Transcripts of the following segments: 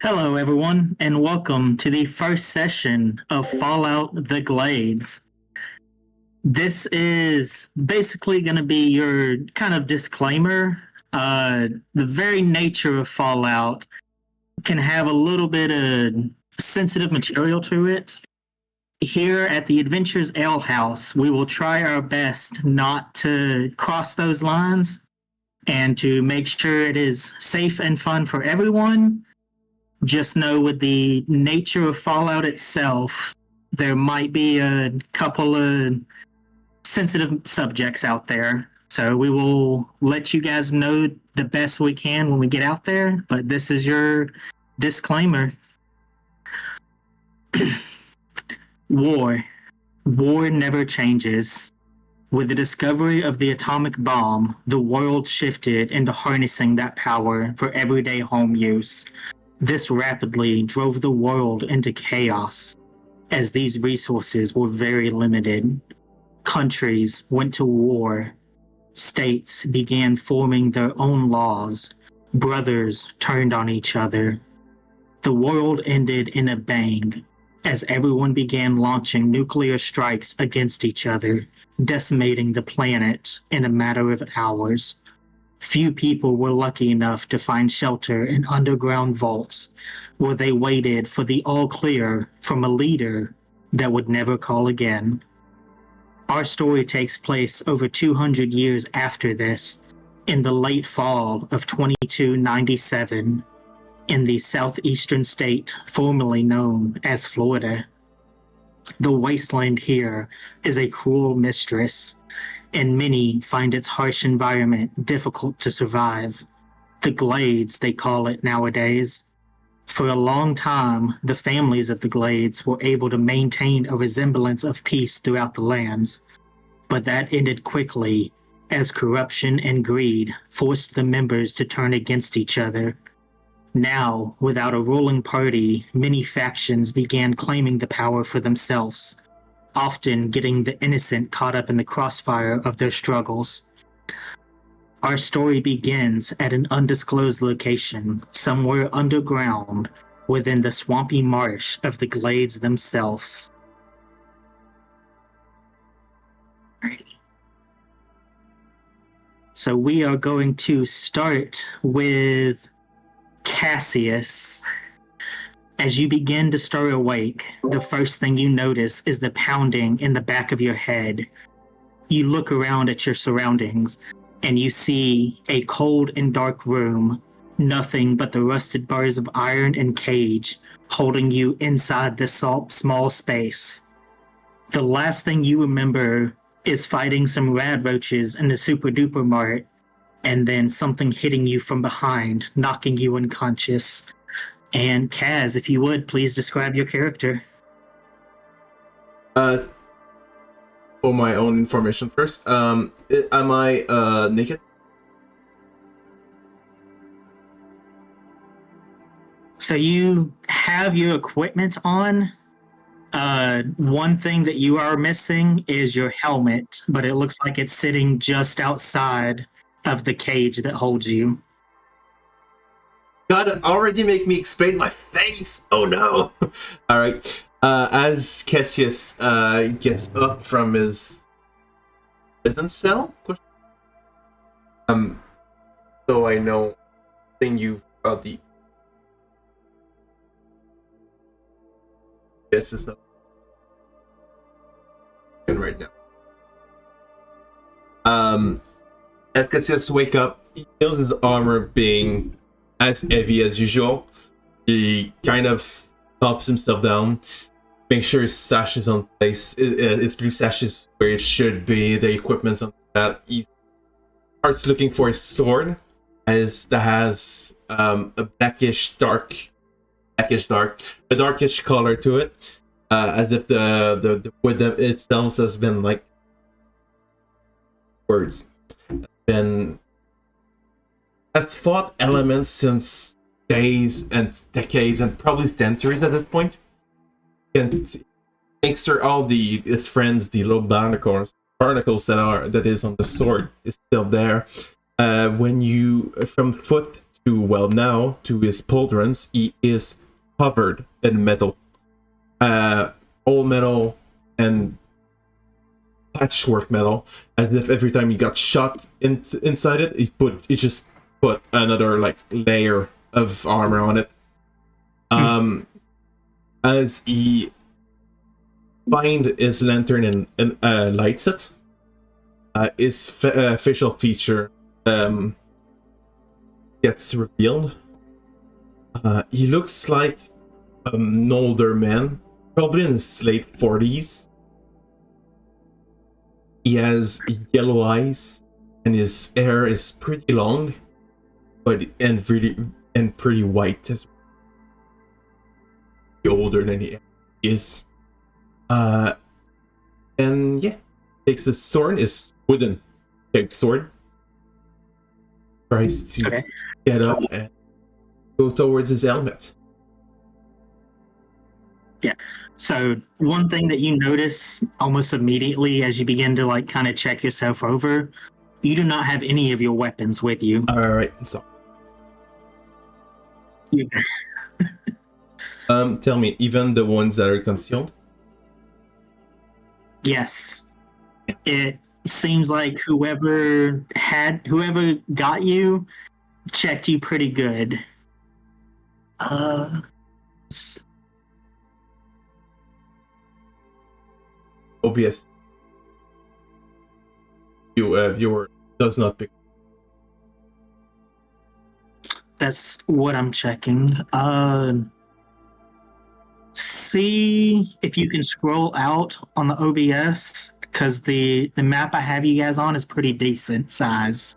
Hello, everyone, and welcome to the first session of Fallout the Glades. This is basically going to be your kind of disclaimer. The very nature of Fallout can have a little bit of sensitive material to it. Here at the Adventures Ale House, we will try our best not to cross those lines and to make sure it is safe and fun for everyone. Just know with the nature of Fallout itself, there might be a couple of sensitive subjects out there. So we will let you guys know the best we can when we get out there, but this is your disclaimer. War. War never changes. With the discovery of the atomic bomb, the world shifted into harnessing that power for everyday home use. This rapidly drove the world into chaos, as these resources were very limited. Countries went to war. States began forming their own laws. Brothers turned on each other. The world ended in a bang, as everyone began launching nuclear strikes against each other, decimating the planet in a matter of hours. Few people were lucky enough to find shelter in underground vaults, where they waited for the all clear from a leader that would never call again. Our story takes place over 200 years after this, in the late fall of 2297, in the southeastern state formerly known as Florida. The wasteland here is a cruel mistress, and many find its harsh environment difficult to survive. The Glades, they call it nowadays. For a long time, the families of the Glades were able to maintain a resemblance of peace throughout the lands, but that ended quickly as corruption and greed forced the members to turn against each other. Now, without a ruling party, many factions began claiming the power for themselves, often getting the innocent caught up in the crossfire of their struggles. Our story begins at an undisclosed location, somewhere underground, within the swampy marsh of the Glades themselves. So we are going to start with Cassius. As you begin to stir awake, the first thing you notice is the pounding in the back of your head. You look around at your surroundings, and you see a cold and dark room, nothing but the rusted bars of iron and cage holding you inside this small space. The last thing you remember is fighting some rad roaches in the super duper mart, and then something hitting you from behind, knocking you unconscious. And Kaz, if you would, please describe your character. For my own information first, am I naked? So you have your equipment on. One thing that you are missing is your helmet, but it looks like it's sitting just outside of the cage that holds you. God, it already make me explain my face. Oh no! All right. As Cassius gets up from his prison cell, so I know thing you about the. Yes, it's not right now. As Cassius wake up, he feels his armor being as heavy as usual. He kind of tops himself down, make sure his sash is on place, his blue sash is where it should be, the equipment's on that. He starts looking for his sword, that has a darkish color to it, as if the wood itself has been like words. Been has fought elements since days and decades and probably centuries at this point. And makes sure all his friends, the little barnacles that is on the sword is still there. When you from foot now, to his pauldrons, he is covered in metal. Old metal and patchwork metal, as if every time he got shot inside it, he just put another like layer of armor on it. As he find his lantern and lights it, his facial feature gets revealed. He looks like an older man, probably in his late 40s. He has yellow eyes, and his hair is pretty long, and pretty white as well. Older than he is. And yeah, takes his sword, his wooden shaped sword, tries to get up and go towards his helmet. Yeah. So one thing that you notice almost immediately as you begin to like kind of check yourself over, you do not have any of your weapons with you. All right, so tell me, even the ones that are concealed? Yes. It seems like whoever got you checked you pretty good. OBS viewer does not pick. That's what I'm checking. See if you can scroll out on the OBS, because the map I have you guys on is pretty decent size.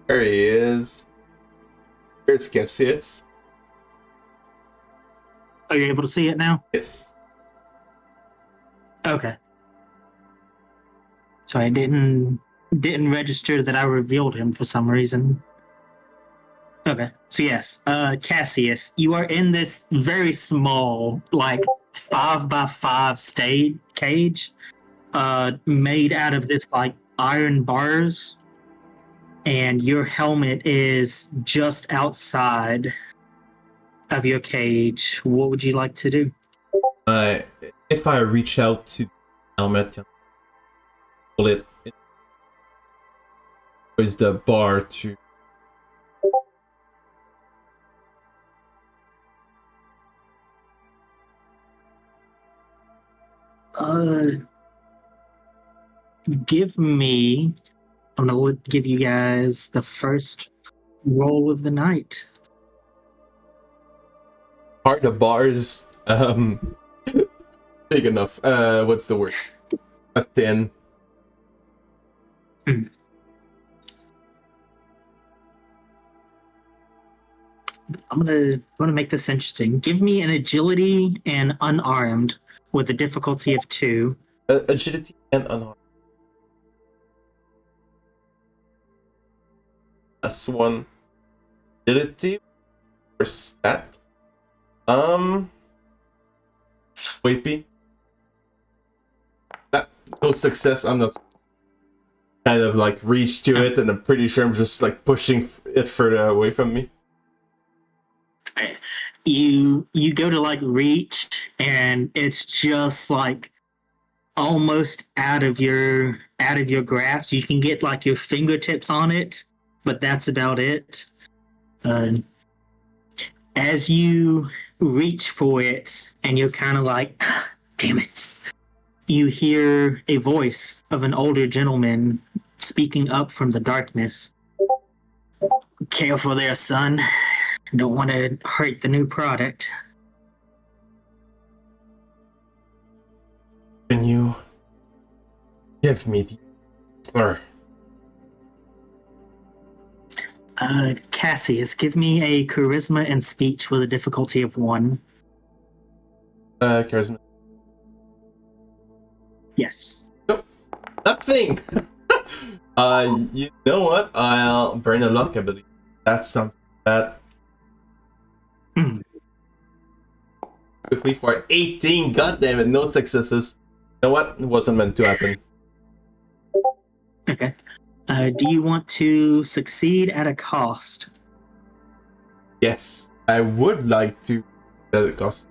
There he is. There's Cassius. Are you able to see it now? Yes. Okay. So I didn't register that I revealed him for some reason. Okay. So yes, Cassius, you are in this very small, like 5x5 stage cage, made out of this like iron bars, and your helmet is just outside of your cage. What would you like to do? If I reach out to the helmet, pull it. Where's the bar to? Give me. I'm gonna give you guys the first roll of the night. Are the bars big enough? What's the word? A 10. I'm gonna make this interesting. Give me an agility and unarmed with a difficulty of 2. Agility and unarmed. That's one. Agility or stat? Wapey. No success. I'm not kind of like reach to it, and I'm pretty sure I'm just like pushing it further away from me. You go to like reach, and it's just like almost out of your grasp. You can get like your fingertips on it, but that's about it. As you reach for it, and you're kind of like, damn it, you hear a voice of an older gentleman speaking up from the darkness. Careful there, son. Don't want to hurt the new product. Can you give me the slur? Cassius, give me a charisma and speech with a difficulty of 1. Charisma. Yes. Nope. Nothing! You know what? I'll burn a luck ability. That's something that quickly for 18. God damn it, no successes. You know what? It wasn't meant to happen. Okay. Do you want to succeed at a cost? Yes, I would like to. That cost.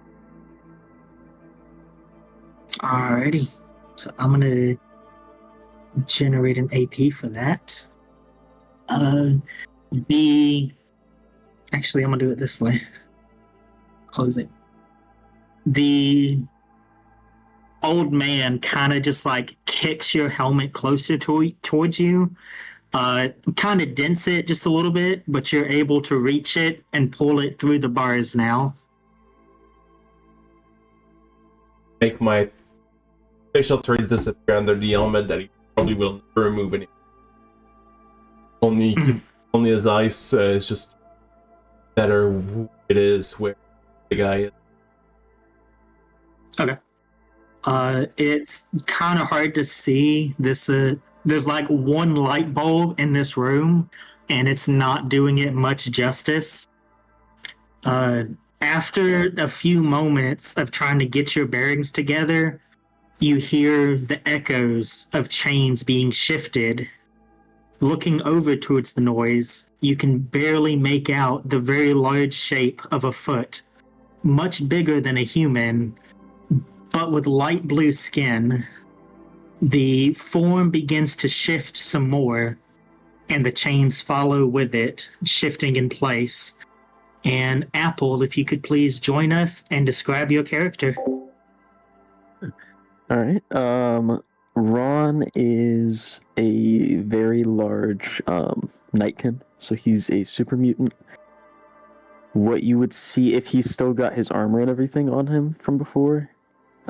Alrighty. So I'm gonna generate an AP for that. Actually, I'm gonna do it this way. Close it. The old man kind of just like kicks your helmet closer towards you, kind of dents it just a little bit, but you're able to reach it and pull it through the bars now. Make my facial trait disappear under the helmet that he probably will never remove any. Only his eyes is just better who it is where the guy is. Okay. It's kind of hard to see this. There's like one light bulb in this room, and it's not doing it much justice. After a few moments of trying to get your bearings together, you hear the echoes of chains being shifted. Looking over towards the noise, you can barely make out the very large shape of a foot, much bigger than a human, but with light blue skin. The form begins to shift some more, and the chains follow with it, shifting in place. And Apple, if you could please join us and describe your character. All right. Ron is a very large nightkin, so he's a super mutant. What you would see if he's still got his armor and everything on him from before,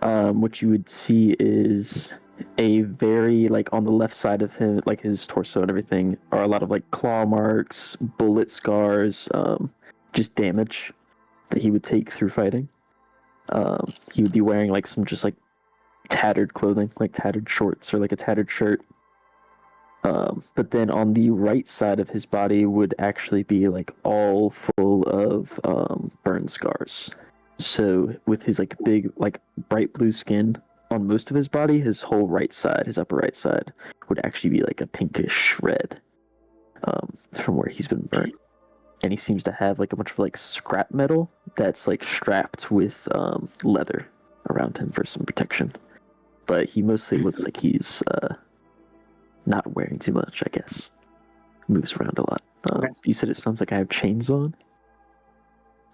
what you would see is a very, like, on the left side of him, like his torso and everything, are a lot of like claw marks, bullet scars, just damage that he would take through fighting. He would be wearing like some just like tattered clothing, like tattered shorts or like a tattered shirt. But then on the right side of his body would actually be like all full of burn scars. So with his like big, like bright blue skin on most of his body, his whole right side, his upper right side, would actually be like a pinkish red from where he's been burnt. And he seems to have like a bunch of like scrap metal that's like strapped with leather around him for some protection. But he mostly looks like he's not wearing too much, I guess. Moves around a lot. You said it sounds like I have chains on?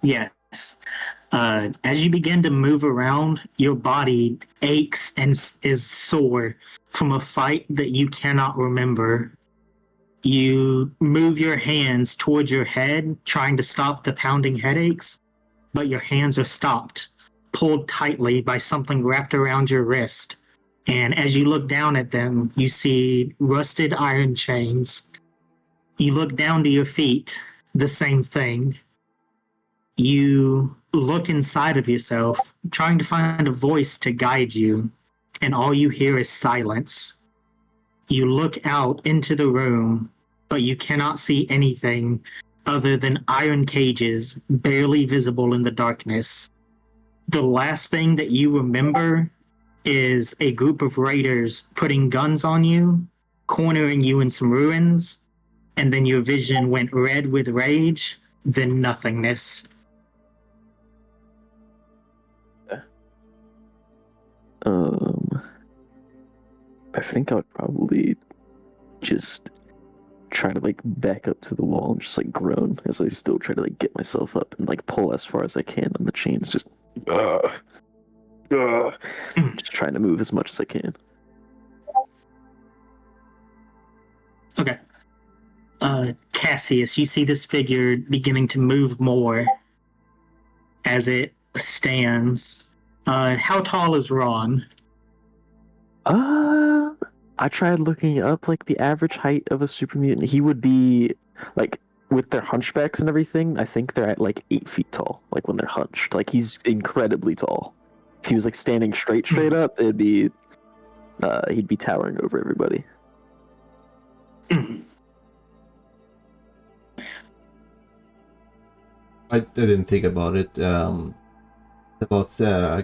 Yes. As you begin to move around, your body aches and is sore from a fight that you cannot remember. You move your hands towards your head, trying to stop the pounding headaches, but your hands are stopped, pulled tightly by something wrapped around your wrist. And as you look down at them, you see rusted iron chains. You look down to your feet, the same thing. You look inside of yourself, trying to find a voice to guide you, and all you hear is silence. You look out into the room, but you cannot see anything other than iron cages barely visible in the darkness. The last thing that you remember is a group of raiders putting guns on you, cornering you in some ruins, and then your vision went red with rage, then nothingness. I think I would probably just try to like back up to the wall and just like groan as I still try to like get myself up and like pull as far as I can on the chains, just just trying to move as much as I can. Okay. Cassius, you see this figure beginning to move more as it stands. How tall is Ron? I tried looking up like the average height of a super mutant. He would be like with their hunchbacks and everything, I think they're at like 8 feet tall. Like when they're hunched, like he's incredibly tall. If he was like standing straight up, he'd be towering over everybody. I didn't think about it. About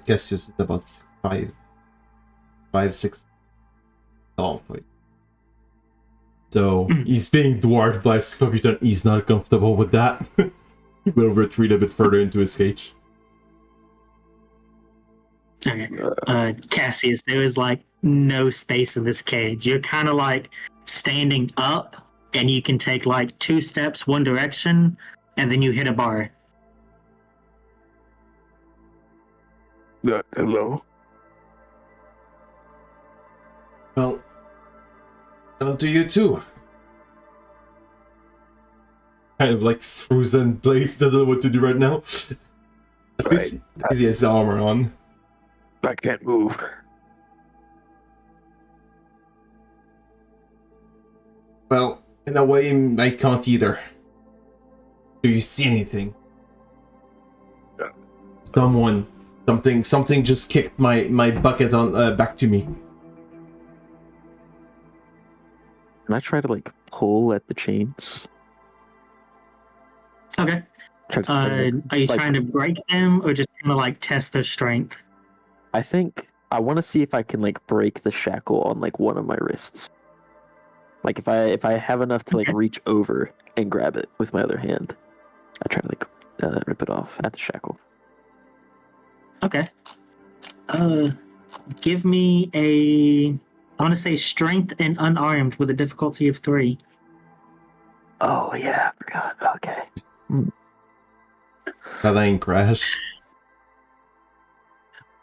Cassius is about 5'6" tall for you. So he's being dwarfed by Slobiton. He's not comfortable with that. He will retreat a bit further into his cage. Okay. Cassius, there is like no space in this cage. You're kind of like standing up, and you can take like 2 steps one direction, and then you hit a bar. Hello. Well, down to you too. Kind of like frozen place, doesn't know what to do right now. At least he has armor on. I can't move. Well, in a way, I can't either. Do you see anything? Something just kicked my bucket on back to me. Can I try to like pull at the chains? Okay. Are you trying to break them, or just kind of like test their strength? I think I want to see if I can like break the shackle on like one of my wrists. Like if I have enough to like reach over and grab it with my other hand, I try to like rip it off at the shackle. Okay. Give me a, I want to say strength and unarmed with a difficulty of 3. Oh yeah, I forgot. Okay. That ain't crash.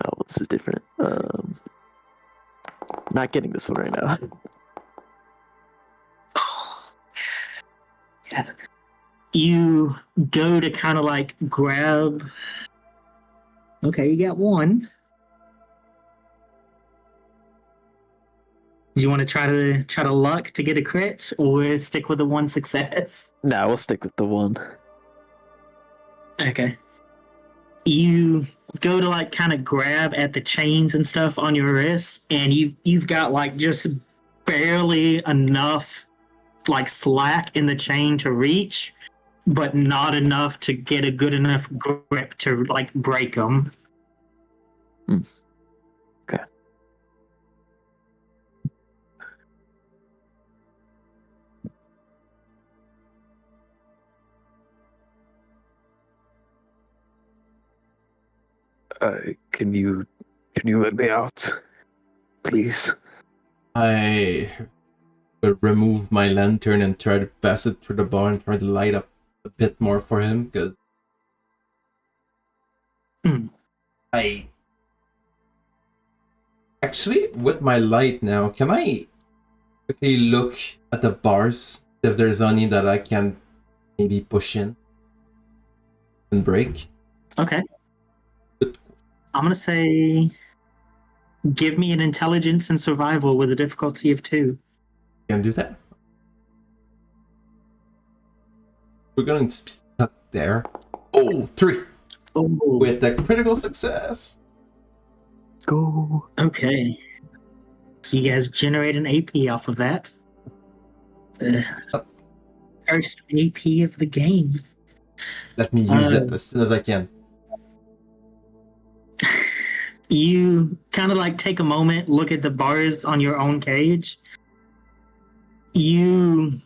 Oh, this is different. Not getting this one right now. Yeah. You go to kind of like grab. Okay, you got 1. Do you want to try to luck to get a crit, or stick with the 1 success? No, we'll stick with the 1. Okay. You go to like kind of grab at the chains and stuff on your wrist, and you've got like just barely enough like slack in the chain to reach, but not enough to get a good enough grip to like break them. Okay. Can you let me out, please? I will remove my lantern and try to pass it through the bar and try to light up a bit more for him, because I actually, with my light now, can I quickly look at the bars if there's any that I can maybe push in and break? Okay. I'm gonna say, give me an intelligence and survival with a difficulty of 2. Can do that. We're going to be stuck there. Oh, 3 with a critical success. Let's go. Okay. So you guys generate an AP off of that. First AP of the game. Let me use it as soon as I can. You kind of like take a moment, look at the bars on your own cage. You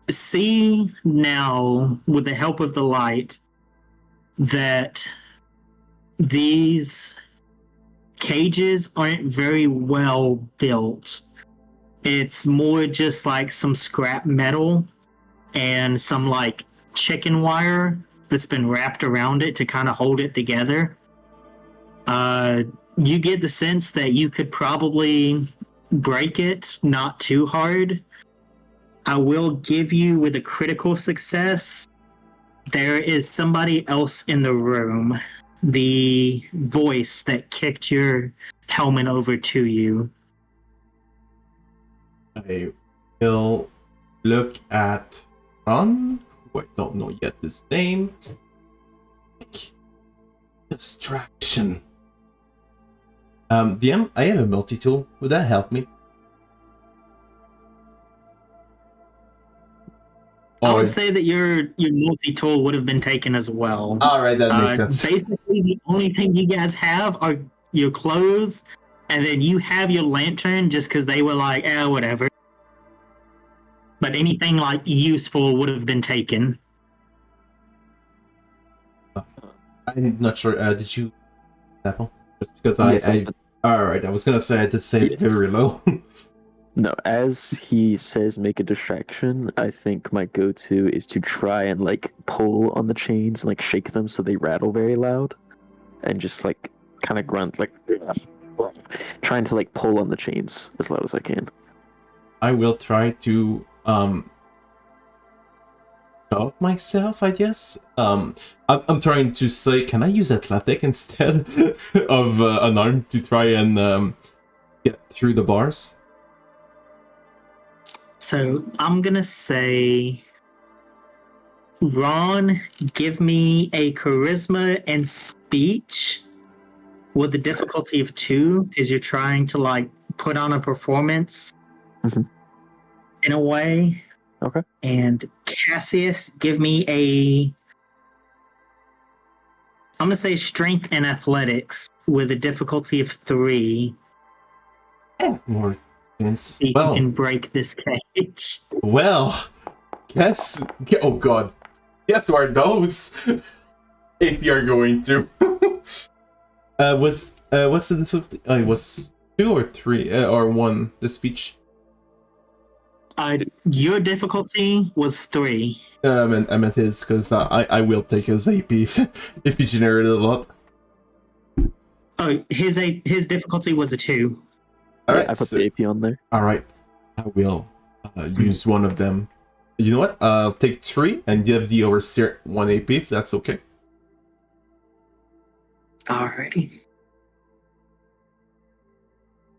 see now, with the help of the light, that these cages aren't very well built. It's more just like some scrap metal and some like chicken wire that's been wrapped around it to kind of hold it together. You get the sense that you could probably break it, not too hard. I will give you, with a critical success, there is somebody else in the room. The voice that kicked your helmet over to you. I will look at Ron, who I don't know yet his name. Distraction. DM, I have a multi-tool. Would that help me? I would say that your multi-tool would have been taken as well. Alright, that makes sense. Basically, the only thing you guys have are your clothes, and then you have your lantern just because they were like, whatever. But anything like useful would have been taken. I'm not sure. Did you Apple? Just because Yes, I alright, I was gonna say I did say it very low. No, as he says make a distraction, I think my go-to is to try and like pull on the chains and like shake them so they rattle very loud. And just like kind of grunt like trying to like pull on the chains as loud as I can. I will try to stop myself, I guess. I'm trying to say, can I use athletic instead of an arm to try and get through the bars? So I'm gonna say, Ron, give me a charisma and speech with the difficulty of 2, because you're trying to like put on a performance in a way. Okay. And Cassius, give me I'm gonna say strength and athletics with a difficulty of 3. More sense. See if you can break this cage. Well, guess. Oh god, guess where those if you're going to. What's the difficulty? It was 2 or 3 or 1. The speech. Your difficulty was 3. I meant his, because I will take his AP if he generated a lot. Oh, his difficulty was a 2. Alright, I put the AP on there. Alright, I will use one of them. You know what? I'll take 3 and give the overseer 1 AP if that's okay. Alrighty.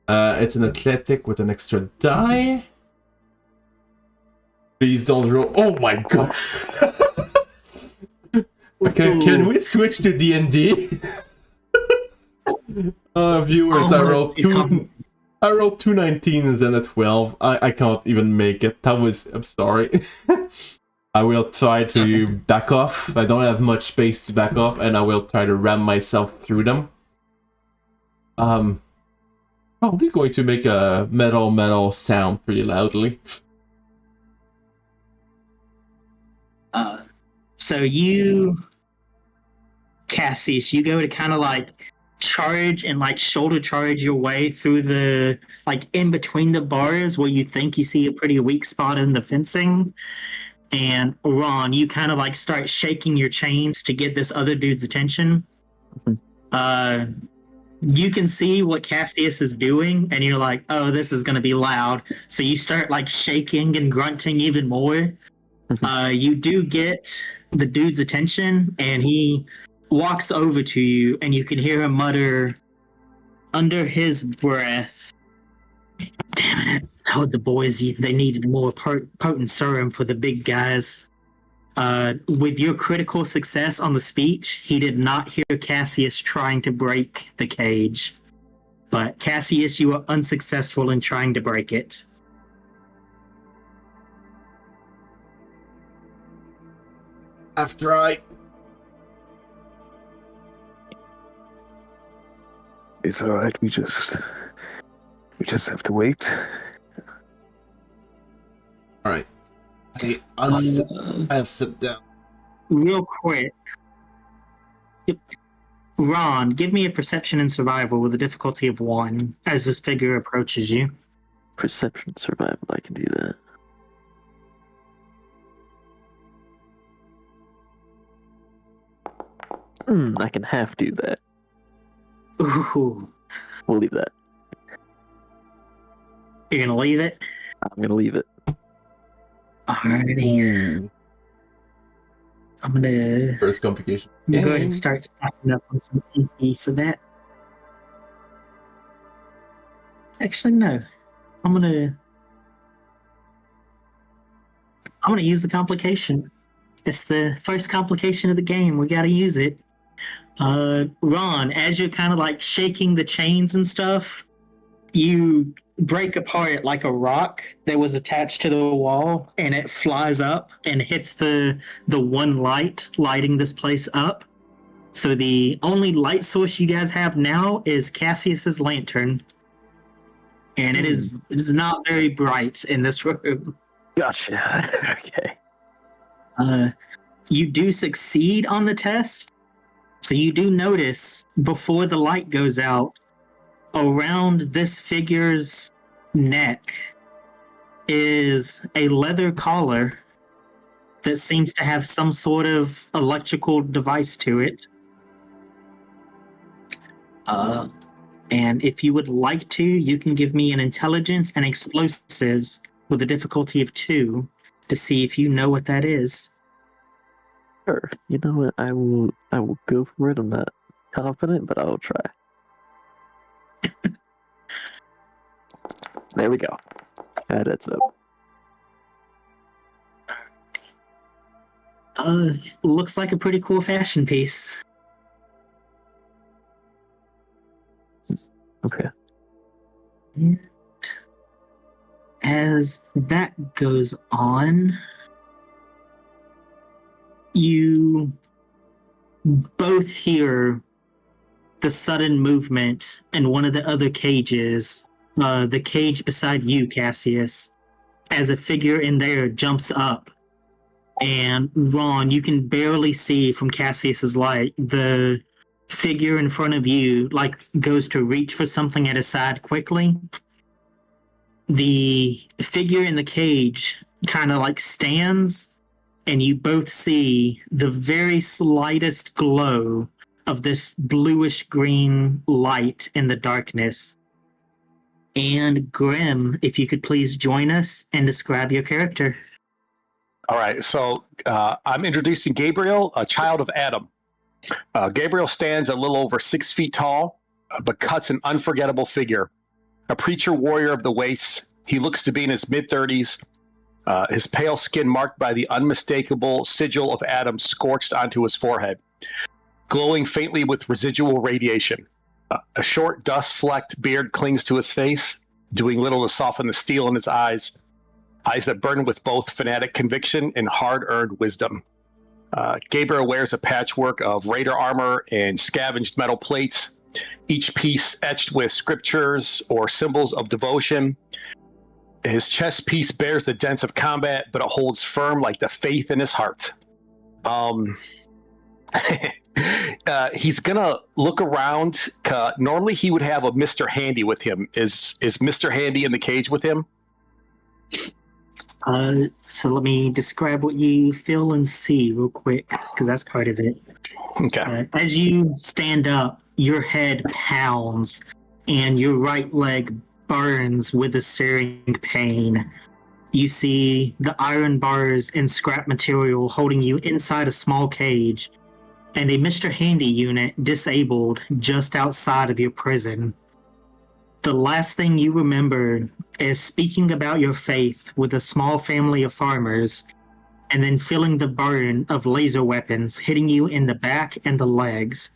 It's an athletic with an extra die. Please don't roll. Oh my gosh! Okay, can we switch to D&D? Viewers, I rolled 2 19s and a 12. I can't even make it. I'm sorry. I will try to back off. I don't have much space to back off, and I will try to ram myself through them. Probably going to make a metal sound pretty loudly. So you, Cassius, you go to kind of like charge and like shoulder charge your way through the like in between the bars where you think you see a pretty weak spot in the fencing. And Ron, you kind of like start shaking your chains to get this other dude's attention. You can see what Cassius is doing, and you're like, oh, this is going to be loud. So you start like shaking and grunting even more. You do get the dude's attention, and he walks over to you, and you can hear him mutter under his breath, damn it, I told the boys they needed more potent serum for the big guys. With your critical success on the speech, he did not hear Cassius trying to break the cage. But Cassius, you were unsuccessful in trying to break it. I've tried. It's alright, we just have to wait. Alright. I'll sit down. Real quick. Ron, give me a perception and survival with a difficulty of 1 as this figure approaches you. Perception survival, I can do that. I can half do that. Ooh. We'll leave that. You're gonna leave it? I'm gonna leave it. Alrighty. I'm gonna First complication. go ahead and start stacking up on some EP for that. Actually, no. I'm gonna use the complication. It's the first complication of the game. We gotta use it. Ron, as you're kind of like shaking the chains and stuff, you break apart like a rock that was attached to the wall, and it flies up and hits the one light lighting this place up. So the only light source you guys have now is Cassius's lantern, and it is not very bright in this room. Gotcha. Okay. You do succeed on the test, so you do notice before the light goes out, around this figure's neck is a leather collar that seems to have some sort of electrical device to it. And if you would like to, you can give me an intelligence and explosives with a difficulty of 2 to see if you know what that is. Sure. You know what? I will go for it. I'm not confident, but I'll try. There we go. That adds up. Looks like a pretty cool fashion piece. Okay. As that goes on, you both hear the sudden movement in one of the other cages, the cage beside you, Cassius, as a figure in there jumps up. And Ron, you can barely see from Cassius's light, the figure in front of you like goes to reach for something at his side quickly. The figure in the cage kind of like stands, and you both see the very slightest glow of this bluish green light in the darkness. And Grimm, if you could please join us and describe your character. All right, so I'm introducing Gabriel, a child of Adam. Gabriel stands a little over 6 feet tall, but cuts an unforgettable figure. A preacher warrior of the wastes, he looks to be in his mid-30s, his pale skin marked by the unmistakable sigil of Adam scorched onto his forehead, glowing faintly with residual radiation. A short, dust-flecked beard clings to his face, doing little to soften the steel in his eyes that burn with both fanatic conviction and hard-earned wisdom. Gabriel wears a patchwork of raider armor and scavenged metal plates, each piece etched with scriptures or symbols of devotion. His chest piece bears the dents of combat, but it holds firm like the faith in his heart. He's gonna look around. Normally he would have a Mr. Handy with him. Is Mr. Handy in the cage with him? So let me describe what you feel and see real quick, because that's part of it. Okay. As you stand up, your head pounds and your right leg burns with a searing pain. You see the iron bars and scrap material holding you inside a small cage, and a Mr. Handy unit disabled just outside of your prison. The last thing you remember is speaking about your faith with a small family of farmers, and then feeling the burn of laser weapons hitting you in the back and the legs.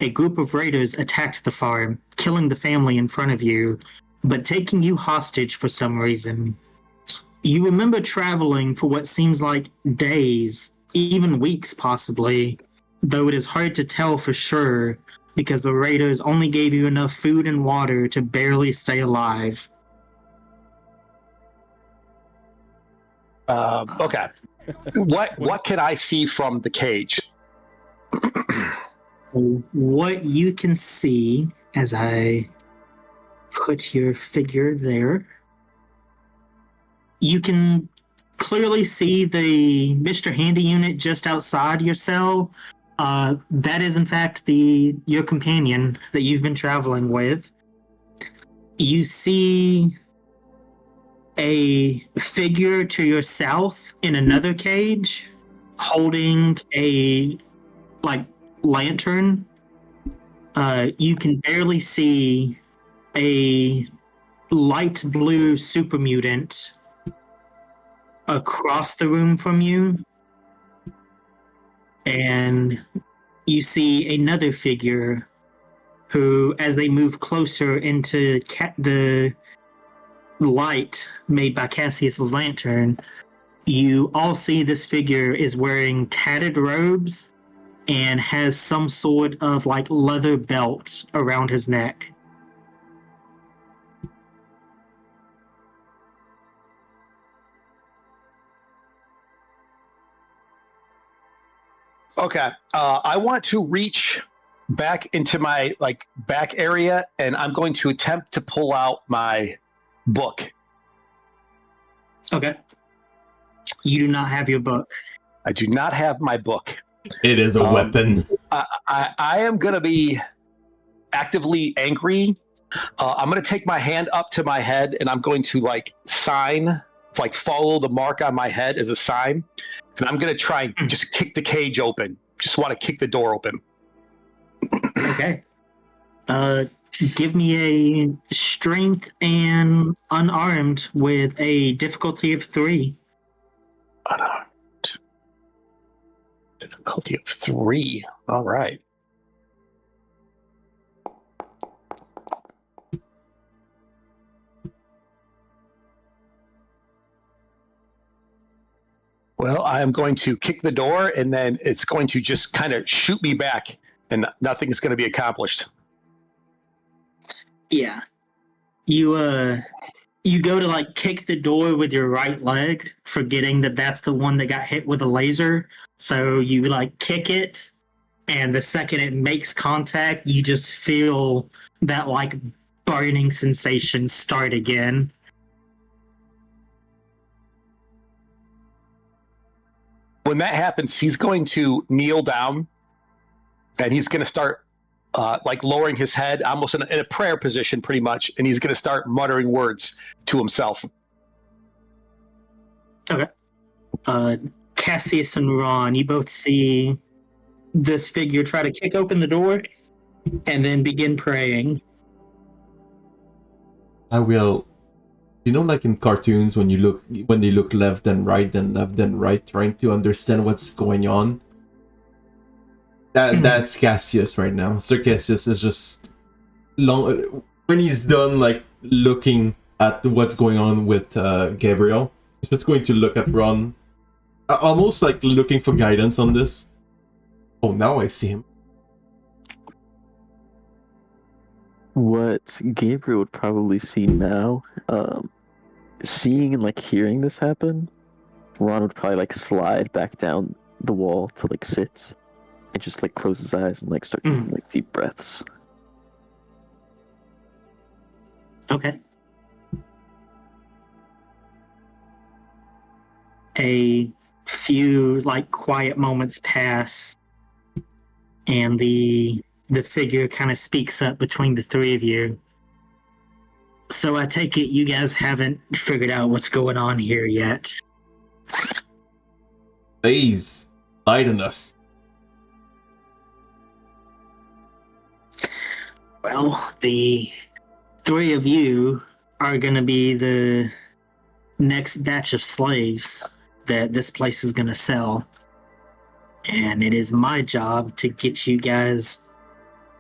A group of raiders attacked the farm, killing the family in front of you, but taking you hostage for some reason. You remember traveling for what seems like days, even weeks possibly, though it is hard to tell for sure because the raiders only gave you enough food and water to barely stay alive. Okay. What can I see from the cage? What you can see as I put your figure there, you can clearly see the Mr. Handy unit just outside your cell. That is in fact your companion that you've been traveling with. You see a figure to your south in another cage holding a lantern. You can barely see a light blue super mutant across the room from you. and you see another figure who, as they move closer into the light made by Cassius's lantern, you all see this figure is wearing tattered robes and has some sort of like leather belt around his neck. Okay. I want to reach back into my back area, and I'm going to attempt to pull out my book. Okay. You do not have your book. I do not have my book. It is a weapon. I am going to be actively angry. I'm going to take my hand up to my head, and I'm going to sign, follow the mark on my head as a sign. And I'm going to try and just kick the cage open. Just want to kick the door open. Okay. Give me a strength and unarmed with a difficulty of 3. Unarmed. Difficulty of 3. All right. Well, I am going to kick the door, and then it's going to just kind of shoot me back, and nothing is going to be accomplished. Yeah. You go to kick the door with your right leg, forgetting that that's the one that got hit with a laser. So you kick it, and the second it makes contact, you just feel that burning sensation start again. When that happens, he's going to kneel down, and he's going to start lowering his head, almost in a prayer position, pretty much, and he's going to start muttering words to himself. Okay. Cassius and Ron, you both see this figure try to kick open the door and then begin praying. I will. In cartoons when they look left and right, then left and right, trying to understand what's going on. That's Cassius right now. Sir Cassius is just when he's done looking at what's going on with Gabriel, he's just going to look at Ron, almost looking for guidance on this. Oh, now I see him. What Gabriel would probably see now, seeing and hearing this happen, Ron would probably slide back down the wall to sit and just close his eyes and start taking deep breaths. Okay. A few quiet moments pass, and the figure kind of speaks up between the three of you. So I take it you guys haven't figured out what's going on here yet. Please, lighten us. Well, the three of you are going to be the next batch of slaves that this place is going to sell. And it is my job to get you guys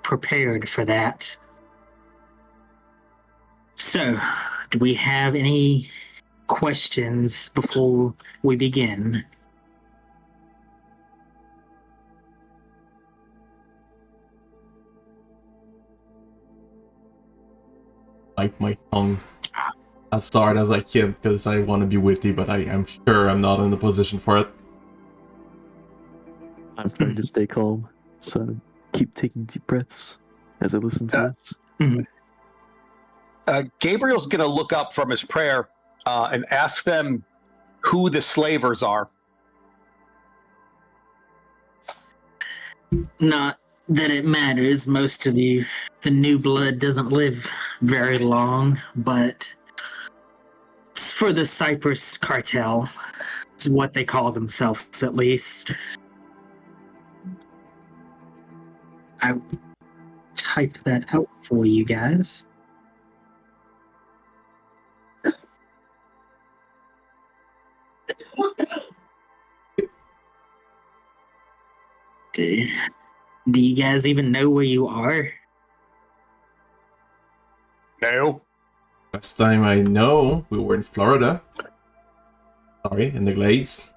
prepared for that. So, do we have any questions before we begin? Bite my tongue as hard as I can because I want to be witty, but I am sure I'm not in the position for it. I'm trying to stay calm, so keep taking deep breaths as I listen to this. Mm-hmm. Gabriel's going to look up from his prayer and ask them who the slavers are. Not that it matters. Most of the new blood doesn't live very long, but it's for the Cyprus cartel. It's what they call themselves, at least. I typed that out for you guys. Do you guys even know where you are? No. Last time I know, we were in Florida. Sorry, in the Glades.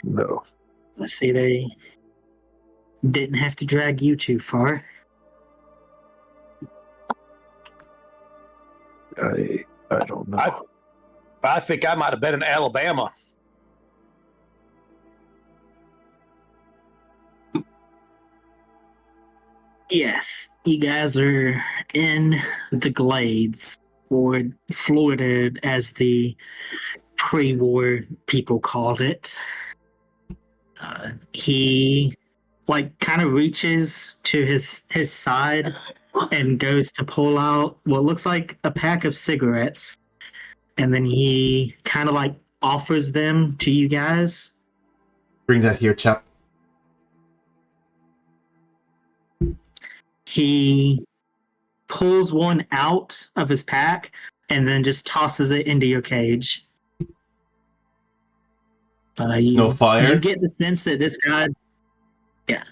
No. Let's see, they didn't have to drag you too far. I don't know. I think I might have been in Alabama. Yes, you guys are in the Glades, or Florida as the pre-war people called it. He kind of reaches to his side and goes to pull out what looks like a pack of cigarettes, and then he kind of offers them to you guys. Bring that here, chap. He pulls one out of his pack and then just tosses it into your cage. No fire? You get the sense that this guy, yeah,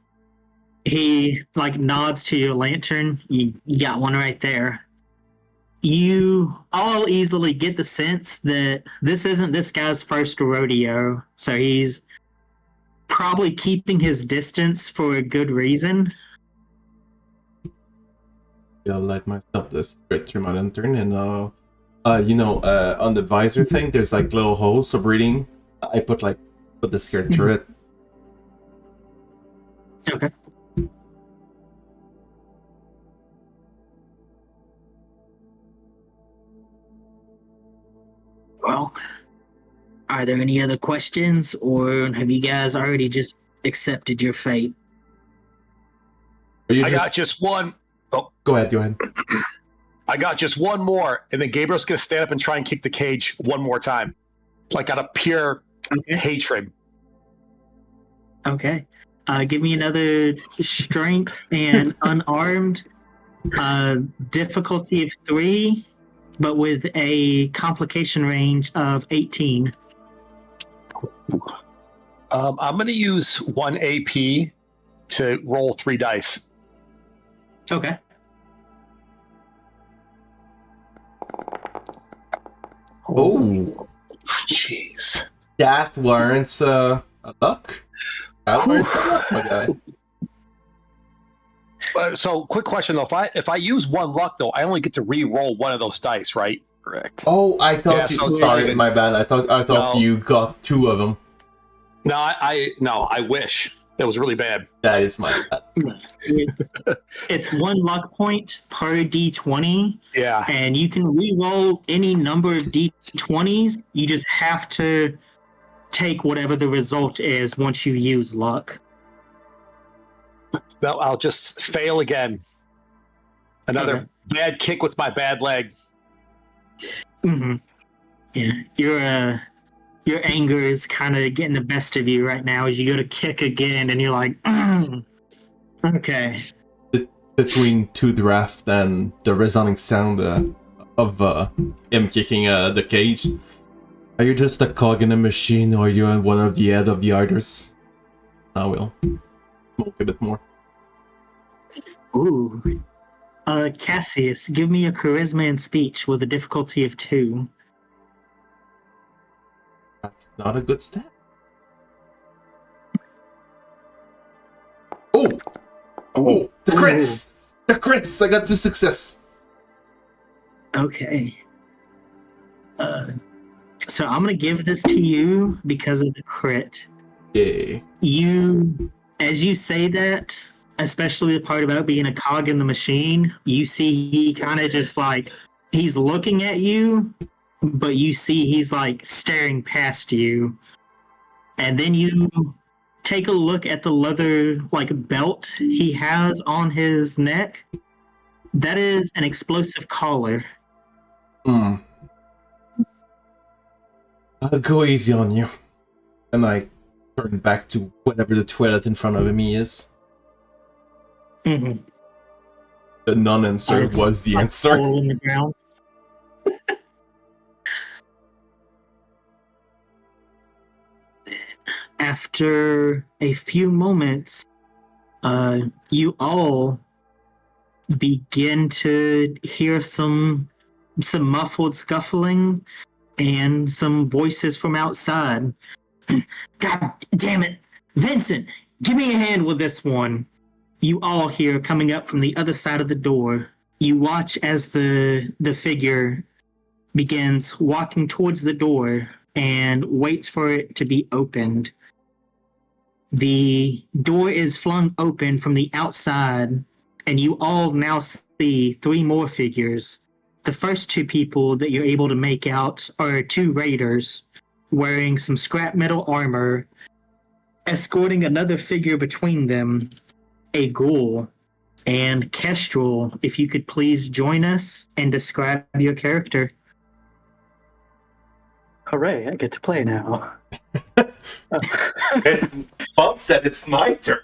he nods to your lantern. You got one right there. You all easily get the sense that this isn't this guy's first rodeo, so he's probably keeping his distance for a good reason. I'll light myself this straight through my lantern, and on the visor thing, there's little holes for breathing. I put the skirt through it. Okay. Well, are there any other questions, or have you guys already just accepted your fate? I got just one. Oh, go ahead. I got just one more, and then Gabriel's going to stand up and try and kick the cage one more time. Out of pure hatred. Okay. Give me another strength and unarmed. Difficulty of 3, but with a complication range of 18. I'm going to use 1 AP to roll 3 dice. Okay. Oh, jeez. That warrants a luck. That warrants a luck, my guy. So, quick question though: if I use 1 luck though, I only get to re-roll one of those dice, right? Correct. Oh, I thought sorry, my bad. I thought you got 2 of them. No, I wish. It was really bad. That is my bad. It's 1 luck point per D20. Yeah. And you can re-roll any number of D20s. You just have to take whatever the result is once you use luck. No, I'll just fail again. Another bad kick with my bad leg. Mm-hmm. Yeah, your anger is kind of getting the best of you right now as you go to kick again, and you're like, okay. Between 2 drafts and the resounding sound of him kicking the cage, are you just a cog in a machine, or are you on one of the head of the others? I will smoke a bit more. Ooh. Cassius, give me a charisma and speech with a difficulty of 2. That's not a good stat. Oh, the crits! The crits! I got 2 success. Okay. So I'm gonna give this to you because of the crit. Yeah. As you say that, especially the part about being a cog in the machine, you see he kind of just he's looking at you, but you see he's staring past you. And then you take a look at the leather belt he has on his neck. That is an explosive collar. I'll go easy on you. And I turn back to whatever the toilet in front of me is. Mm-hmm. The non-answer was the answer. Hole in the ground. After a few moments, you all begin to hear some muffled scuffling and some voices from outside. God damn it, Vincent, give me a hand with this one. You all hear coming up from the other side of the door. You watch as the figure begins walking towards the door and waits for it to be opened. The door is flung open from the outside, and you all now see three more figures. The first two people that you're able to make out are two raiders wearing some scrap metal armor, escorting another figure between them, a ghoul. And Kestrel, if you could please join us and describe your character. Hooray, I get to play now. Bob said it's my turn.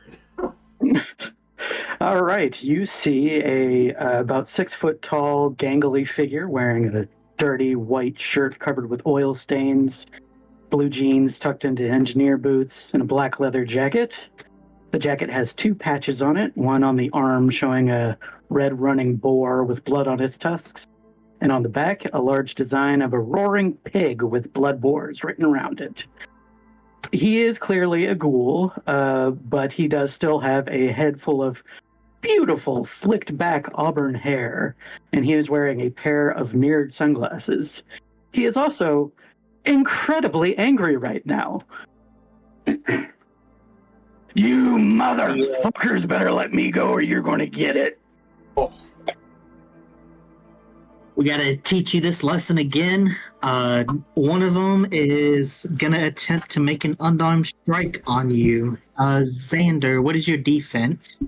All right, you see a about 6 foot tall, gangly figure wearing a dirty white shirt covered with oil stains, blue jeans tucked into engineer boots, and a black leather jacket. The jacket has 2 patches on it, one on the arm showing a red running boar with blood on its tusks, and on the back, a large design of a roaring pig with blood boars written around it. He is clearly a ghoul, but he does still have a head full of beautiful, slicked back auburn hair, and he is wearing a pair of mirrored sunglasses. He is also incredibly angry right now. You motherfuckers better let me go or you're going to get it. Oh. We gotta teach you this lesson again. One of them is gonna attempt to make an unarmed strike on you. Xander, what is your defense?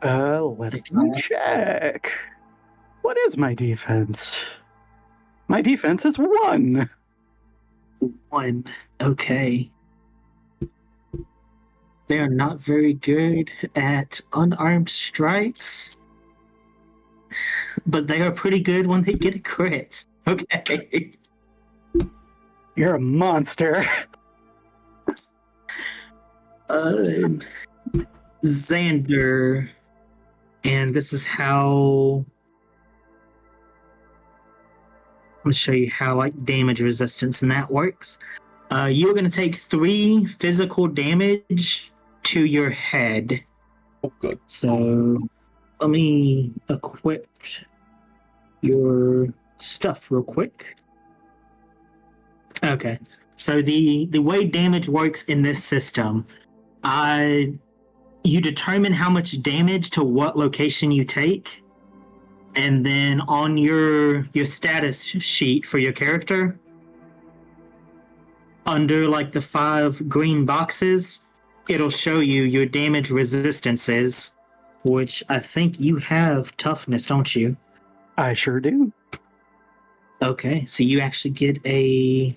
Let me check. What is my defense? My defense is 1. 1. Okay. They are not very good at unarmed strikes, but they are pretty good when they get a crit. Okay. You're a monster. Xander, and this is how I'm going to show you how like damage resistance and that works. You're going to take 3 physical damage to your head. Oh, good. So let me equip your stuff real quick. Okay. So the way damage works in this system, you determine how much damage to what location you take, and then on your status sheet for your character, under like the 5 green boxes, it'll show you your damage resistances, which I think you have toughness, don't you? I sure do. Okay, so you actually get a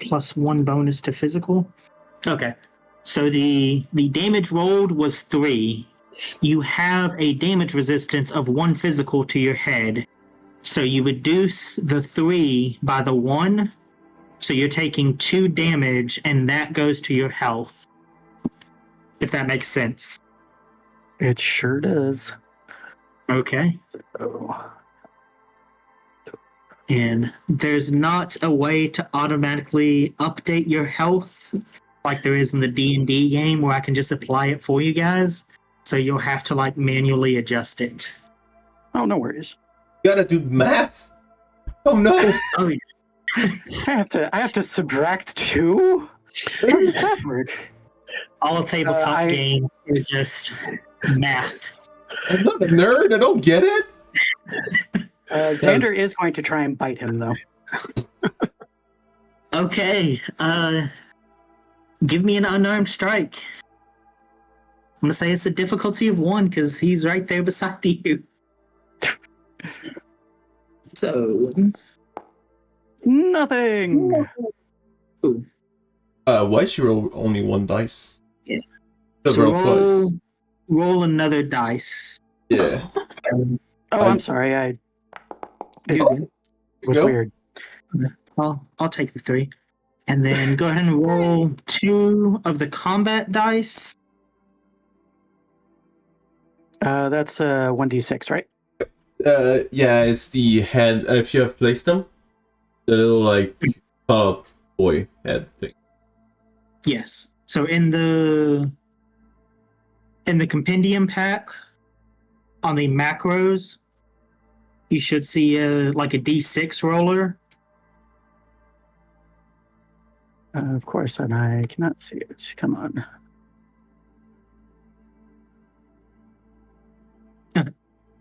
+1 bonus to physical. Okay, so the damage rolled was 3. You have a damage resistance of 1 physical to your head. So you reduce the 3 by the 1. So you're taking 2 damage, and that goes to your health. If that makes sense. It sure does. Okay. Oh. And there's not a way to automatically update your health like there is in the D&D game where I can just apply it for you guys. So you'll have to like manually adjust it. Oh, no worries. You gotta do math? Oh no! Oh, yeah. I have to subtract 2? How does that work? All tabletop games are just math. I'm not a nerd, I don't get it! Xander is going to try and bite him, though. Okay, give me an unarmed strike. I'm gonna say it's a difficulty of 1 because he's right there beside you. So... Nothing! Ooh. Why should you roll only 1 dice? Yeah. So roll twice. Roll another dice. Yeah. I'm sorry, it was weird. I'll take the 3. And then go ahead and roll 2 of the combat dice. That's 1d6, right? Yeah, it's the head. If you have placed them, the little like cloud boy head thing. Yes. So in the compendium pack, on the macros, you should see like a d6 roller. Of course, and I cannot see it. Come on.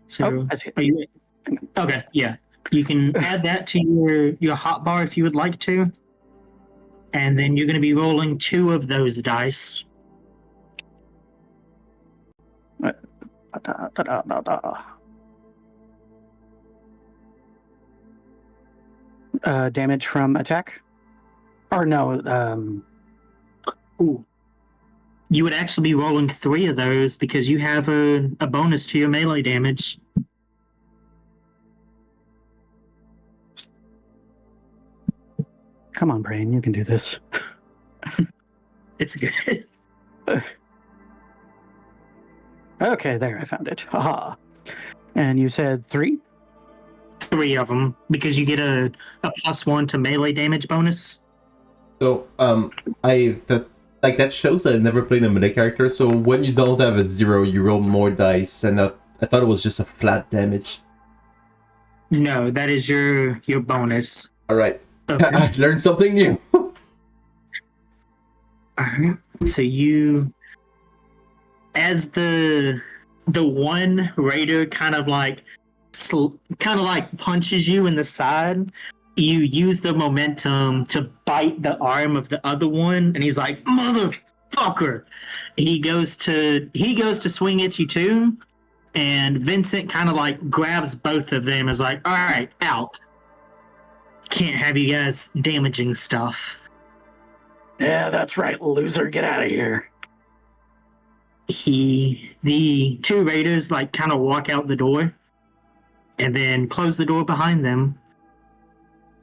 So I see it. are you okay? Yeah, you can add that to your hotbar if you would like to, and then you're going to be rolling 2 of those dice. Damage from attack? Or no, Ooh. You would actually be rolling 3 of those because you have a bonus to your melee damage. come on, brain, you can do this. It's good. Okay, there, I found it. Haha. And you said 3? 3 of them because you get a +1 to melee damage bonus. So that shows that I've never played a melee character. So when you don't have a 0, you roll more dice, and I thought it was just a flat damage. No, that is your bonus. All right, Okay. I learned something new. Alright. So you, as the one raider kind of like punches you in the side, you use the momentum to bite the arm of the other one, and he's like, "Motherfucker!" He goes to swing at you too, and Vincent kind of like grabs both of them, is like, "All right, out. Can't have you guys damaging stuff." Yeah, that's right, loser, get out of here. The 2 raiders like kind of walk out the door and then close the door behind them.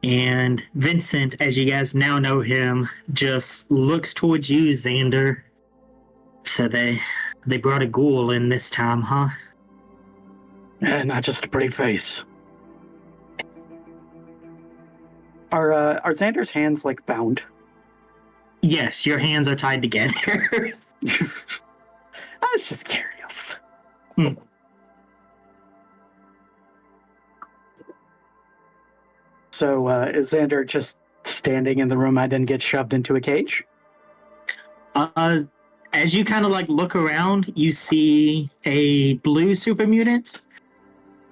And Vincent, as you guys now know him, just looks towards you, Xander. So they brought a ghoul in this time, huh? Not just a pretty face. Are Xander's hands like bound? Yes, your hands are tied together. I was just curious. So is Xander just standing in the room I didn't get shoved into a cage? As you kind of like look around, you see a blue super mutant,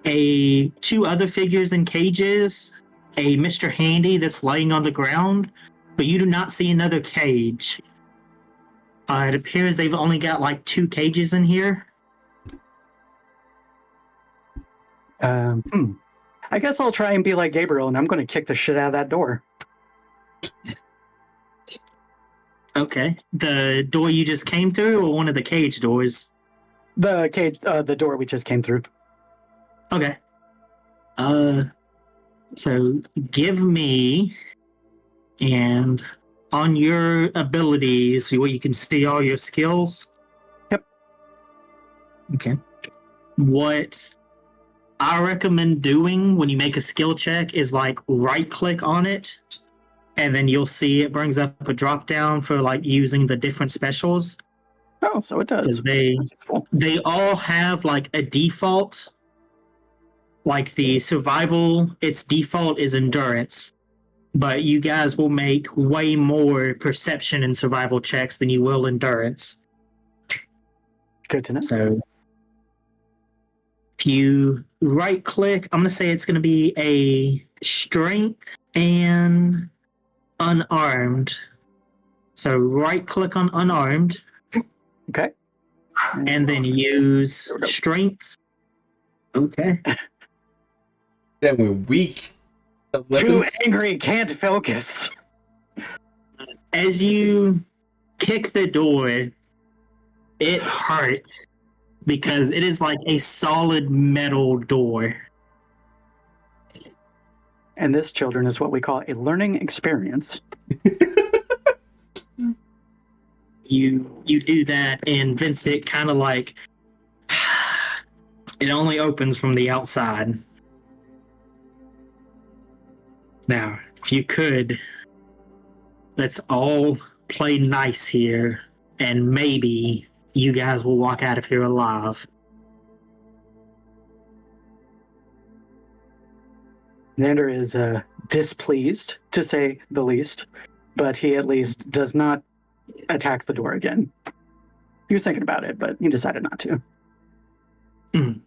2 other figures in cages, a Mr. Handy that's laying on the ground, but you do not see another cage. It appears they've only got like 2 cages in here. I guess I'll try and be like Gabriel, and I'm going to kick the shit out of that door. Okay. The door you just came through, or one of the cage doors? The cage, the door we just came through. Okay. So give me, and on your abilities, where you can see all your skills. Yep. Okay. What I recommend doing when you make a skill check is like right click on it, and then you'll see it brings up a drop down for like using the different specials. Oh, so it does. They all have like a default. Like the survival, its default is endurance, but you guys will make way more perception and survival checks than you will endurance. Good to know. So if you right click, I'm going to say it's going to be a strength and unarmed. So right click on unarmed. Okay. And then use strength. Okay. Then we're weak. Too angry, can't focus. As you kick the door, it hurts because it is like a solid metal door. And this, children, is what we call a learning experience. You do that, and Vincent kind of like it only opens from the outside. Now, if you could, let's all play nice here, and maybe you guys will walk out of here alive. Xander is displeased, to say the least, but he at least does not attack the door again. He was thinking about it, but he decided not to. Mm.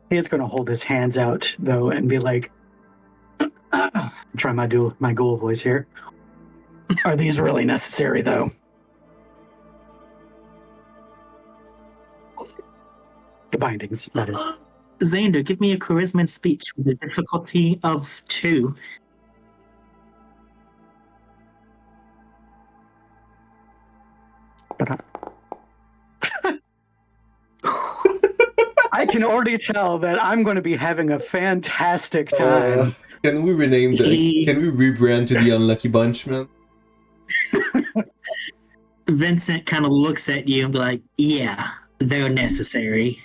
He is going to hold his hands out, though, and be like, try my ghoul voice here. Are these really necessary, though? The bindings, that is. Xander, give me a charisma speech with a difficulty of 2. But I can already tell that I'm going to be having a fantastic time. Can we rename can we rebrand to the Unlucky Bunch, man? Vincent kind of looks at you and be like, yeah, they're necessary.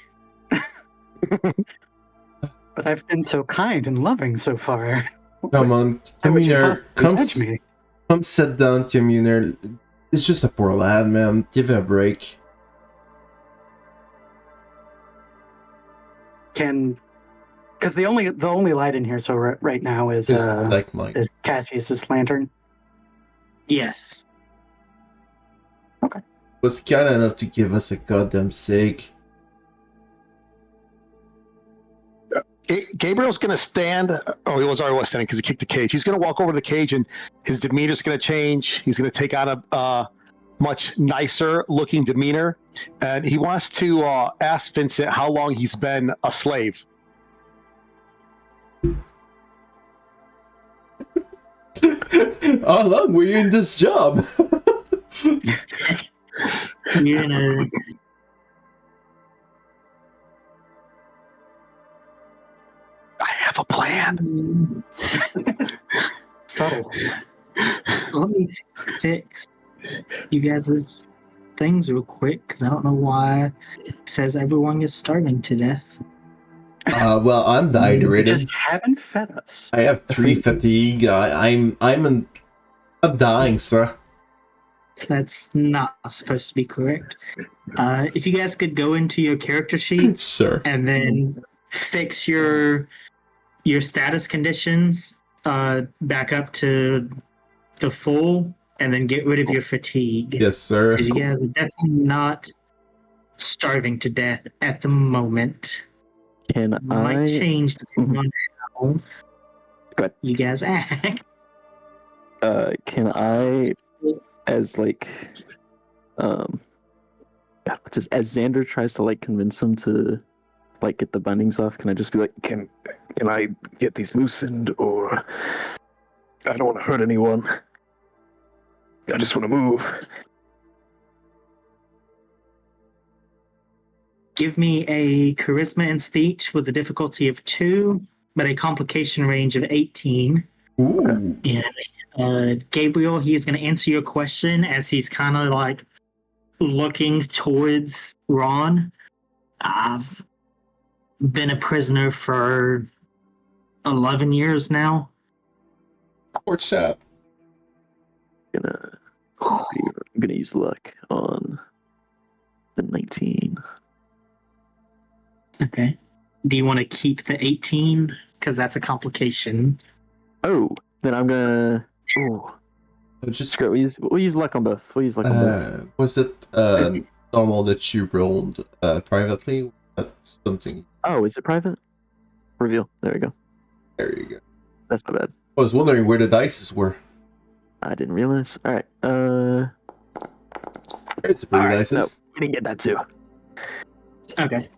But I've been so kind and loving so far. Come on, How would you Communer, possibly judge me? come sit down, Communer. It's just a poor lad, man. Give it a break. Because the only light in here, so right now is Just like mine. Cassius's lantern. Yes. Was kind enough to give us a goddamn sake. Gabriel's going to stand. Oh, he was already standing because he kicked the cage. He's going to walk over to the cage, and his demeanor's going to change. He's going to take on a much nicer looking demeanor, and he wants to ask Vincent how long he's been a slave. How long were you in this job? You're gonna. I have a plan. Subtle. Let me fix you guys' things real quick, because I don't know why it says everyone is starving to death. Well, I'm You dehydrated. just haven't fed us. I have 3 fatigue. I'm dying, sir. That's not supposed to be correct. If you guys could go into your character sheets Sir. and then fix your status conditions back up to the full, and then get rid of your fatigue. Yes, sir. Because you guys are definitely not starving to death at the moment. Can Might I? change depending on how Go ahead. you guys act. Can I, as like, God, what's this? As Xander tries to like convince him to, like, get the bindings off, can I just be like, Can I get these loosened, or I don't want to hurt anyone. I just want to move. Give me a charisma and speech with a difficulty of 2, but a complication range of 18. Ooh. And Gabriel, he's going to answer your question as he's kind of like looking towards Ron. I've been a prisoner for 11 years now. Poor chap. I'm gonna use luck on the 19. Okay. Do you want to keep the 18? Because that's a complication. Oh, then I'm gonna. Oh, Just screw it. We'll use luck on both. We'll use luck on both. was it normal that you rolled privately? That's something. Oh, is it private? Reveal. There we go. There you go. That's my bad. I was wondering where the dices were. I didn't realize. All right. There's the pretty All right, dices. no, we didn't get that too. Okay.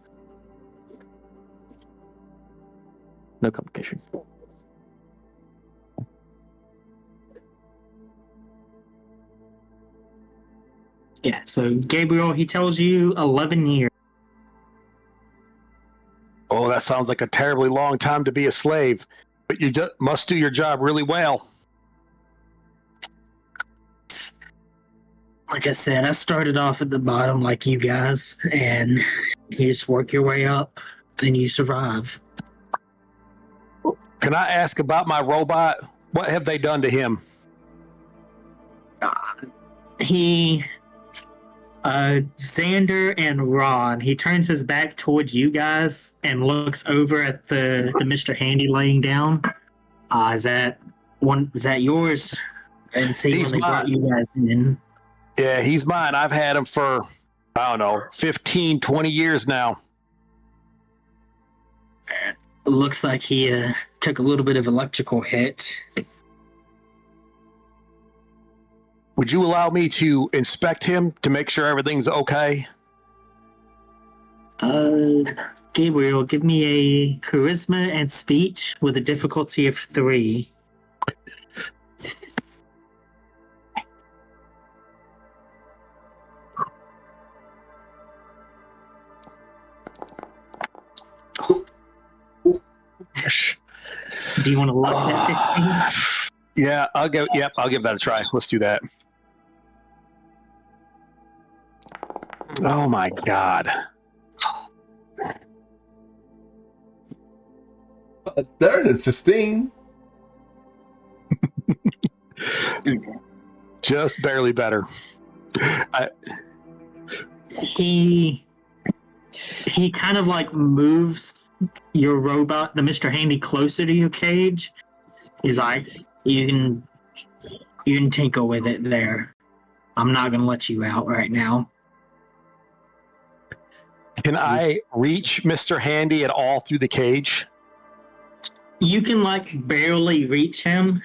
No complication. Yeah, so Gabriel, he tells you 11 years. Oh, that sounds like a terribly long time to be a slave, but you must do your job really well. Like I said, I started off at the bottom like you guys, and you just work your way up, and you survive. Can I ask about my robot? What have they done to him? Xander and Ron, he turns his back towards you guys and looks over at the Mr. Handy laying down. Is that yours? And see He's when they brought mine. you guys in. Yeah, he's mine. I've had him for, I don't know, 15, 20 years now. It looks like he took a little bit of electrical hit. Would you allow me to inspect him to make sure everything's okay? Gabriel, give me a charisma and speech with a difficulty of 3. Do you want to lock that 15? Yeah, I'll give that a try. Let's do that. Oh my god. It's better than 15. Just barely better. He kind of like moves your robot, the Mr. Handy, closer to your cage. He's like, you can tinker with it there. I'm not gonna let you out right now. Can I reach Mr. Handy at all through the cage? You can like barely reach him.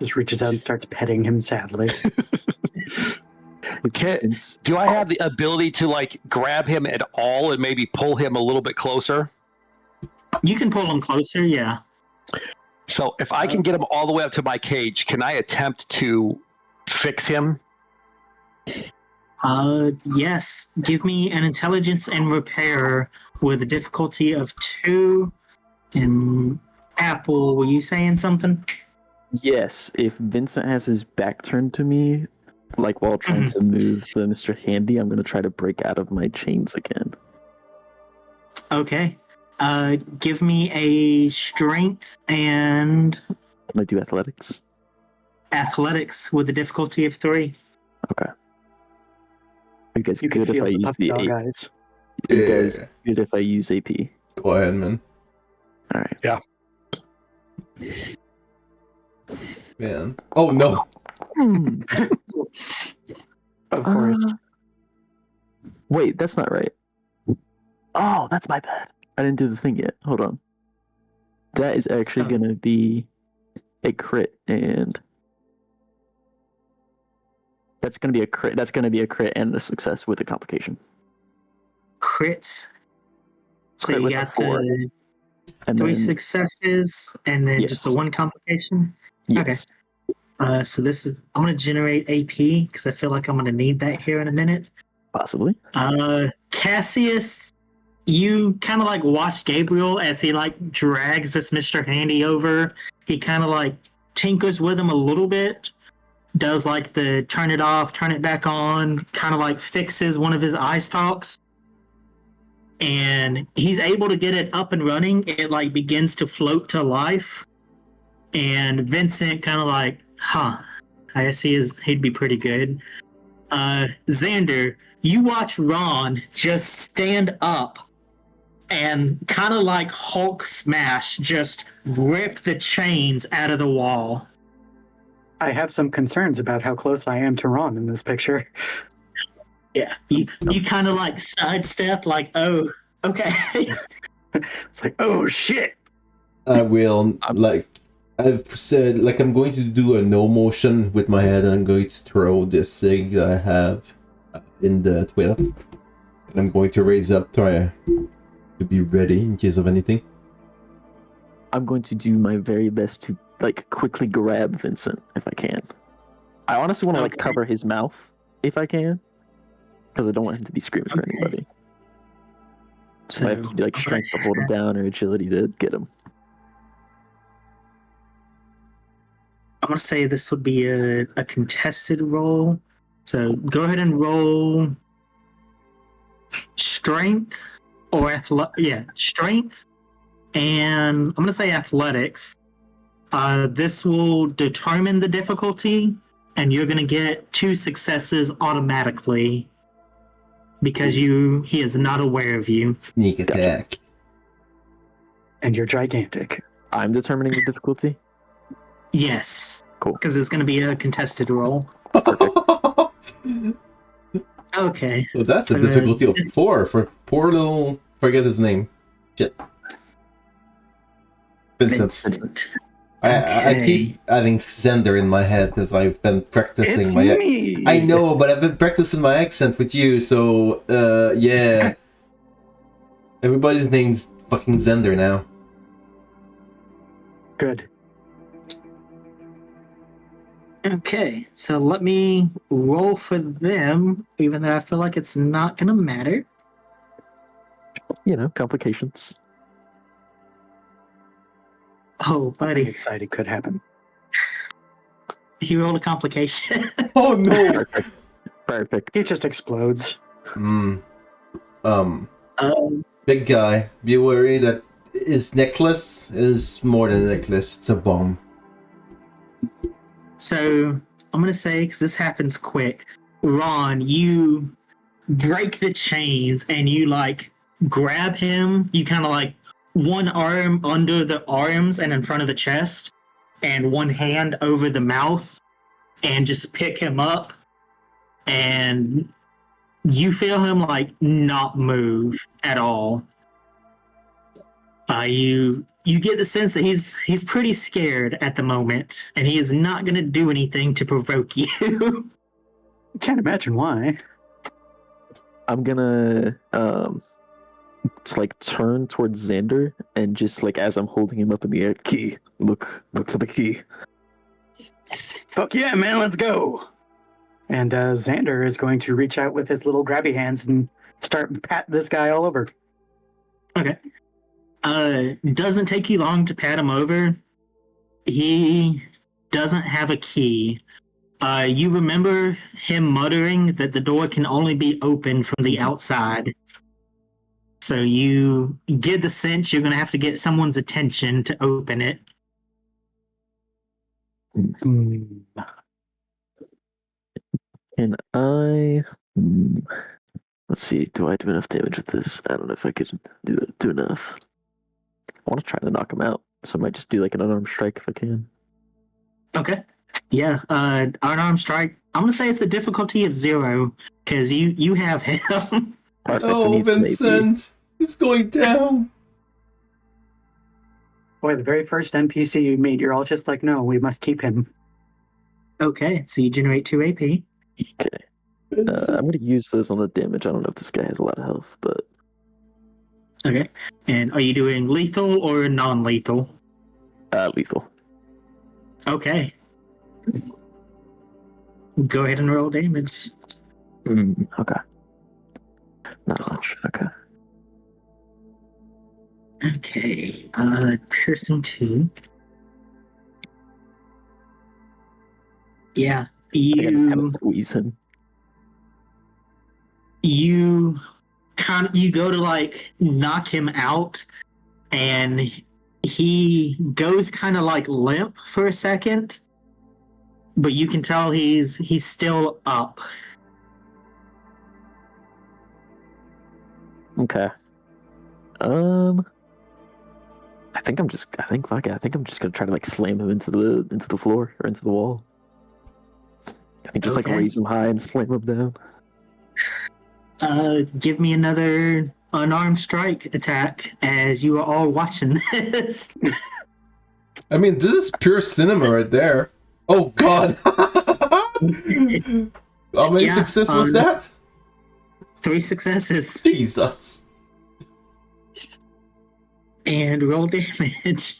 Just reaches out and starts petting him sadly. Do I have the ability to like grab him at all and maybe pull him a little bit closer? You can pull him closer, yeah. So if I can get him all the way up to my cage, can I attempt to fix him? Yes. Give me an intelligence and repair with a difficulty of 2. And Apple, were you saying something? Yes, if Vincent has his back turned to me, like while trying to move the Mr. Handy, I'm going to try to break out of my chains again. Okay. Give me a strength and Can I do athletics? athletics with a difficulty of 3. Okay. You guys You can good if feel I the use puppy the dog AP? eyes. You guys good if I use AP? Go ahead, man. All right. Yeah. Man. Oh, no. Of course. Wait, that's not right. Oh, that's my bad. I didn't do the thing yet. Hold on. That is actually going to be a crit, and that's going to be a crit. That's going to be a crit and a success with a complication. Crits. So Crit you with a got 4. the And 3 then, successes and then just the Yes. 1 complication. yes. So this is, I'm going to generate AP because I feel like I'm going to need that here in a minute. Possibly. Cassius, you kind of like watch Gabriel as he like drags this Mr. Handy over. He kind of like tinkers with him a little bit, does like the turn it off, turn it back on, kind of like fixes one of his eye stalks. And he's able to get it up and running. It like begins to float to life. And Vincent kind of like, I guess he'd be pretty good. Xander, you watch Ron just stand up and kind of like Hulk smash, just rip the chains out of the wall. I have some concerns about how close I am to Ron in this picture. Yeah, you kind of like sidestep, like, oh, okay. It's like, oh shit. I will, like, I've said, like, I'm going to do a no motion with my head, and I'm going to throw this thing that I have in the toilet. And I'm going to raise up, try to be ready in case of anything. I'm going to do my very best to like quickly grab Vincent if I can. I honestly want to like Okay. cover his mouth if I can. because I don't want him to be screaming for Okay. anybody. So I have to do like I'm strength to gonna hold him down or agility to get him. I'm gonna say this would be a contested roll. So go ahead and roll strength or strength, and I'm gonna say athletics. This will determine the difficulty, and you're gonna get 2 successes automatically because he is not aware of you. Sneak Gotcha. attack. And you're gigantic. I'm determining the difficulty. Yes. Cool. Because it's gonna be a contested roll. Okay. So that's a So, difficulty of 4 for poor little. Forget his name. Shit. Vincent. I keep adding Xander in my head as I've been practicing It's my. me. I know, but I've been practicing my accent with you, so yeah. Everybody's name's fucking Xander now. Good. Okay, so let me roll for them, even though I feel like it's not gonna matter. You know, complications. Oh, Something buddy, exciting could happen. he rolled a complication. Oh no! Perfect. Perfect. He just explodes. Um, um, big guy, be wary that his necklace is more than a necklace, it's a bomb. so I'm gonna say, because this happens quick, Ron, you break the chains and you like grab him. You kind of like one arm under the arms and in front of the chest, and one hand over the mouth, and just pick him up. And you feel him like not move at all. You get the sense that he's pretty scared at the moment, and he is not going to do anything to provoke you. Can't imagine why. I'm gonna just like turn towards Xander and just like as I'm holding him up in the air, key. Look for the key. Fuck yeah, man, let's go. And Xander is going to reach out with his little grabby hands and start pat this guy all over. Okay. Doesn't take you long to pat him over. He doesn't have a key. You remember him muttering that the door can only be opened from the outside. So you get the sense you're going to have to get someone's attention to open it. And let's see, do I do enough damage with this? I don't know if I could do enough. I want to try to knock him out, so I might just do like an unarmed strike if I can. Okay. Yeah, unarmed strike. I'm going to say it's the difficulty of 0, because you have him. Perfect. Oh, Vincent! It's going down! Boy, the very first NPC you meet, you're all just like, no, we must keep him. Okay, so you generate 2 AP. Okay. I'm going to use those on the damage. I don't know if this guy has a lot of health, but... Okay. And are you doing lethal or non-lethal? Lethal. Okay. Go ahead and roll damage. Okay. Not much. Okay. Okay. Piercing 2. Yeah. I think I just kind of squeeze him. You go to like knock him out, and he goes kind of like limp for a second, but you can tell he's still up. Okay. I think I'm just gonna try to like slam him into the floor or into the wall. I think just like Okay. raise him high and slam him down. Give me another unarmed strike attack as you are all watching this. I mean, this is pure cinema right there. Oh god! How many success was that? 3 successes. Jesus. And roll damage.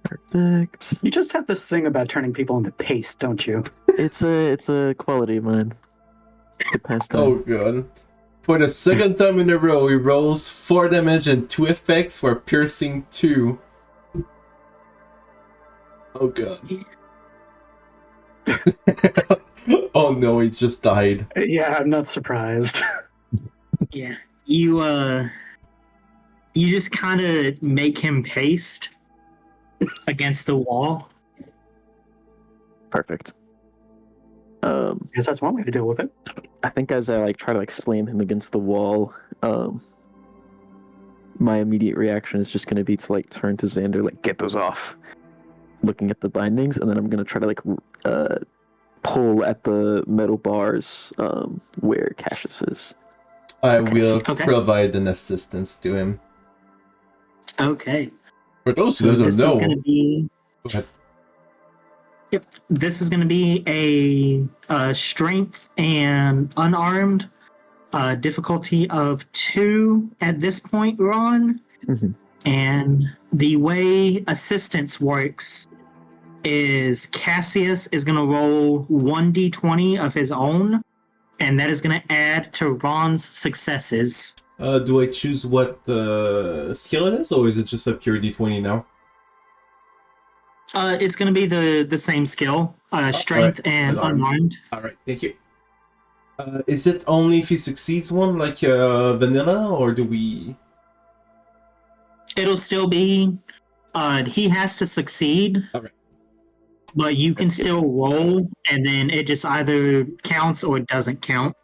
Perfect. You just have this thing about turning people into paste, don't you? It's a quality of mine. to pass time. Oh god. For the second time in a row, he rolls 4 damage and 2 effects for piercing 2. Oh god. Oh no, he just died. Yeah, I'm not surprised. Yeah. You just kind of make him paste against the wall. Perfect. Guess that's one way to deal with it. I think as I like try to like slam him against the wall, my immediate reaction is just going to be to like turn to Xander, like get those off, looking at the bindings, and then I'm going to try to like pull at the metal bars where Cassius is. I Okay, will okay. provide an assistance to him. Okay. For those who So doesn't this is going know, to be. go ahead. Yep. This is going to be a strength and unarmed difficulty of 2 at this point, Ron. Mhm. And the way assistance works is Cassius is going to roll 1d20 of his own, and that is going to add to Ron's successes. Do I choose what skill it is, or is it just a pure d20 now? It's going to be the same skill, strength and unarmed. Alright, thank you. Is it only if he succeeds one, like vanilla, or do we... It'll still be, he has to succeed. Alright. But you can still roll, and then it just either counts or it doesn't count.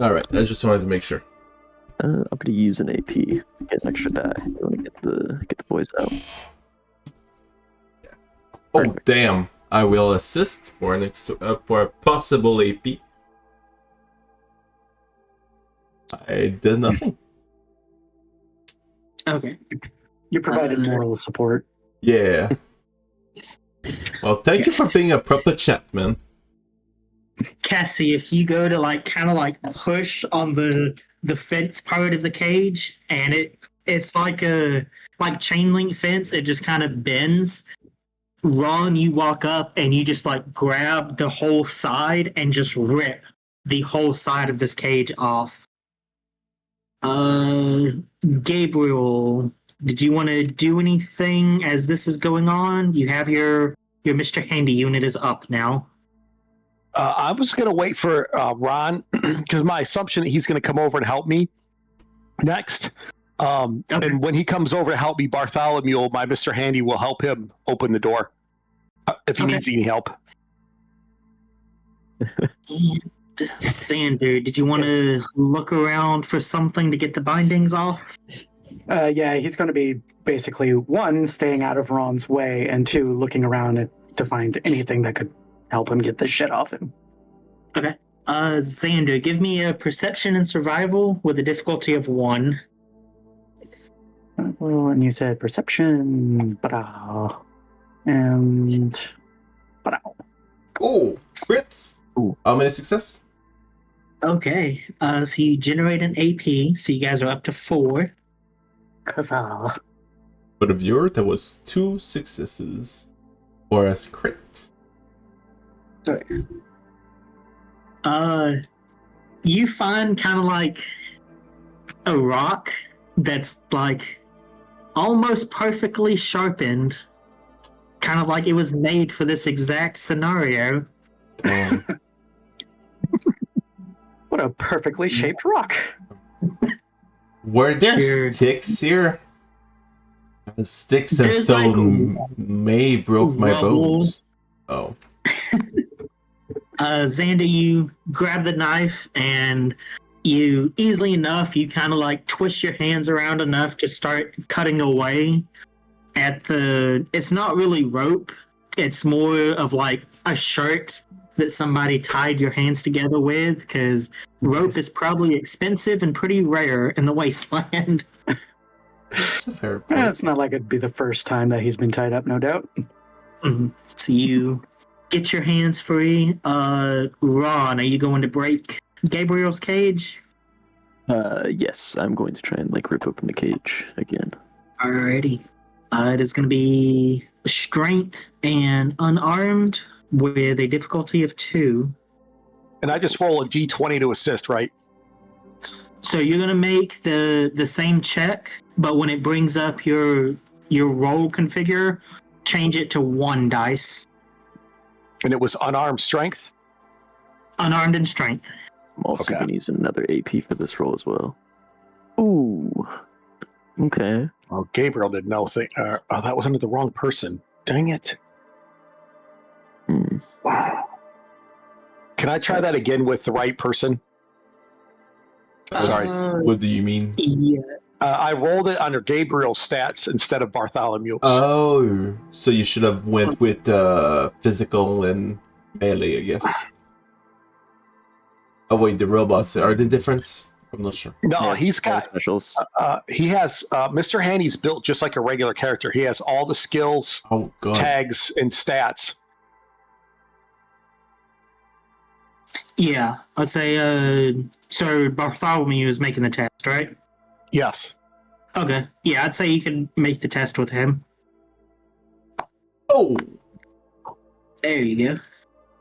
Alright, I just wanted to make sure. I'm going to use an AP to get an extra die. I want to get the boys out. Oh, Perfect. damn. I will assist for for a possible AP. I did nothing. Okay. You provided moral support. Yeah. Well, thank you for being a proper chat, man. Cassie, if you go to like kind of like push on the fence part of the cage, and it's like a chain link fence, it just kind of bends. Ron, you walk up and you just like grab the whole side and just rip the whole side of this cage off. Gabriel, did you want to do anything as this is going on? You have your Mr. Handy unit is up now. I was going to wait for Ron because my assumption that he's going to come over and help me next. Okay. And when he comes over to help me, Bartholomew, my Mr. Handy, will help him open the door if he Okay. needs any help. And Xander, did you want to look around for something to get the bindings off? Yeah, he's going to be basically, 1, staying out of Ron's way, and 2, looking around to find anything that could help him get this shit off him. Okay. Xander, give me a perception and survival with a difficulty of 1. Well, and you said perception, and Oh, crits! Ooh. How many success? Okay. So you generate an AP, so you guys are up to 4. Kazal. For the viewer, that was 2 successes. Or a crit. You find kind of like a rock that's like almost perfectly sharpened, kind of like it was made for this exact scenario. What a perfectly shaped rock. Were there Sure. sticks here? Sticks and There's stone may broke my rubble. bones. Oh. Xander, you grab the knife and you easily enough, you kind of like twist your hands around enough to start cutting away at it's not really rope. It's more of like a shirt that somebody tied your hands together with, because rope is probably expensive and pretty rare in the wasteland. That's a fair point. It's not like it'd be the first time that he's been tied up, no doubt. Mhm. So you get your hands free. Ron, are you going to break Gabriel's cage? Yes, I'm going to try and like rip open the cage again. Alrighty. It is going to be strength and unarmed with a difficulty of 2. And I just roll a d20 to assist, right? So you're gonna make the same check, but when it brings up your roll configure, change it to 1 dice. And it was unarmed strength. Unarmed and strength. I'm also Okay. going to use another AP for this roll as well. Ooh. Okay. Oh, Gabriel did no thing. Oh, that was under the wrong person. Dang it. Hmm. Can I try that again with the right person? Sorry. What do you mean? Yeah. I rolled it under Gabriel's stats instead of Bartholomew's. Oh, so you should have went with physical and melee, I guess. Oh wait, the robots are the difference? I'm not sure. No, Yeah, he's got. specials. He has. Mr. Handy's built just like a regular character. He has all the skills, Oh god. tags, and stats. Yeah. I'd say so Bartholomew is making the test, right? Yes. Okay. Yeah, I'd say you can make the test with him. Oh, There you go.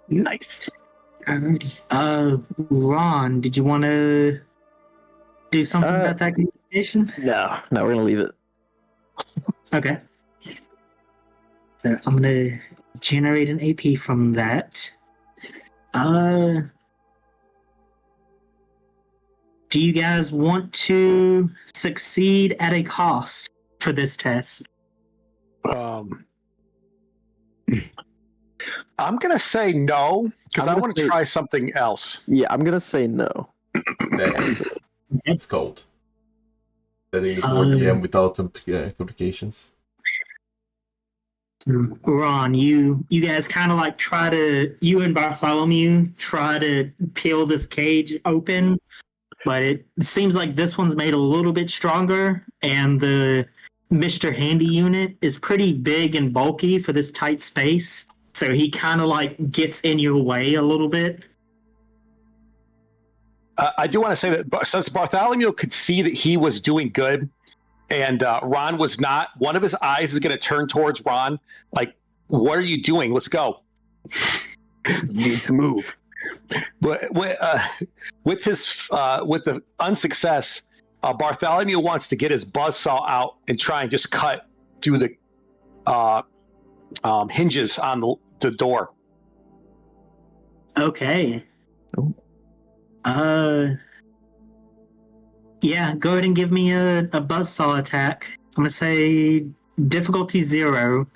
Nice. Alrighty. Ron, did you want to do something about that communication? No, we're going to leave it. Okay. So I'm gonna generate an AP from that. Do you guys want to succeed at a cost for this test? I'm gonna say no because I'm I gonna want to say- try something else. Yeah, I'm going to say no. damn. It's cold. Setting the 4 Um, PM without complications. Ron, you guys kind of like you and Bartholomew try to peel this cage open, but it seems like this one's made a little bit stronger, and the Mr. Handy unit is pretty big and bulky for this tight space, so he kind of like gets in your way a little bit. I do want to say that since Bartholomew could see that he was doing good, and Ron was not, one of his eyes is going to turn towards Ron, like, "What are you doing? Let's go." Need to move. But with the unsuccess, Bartholomew wants to get his buzzsaw out and try and just cut through the hinges on the door. Okay. Oh. Yeah, go ahead and give me a buzzsaw attack. I'm gonna say difficulty 0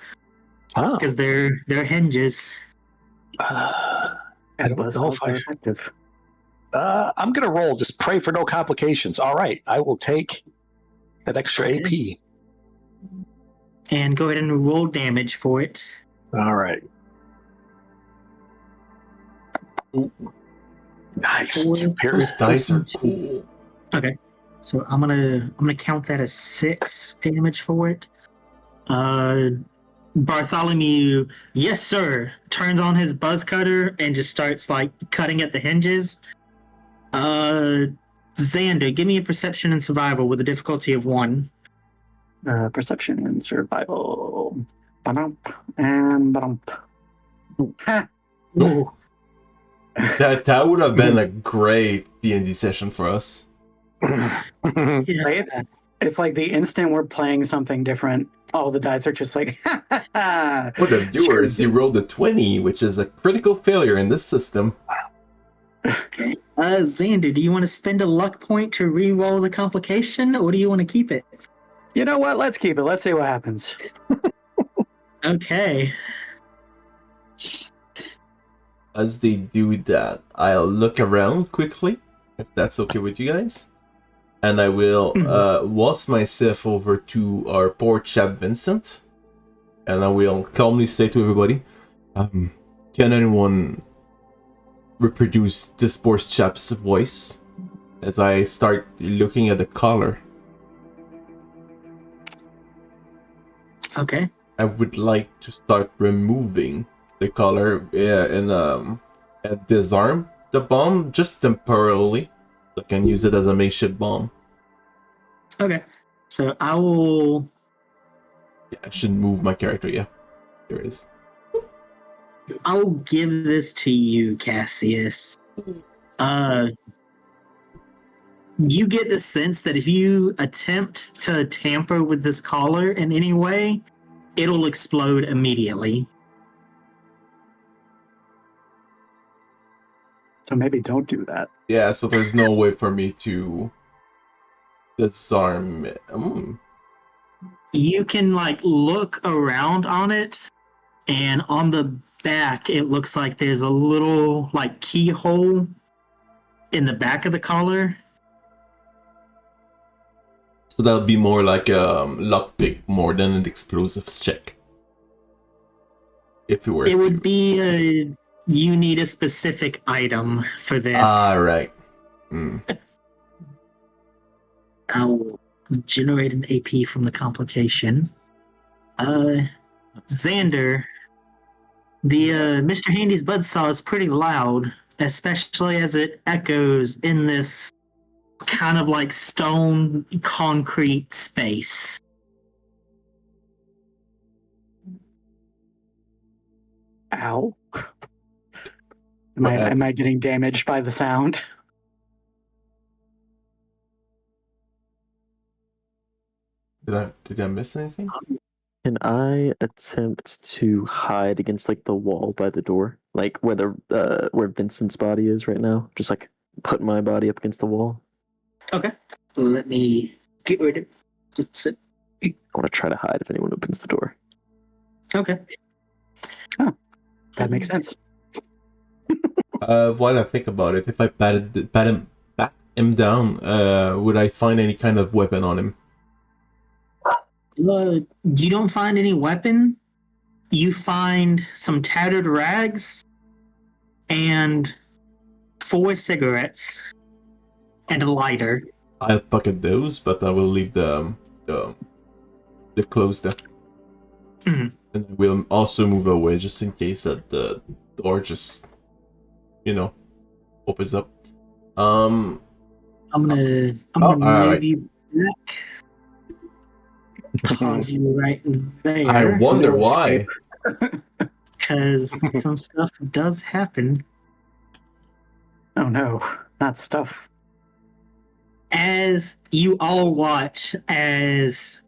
Oh, because they're hinges. I don't know Buzzsaws if are I. effective. I'm gonna roll. Just pray for no complications. All right, I will take that extra Okay. AP. And go ahead and roll damage for it. All right. Ooh, Nice. Four. Two pairs. those dice are cool. Okay. So I'm gonna count that as 6 damage for it. Bartholomew, yes sir, turns on his buzz cutter and just starts like cutting at the hinges. Xander, give me a perception and survival with a difficulty of 1. Perception and survival. Ba-dump and ba-dump. Ha! Ooh. That would have been a great D&D session for us. Yeah. It's like the instant we're playing something different, all the dice are just like, ha ha ha. For the viewers, he rolled a 20, which is a critical failure in this system. Okay. Xander, do you want to spend a luck point to re-roll the complication, or do you want to keep it? You know what? Let's keep it. Let's see what happens. Okay. As they do that, I'll look around quickly, if that's okay with you guys. And I will waltz myself over to our poor chap Vincent. And I will calmly say to everybody, can anyone reproduce this poor chap's voice? As I start looking at the collar. Okay. I would like to start removing the collar and disarm the bomb just temporarily. So I can use it as a makeshift bomb. Okay. So I will. Yeah, I should move my character. Yeah, there it is. I will give this to you, Cassius. You get the sense that if you attempt to tamper with this collar in any way, it'll explode immediately. So maybe don't do that. Yeah, so there's no way for me to disarm it. You can look around on it, and on the back it looks like there's a little keyhole in the back of the collar. So that'll be more like a lockpick more than an explosives check. If you were It would be you need a specific item for this. Alright. I'll generate an AP from the complication. Xander, the Mr. Handy's buzzsaw is pretty loud, especially as it echoes in this kind of stone concrete space. Ow. Am I getting damaged by the sound? Did I miss anything? Can I attempt to hide against the wall by the door, where Vincent's body is right now? Just put my body up against the wall. Okay. Let me get rid of it. I want to try to hide if anyone opens the door. Okay. Oh, that makes sense. While I think about it, if I pat him down, would I find any kind of weapon on him? You don't find any weapon. You find some tattered rags and 4 cigarettes and a lighter. I'll pocket those, but I will leave the clothes there. Mhm. And I will also move away just in case that the door just, opens up. I'm gonna move alright. you back. Pause you right there. I wonder why. Because some stuff does happen. Oh no, not stuff. As you all watch as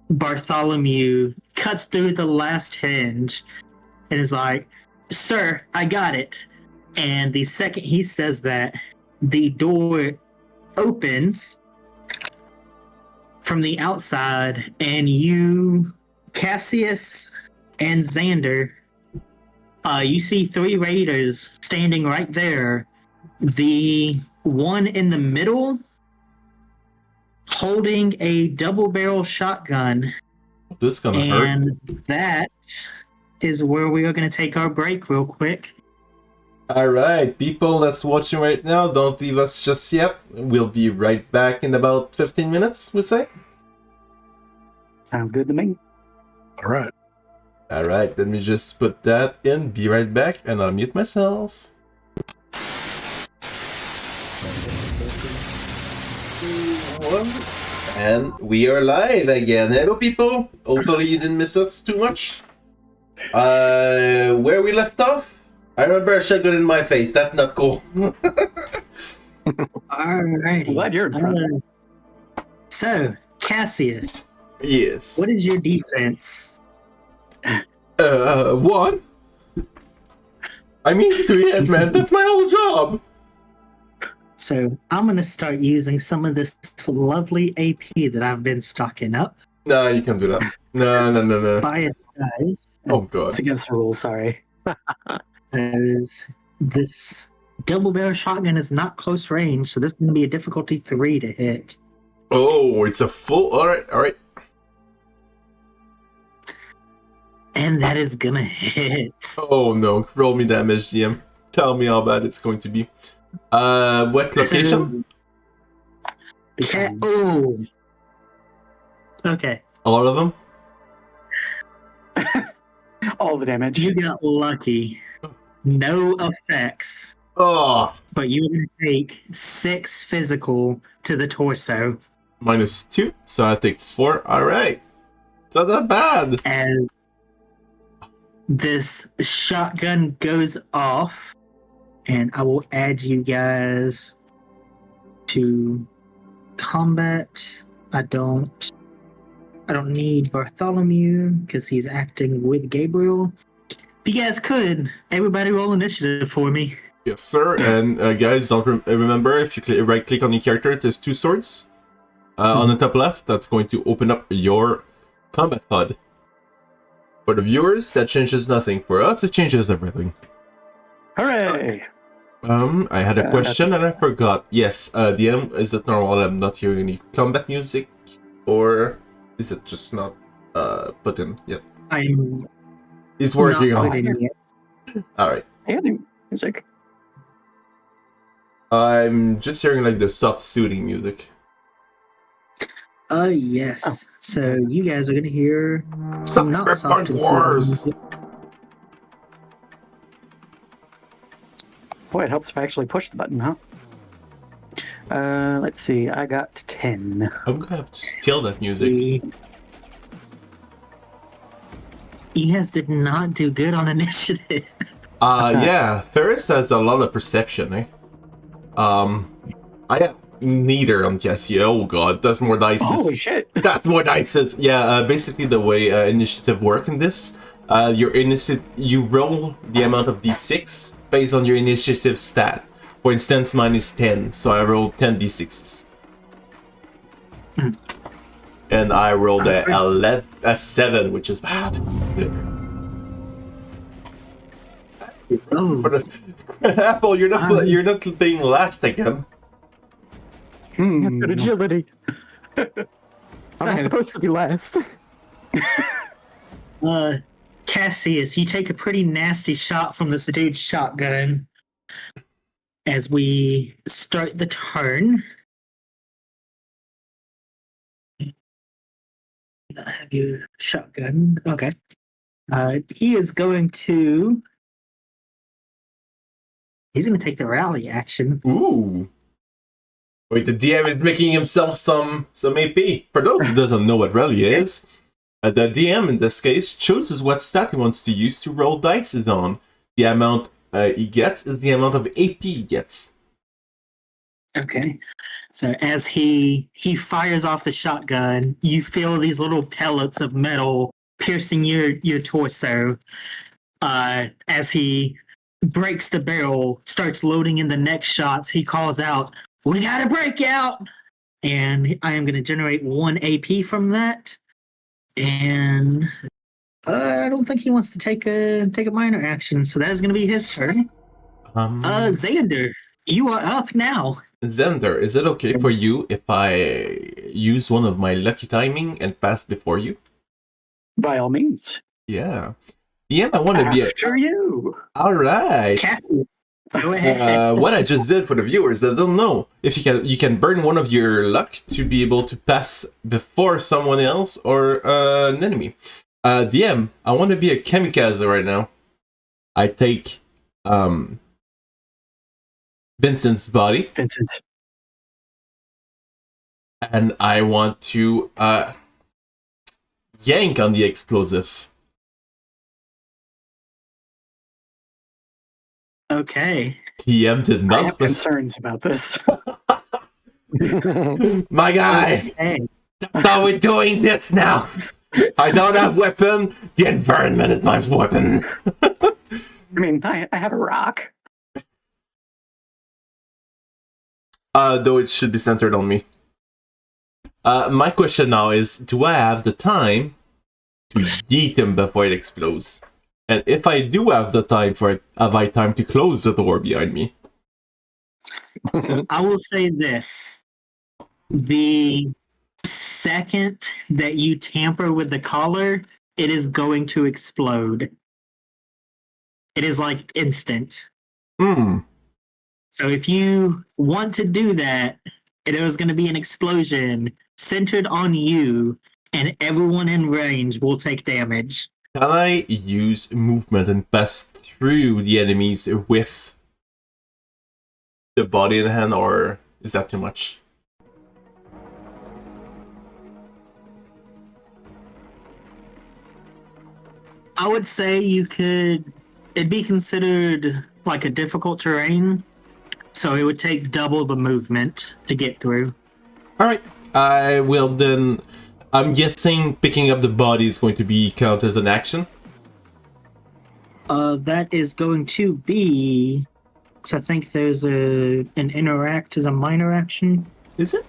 Bartholomew cuts through the last hinge and is like, "Sir, I got it." And the second he says that, the door opens from the outside, and you, Cassius, and Xander, you see 3 raiders standing right there. The one in the middle holding a double-barrel shotgun. This is gonna hurt. And that is where we are going to take our break real quick. Alright, people that's watching right now, don't leave us just yet. We'll be right back in about 15 minutes, we say. Sounds good to me. All right. Alright, let me just put that in, be right back, and I'll mute myself. And we are live again. Hello people, hopefully you didn't miss us too much. Where we left off? I remember a shotgun in my face, that's not cool. Alrighty. I'm glad you're in front. So, Cassius, Yes. what is your defense? 1. I mean 3, man, that's my whole job. So, I'm going to start using some of this lovely AP that I've been stocking up. No, you can't do that. No. By it, guys. Oh god. It's against the rules, sorry. As this double barrel shotgun is not close range, so this is going to be a difficulty 3 to hit. Oh, it's a full. Alright. And that is going to hit. Oh no, roll me damage, DM. Tell me how bad it's going to be. What location? Oh. Okay. A lot of them? All the damage. You got lucky. No effects. Oh, But you're going to take 6 physical to the torso. -2, so I take 4. Alright. It's not that bad. As this shotgun goes off And I will add you guys to combat. I don't need Bartholomew because he's acting with Gabriel. If you guys could, everybody roll initiative for me. Yes, sir. And guys, don't remember, if you right-click on your character, there's 2 swords. On the top left, that's going to open up your combat HUD. For the viewers, that changes nothing. For us, it changes everything. Hooray! I had a question and I forgot. Yes, DM, is it normal I'm not hearing any combat music? Or is it just not put in yet? I'm He's working not on put it. in yet. Alright. I hear the music. I'm just hearing like the soft soothing music. Yes. Oh. So you guys are gonna hear some not soft and Wars! soothing music. Boy, it helps if I actually push the button, huh? Let's see. I got 10. I'm gonna have to steal that music. You guys did not do good on initiative. Yeah, Ferris has a lot of perception, eh? I have neither on Cassius. Oh god, that's more dice. Holy shit! That's more dice. Yeah, basically the way initiative work in this, you roll the amount of d6 based on your initiative stat. For instance, mine is 10, so I rolled 10 d6s. And I rolled a 7, which is bad. Oh, For the Apple, you're not playing last again. Good agility. I'm not Okay. supposed to be last. Cassius, you take a pretty nasty shot from this dude's shotgun as we start the turn. I have your shotgun. Okay. He is going to. He's going to take the rally action. Ooh. Wait, the DM is making himself some AP. For those who doesn't know what rally is, the DM in this case chooses what stat he wants to use to roll dice on. The amount he gets is the amount of AP he gets. Okay. So as he fires off the shotgun, you feel these little pellets of metal piercing your torso. As he breaks the barrel, starts loading in the next shots, he calls out, "We got a breakout!" And I am going to generate 1 AP from that. And I don't think he wants to take a minor action, so that is going to be his turn. Xander, you are up now. Xander, is it okay for you if I use one of my lucky timing and pass before you? By all means. Yeah. DM, I want to be After you. All right. Cassius, go ahead. What I just did for the viewers that don't know, if you can burn one of your luck to be able to pass before someone else or an enemy. DM, I want to be a kamikaze right now. I take Vincent's body. Vincent. And I want to yank on the explosive. Okay. TM did I have not. concerns about this. My guy! Hey. That's how we're doing this now! I don't have weapon, the environment is my weapon. I mean, I have a rock. Though it should be centered on me. My question now is, do I have the time to yeet him before it explodes? And if I do have the time for it, have I time to close the door behind me? So I will say this. The second that you tamper with the collar, it is going to explode. It is like instant. So if you want to do that, it is going to be an explosion centered on you, and everyone in range will take damage. Can I use movement and pass through the enemies with the body in hand, or is that too much? I would say you could. It'd be considered like a difficult terrain, so it would take double the movement to get through. All right. I will then. I'm guessing picking up the body is going to be count as an action. That is going to be. So I think there's an interact as a minor action. Is it?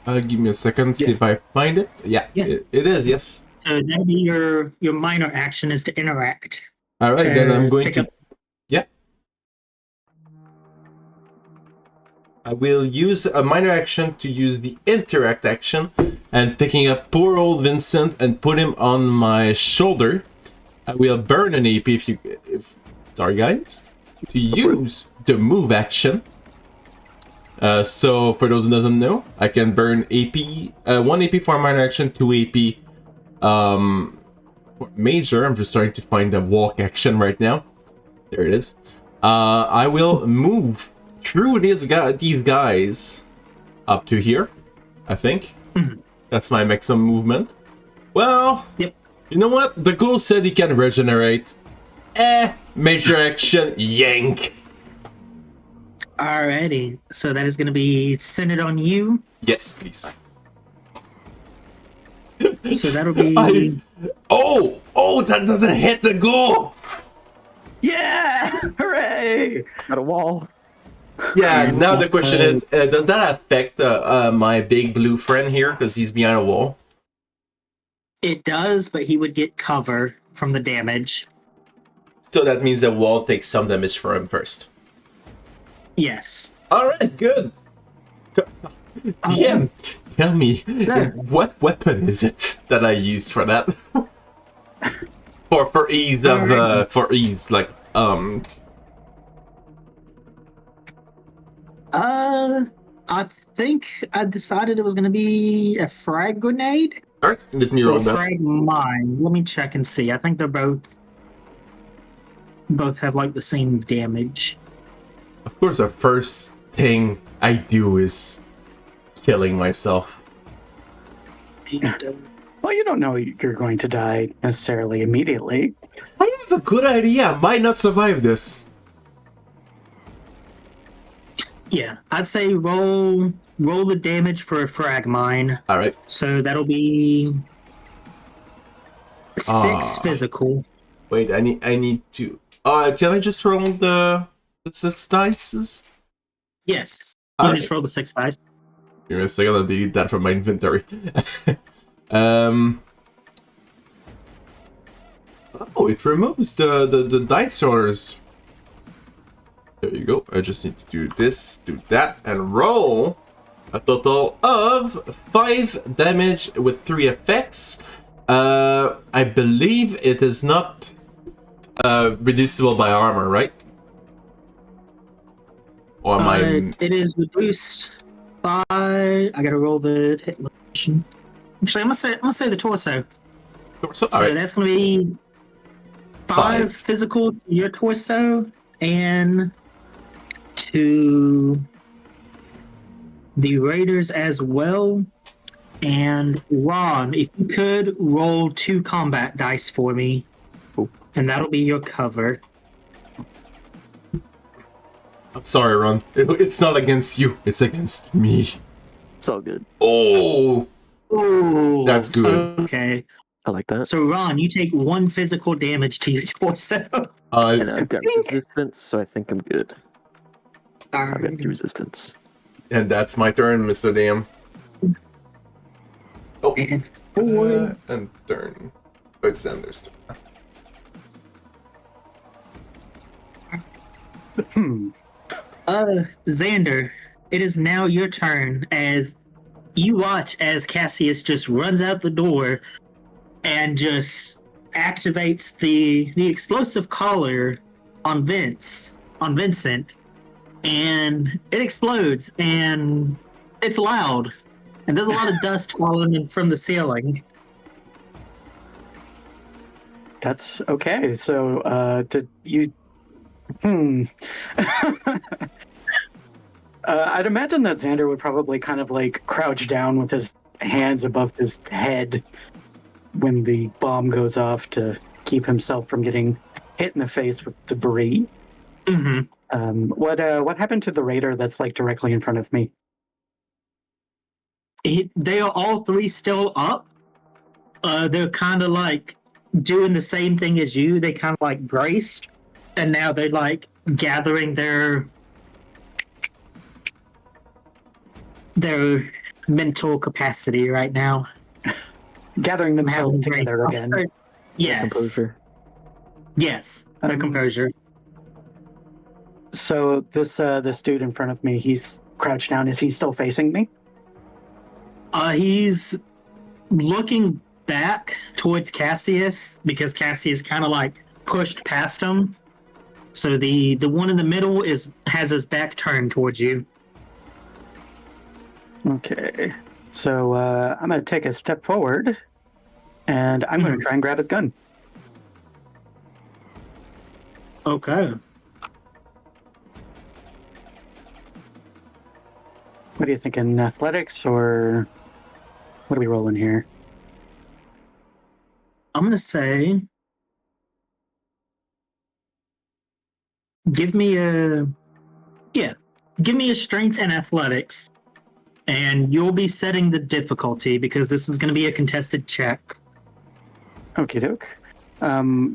Give me a second. See Yes. if I find it. Yeah. Yes. It is. Yes. So that'll be your minor action is to interact. All right. Then I'm going pick to. up- Yeah. I will use a minor action to use the interact action and picking up poor old Vincent and put him on my shoulder. I will burn an AP sorry guys. To use the move action. So for those who doesn't know, I can burn AP 1 AP for minor action, 2 AP for major. I'm just trying to find the walk action right now. There it is. I will move through these guys up to here, I think. That's my maximum movement. Well, Yep. You know what? The ghoul said he can regenerate. Major action, yank. Alrighty. So that is going to be centered on you. Yes, please. So that'll be. Oh, that doesn't hit the ghoul. Yeah! Hooray! Got a wall. Yeah, And now the question is, does that affect my big blue friend here? Because he's behind a wall. It does, but he would get cover from the damage. So that means the wall takes some damage for him first. Yes. Alright, good. DM, tell me, Sir. what weapon is it that I used for that? for ease of, like, I think I decided it was going to be a frag grenade alright, let me or roll a that. frag mine. Let me check and see. I think they're both have like the same damage. Of course, the first thing I do is killing myself. And, Well, you don't know you're going to die necessarily immediately. I have a good idea. I might not survive this. yeah, I'd say roll the damage for a frag mine. Alright. So that'll be 6 Ah. physical. Wait, I need to. Can I just roll the 6 dice? Yes. You Alright. just roll the 6 dice. Give me a second, I'll delete that from my inventory. Oh, it removes the dice rollers. There you go. I just need to do this, do that, and roll a total of 5 damage with 3 effects. I believe it is not reducible by armor, right? Or am I... It is reduced by. I gotta roll the hit location. Actually, I'm gonna say the torso. So, So alright. that's gonna be 5 5. physical to your torso and to the raiders as well. And Ron, if you could roll 2 combat dice for me, and that'll be your cover. I'm sorry, Ron. It's not against you. It's against me. It's all good. Oh, Ooh, That's good. Okay. I like that. So Ron, you take 1 physical damage to your torso. And I've got resistance, so I think I'm good. I've got 3 resistance. and that's my turn, Mr. Dam. Oh, And 4. and turn. It's Xander's turn. Xander, it is now your turn as you watch as Cassius just runs out the door and just activates the explosive collar on Vincent, and it explodes and it's loud and there's a lot of dust falling in from the ceiling. That's okay. So, did you? I'd imagine that Xander would probably kind of like crouch down with his hands above his head when the bomb goes off to keep himself from getting hit in the face with debris. Mm-hmm. What happened to the raider that's like directly in front of me? They are all three still up. They're kind of like doing the same thing as you. They kind of like braced, and now they're like gathering their mental capacity right now. Gathering themselves Having together great- again. Yes. Composure. Yes. Their composure. So this dude in front of me, he's crouched down. Is he still facing me? He's looking back towards Cassius because Cassius kind of like pushed past him. So the one in the middle has his back turned towards you. Okay. So I'm going to take a step forward, and I'm going to try and grab his gun. Okay. What are you thinking, athletics, or what are we rolling here? I'm gonna say, give me a strength and athletics, and you'll be setting the difficulty because this is gonna be a contested check. Okie doke.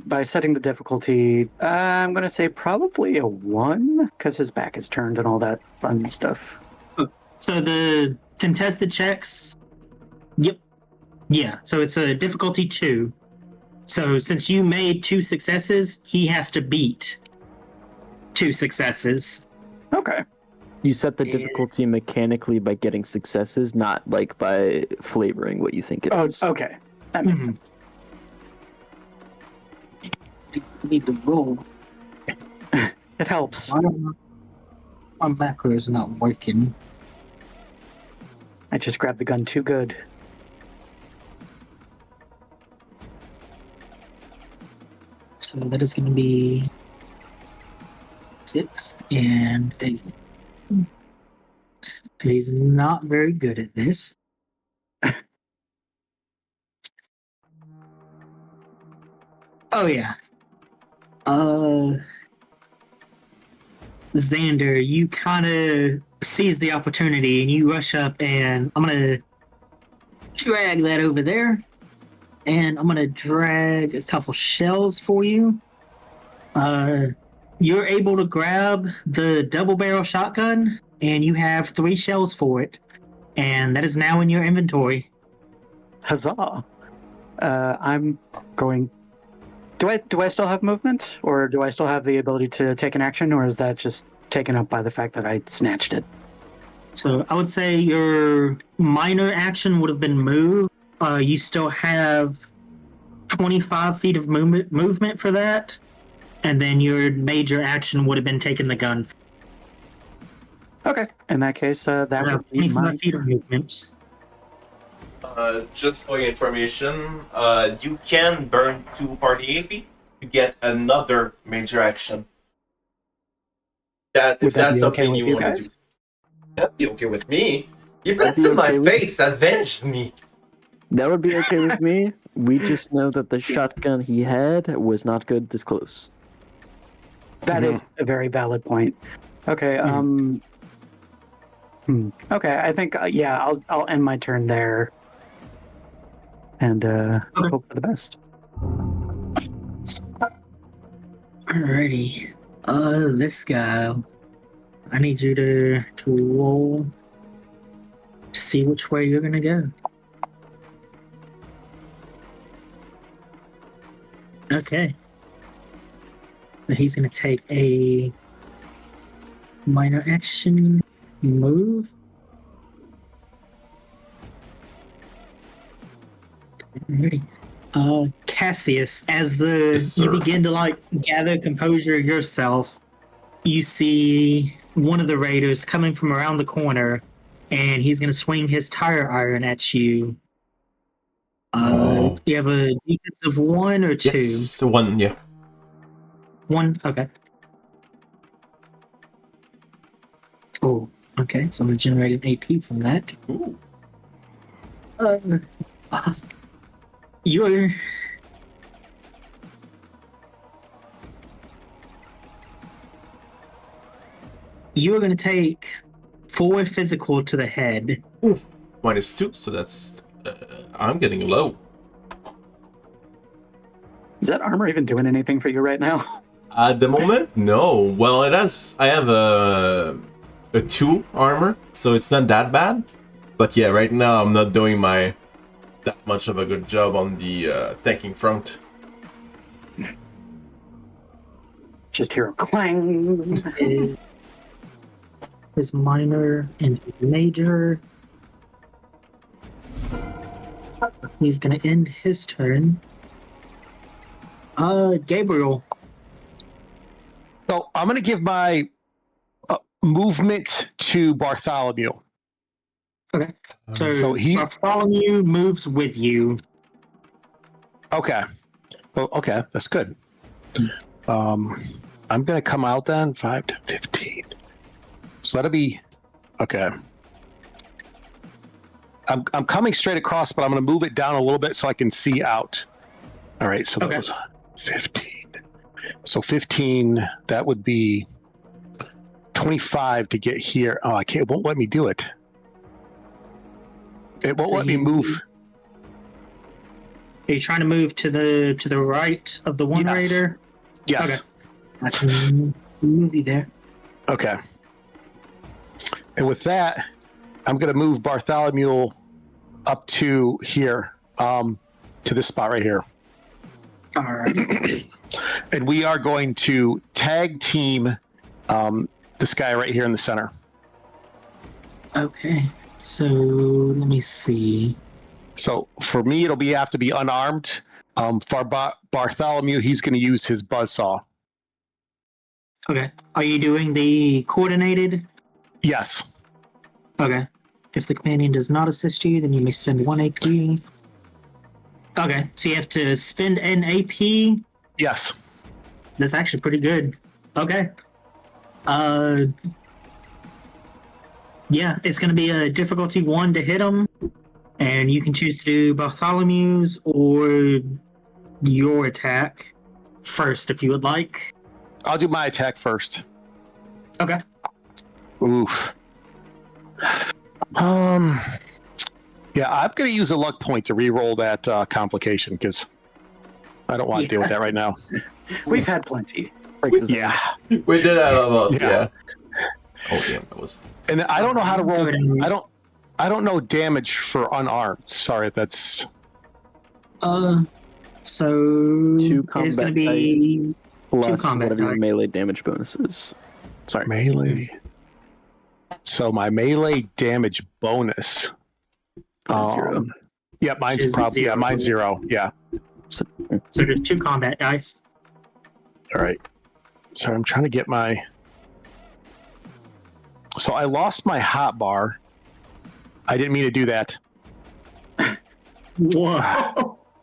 By setting the difficulty, I'm going to say probably a 1, because his back is turned and all that fun stuff. So the contested checks, yep, yeah. So it's a difficulty 2. So since you made 2 successes, he has to beat 2 successes. Okay. You set the difficulty mechanically by getting successes, not like by flavoring what you think it is. Oh, okay. That makes sense. Need to roll. It helps. My macro is not working. I just grabbed the gun too good. So that is going to be 6 and 8. So he's not very good at this. Oh yeah. Xander, you kind of seize the opportunity and you rush up, and I'm gonna drag that over there, and I'm gonna drag a couple shells for you. You're able to grab the double barrel shotgun, and you have 3 shells for it, and that is now in your inventory. Huzzah! I'm going. Do I still have movement, or do I still have the ability to take an action, or is that just taken up by the fact that I snatched it? So I would say your minor action would have been move. You still have 25 feet of movement for that, and then your major action would have been taking the gun. Okay. In that case, that would be 25 my feet of movement. Just for your information, you can burn 2 party AP to get another major action. If Would that that's be okay something with you you want to guys? do. That'd be okay with me. You That'd blessed be in my okay with- face, avenge me. That would be okay with me. We just know that the shotgun he had was not good this close. That is a very valid point. Okay. Okay. I think I'll end my turn there, and hope for the best. Alrighty. This guy, I need you to roll to see which way you're gonna go. Okay. So he's gonna take a minor action move. Alrighty. Cassius, as Yes, you sir. begin to like gather composure yourself, you see one of the raiders coming from around the corner, and he's gonna swing his tire iron at you. You have a defense of 1 or 2? Yes, 1, yeah. 1, okay. Oh, okay. So I'm gonna generate an AP from that. Ooh. You're You are going to take 4 physical to the head. -2, so that's I'm getting low. Is that armor even doing anything for you right now? At the moment, no. Well, it has. I have a 2 armor, so it's not that bad. But yeah, right now I'm not doing that much of a good job on the tanking front. Just hear a clang. His minor and major. He's gonna end his turn. Gabriel. So I'm going to give my movement to Bartholomew. Okay. So, So he- Bartholomew moves with you. Okay. Well, okay, that's good. I'm going to come out then, 5 to 15. So that'll be okay. I'm coming straight across, but I'm going to move it down a little bit so I can see out. All right, so that was 15. So 15, that would be 25 to get here. Oh, I can't. It won't let me do it. It won't let me move. Are you trying to move to the right of the one Yes. raider? Yes. Okay. I can move you there. Okay. And with that, I'm going to move Bartholomew up to here, to this spot right here. All right. And we are going to tag team this guy right here in the center. Okay. So let me see. So for me, it'll have to be unarmed. For Bartholomew, he's going to use his buzzsaw. Okay. Are you doing the coordinated? Yes. Okay. If the companion does not assist you, then you may spend 1 AP. Okay. So you have to spend an AP. Yes. That's actually pretty good. Okay. Yeah, it's going to be a difficulty 1 to hit him, and you can choose to do Bartholomew's or your attack first if you would like. I'll do my attack first. Okay. Oof. Yeah, I'm going to use a luck point to re-roll that complication because I don't want to deal with that right now. We've had plenty. Yeah. We did have about Yeah. Oh damn, that was. And I don't know how to roll. Go ahead and- I don't know damage for unarmed. Sorry, that's. So 2 it's combat going to be plus combat whatever your dice. melee damage bonus is. Sorry. Melee. So my melee damage bonus. 0. Yeah, mine's Is probably 0. mine's 0. Yeah. So there's 2 combat dice. All right. So I'm trying to get my. So I lost my hot bar. I didn't mean to do that. Whoa! I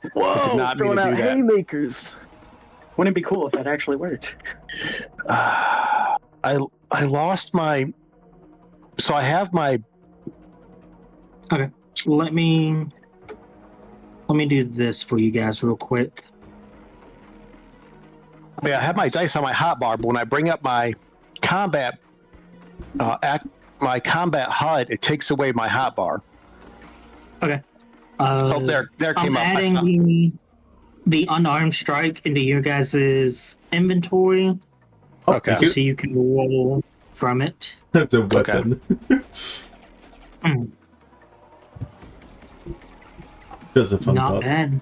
did Whoa! not mean Throwing to out do that. haymakers. Wouldn't it be cool if that actually worked? I lost my. So I have my. Let me do this for you guys real quick. Yeah, I have my dice on my hot bar, but when I bring up my combat, my combat HUD, it takes away my hot bar. Okay. Oh, there I'm came up. adding the unarmed strike into your guys' inventory, Okay. so you can roll from it. That's a weapon. Hmm, Just a fun Not thought. bad.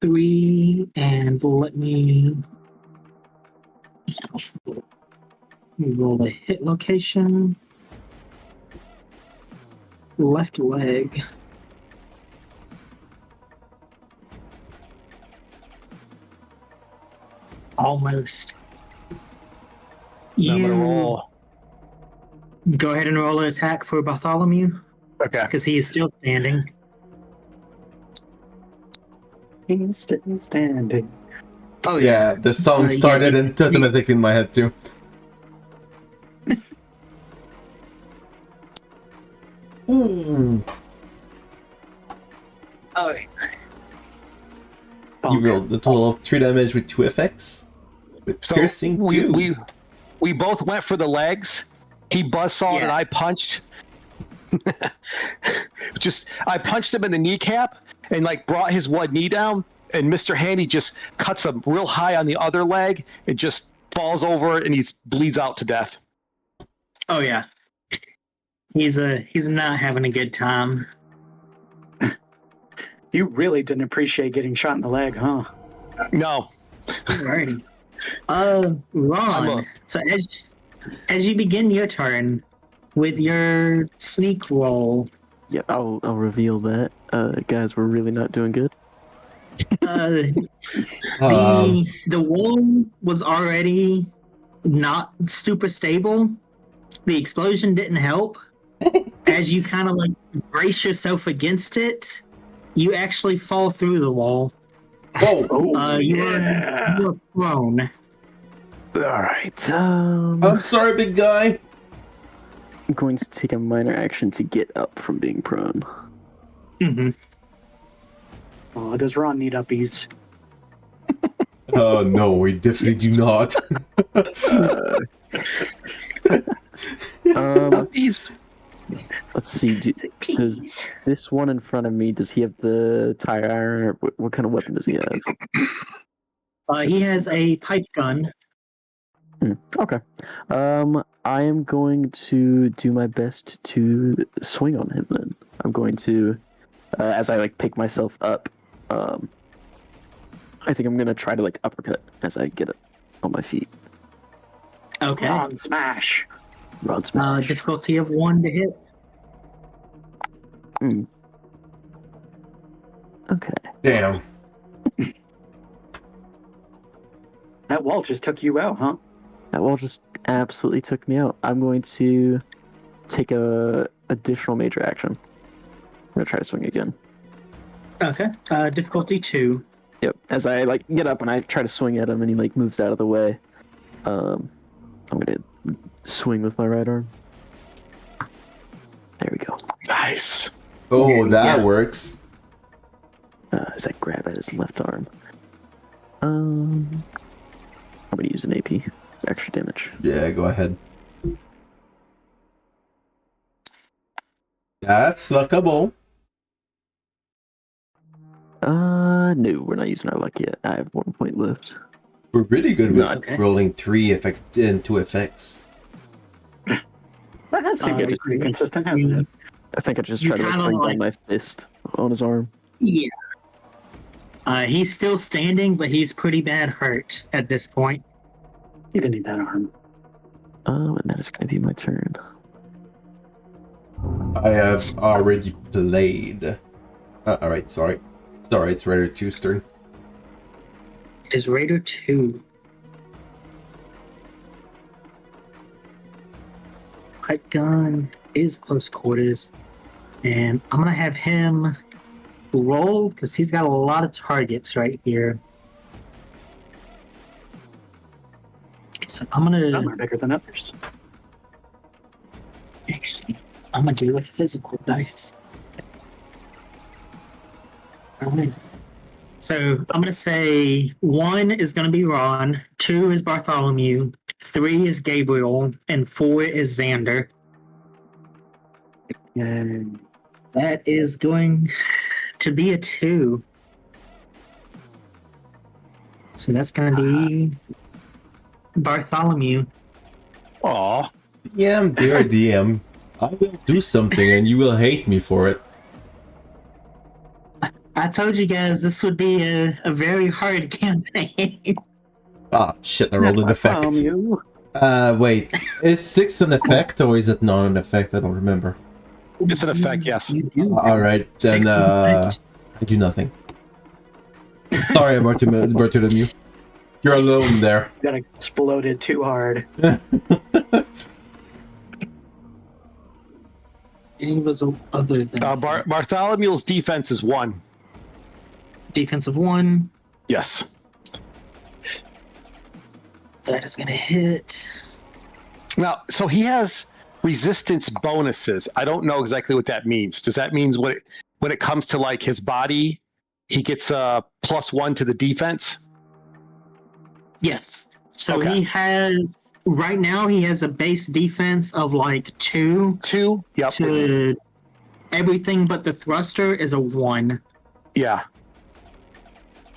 Three, and let me roll a hit location. Left leg. Almost. Now I'm gonna roll. Go ahead and roll an attack for Bartholomew, Okay. because he is still standing. He's still standing. Oh Yeah, the song yeah, started he- and automatically in my head too. Ooh. Oh, You rolled a total of 3 damage with 2 effects. With So piercing 2. we both went for the legs. He buzzsawed and I punched. I punched him in the kneecap and like brought his one knee down. And Mr. Handy just cuts him real high on the other leg. It just falls over and he bleeds out to death. Oh yeah, he's not having a good time. You really didn't appreciate getting shot in the leg, huh? No. Alrighty. Ron. So as you begin your turn with your sneak roll, Yeah, I'll reveal that. Guys, we're really not doing good. the wall was already not super stable. The explosion didn't help. As you kind of like brace yourself against it, you actually fall through the wall. Oh, You're thrown. All right. I'm sorry, big guy. I'm going to take a minor action to get up from being prone. Mm-hmm. Oh, does Ron need uppies? Oh no, we definitely do not. Let's see. Does this one in front of me? Does he have the tire iron, or what kind of weapon does he have? He has a pipe gun. Okay. I am going to do my best to swing on him. Then I'm going to, as I like pick myself up. I think I'm gonna try to like uppercut as I get up on my feet. Okay. Ron smash. Rod smash. Difficulty of 1 to hit. Okay. Damn. That wall just took you out, huh? That wall just absolutely took me out. I'm going to take a additional major action. I'm gonna try to swing again. Okay. Difficulty 2. Yep. As I like get up and I try to swing at him, and he like moves out of the way. I'm gonna swing with my right arm. There we go. Nice. Oh, that works. As I grab at his left arm. I'm gonna use an AP. Extra damage. Yeah, go ahead. That's luckable. No, we're not using our luck yet. I have 1 point left. We're really good with Okay. rolling 3 effect and 2 effects. That has seemed to be pretty consistent, hasn't it? I think I just You tried to like, kinda bring like- down my fist on his arm. Yeah. He's still standing, but he's pretty bad hurt at this point. You didn't need that arm. And that is going to be my turn. I have already played. Alright, sorry. Sorry, it's Raider 2's turn. It is Raider 2. Pipe gun is close quarters. And I'm going to have him roll because he's got a lot of targets right here. So I'm going Some to are bigger than others. actually, I'm going to do a physical dice. Alright. So I'm going to say 1 is going to be Ron, 2 is Bartholomew, 3 is Gabriel, and 4 is Xander. And That is going to be a 2. So that's going to be Bartholomew. Aw. DM, dear DM, I will do something and you will hate me for it. I told you guys this would be a very hard campaign. Ah, shit, I rolled an effect. you. Wait, is 6 an effect or is it not an effect? I don't remember. It's an effect, yes. You do. Alright, then, 6 effect. I do nothing. Sorry, Bartholomew. You're alone there. That exploded too hard. Any was other than Bartholomew's defense is 1. defensive 1. Yes. That is going to hit. Now, so he has resistance bonuses. I don't know exactly what that means. Does that mean when it comes to like his body he gets +1 to the defense. Yes. So Okay. he has right now he has a base defense of like 2 2. Yep. to everything but the thruster is a 1. Yeah.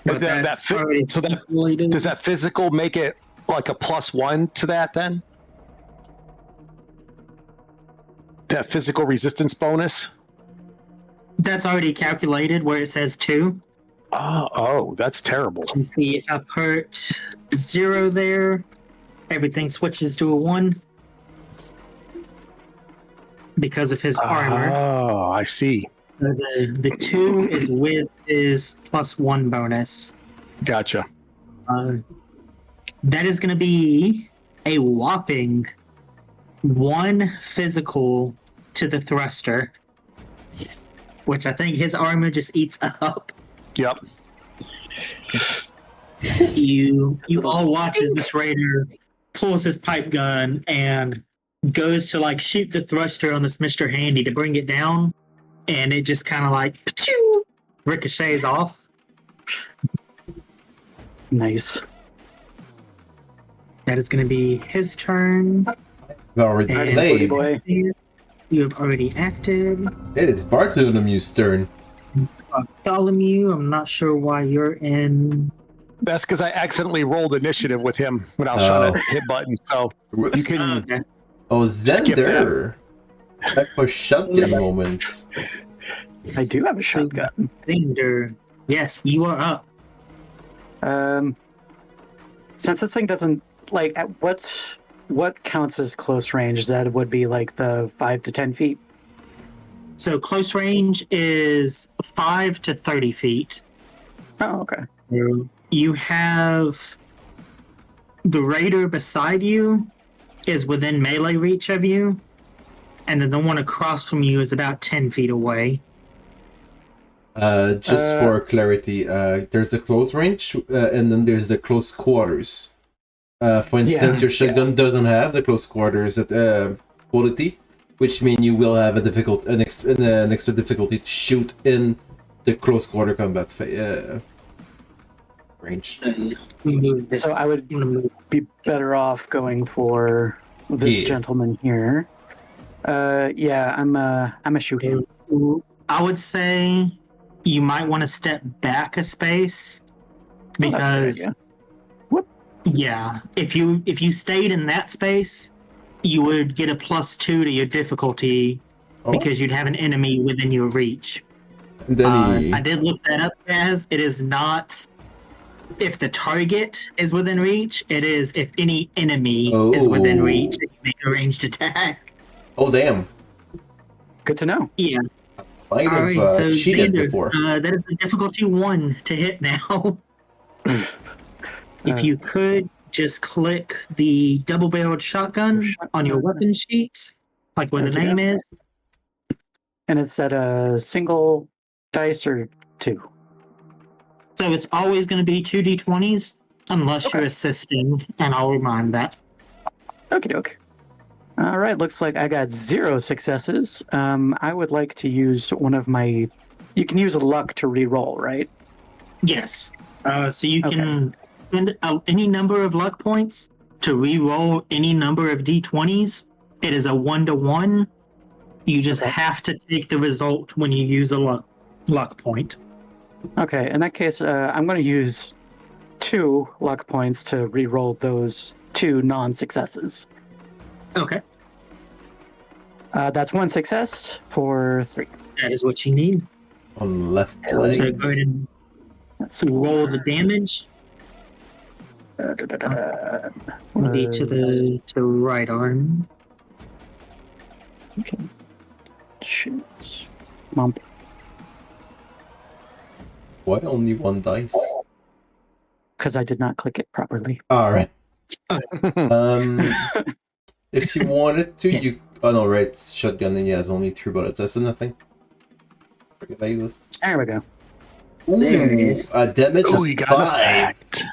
But that that's fit- already so that- calculated. Does that physical make it like a +1 to that then? That physical resistance bonus? That's already calculated where it says 2. Oh, that's terrible. Let's see if I put 0 there, everything switches to a 1 because of his armor. Oh, I see. So the 2 is with his +1 bonus. Gotcha. That is going to be a whopping 1 physical to the thruster, which I think his armor just eats up. Yep. You all watch as this raider pulls his pipe gun and goes to like shoot the thruster on this Mr. Handy to bring it down, and it just kind of like ricochets off. Nice. That is going to be his turn. I've already And- played. Boy. You have already acted. It is Bartholomew's turn. Bartholomew, I'm not sure why you're in. That's because I accidentally rolled initiative with him when I was trying to hit buttons. So you Whoops. can Okay. Oh, skip Xander. Back for shotgun moments. I do have a shotgun. Xander. Yes, you are up. Since this thing doesn't like what counts as close range, that would be like the 5 to 10 feet. So close range is 5 to 30 feet. Oh, okay. You have the raider beside you is within melee reach of you, and then the one across from you is about 10 feet away. Just for clarity, there's the close range, and then there's the close quarters. For instance, your shotgun doesn't have the close quarters quality, which means you will have an extra difficulty to shoot in the close quarter combat range. So I would be better off going for this gentleman here. Yeah, I'm a shooter. I would say you might want to step back a space Oh, that's a good because idea. Whoop. yeah, if you stayed in that space, you would get a +2 to your difficulty because you'd have an enemy within your reach. And then I did look that up as it is not if the target is within reach, it is if any enemy is within reach that you make a ranged attack. oh damn, Good to know. Yeah. might All have right, so cheated Xander, before. that is a difficulty 1 to hit now. If you could just click the double-barreled shotgun on your weapon sheet, like where the Okay. name is. And is that a single dice or 2? So it's always going to be 2d20s unless you're Okay. assisting, and I'll remind that. Okie doke. All right, looks like I got 0 successes. I would like to use one of my. You can use a luck to re-roll, right? Yes. So you can spend any number of luck points to re-roll any number of d20s. It is a 1-to-1. You just have to take the result when you use a luck point. Okay, in that case, I'm going to use 2 luck points to re-roll those 2 non-successes. Okay. That's 1 success for 3. That is what you need. On left So leg. go ahead and That's roll the damage. It'll be to the right arm. Okay. Shoots. Mom. Why only 1 dice? Because I did not click it properly. All right. If you wanted to, you. Oh no, right. Shotgun and he has only 3 bullets. That's nothing. There we go. Ooh, There it is. damage Oh, of you got an 5. effect.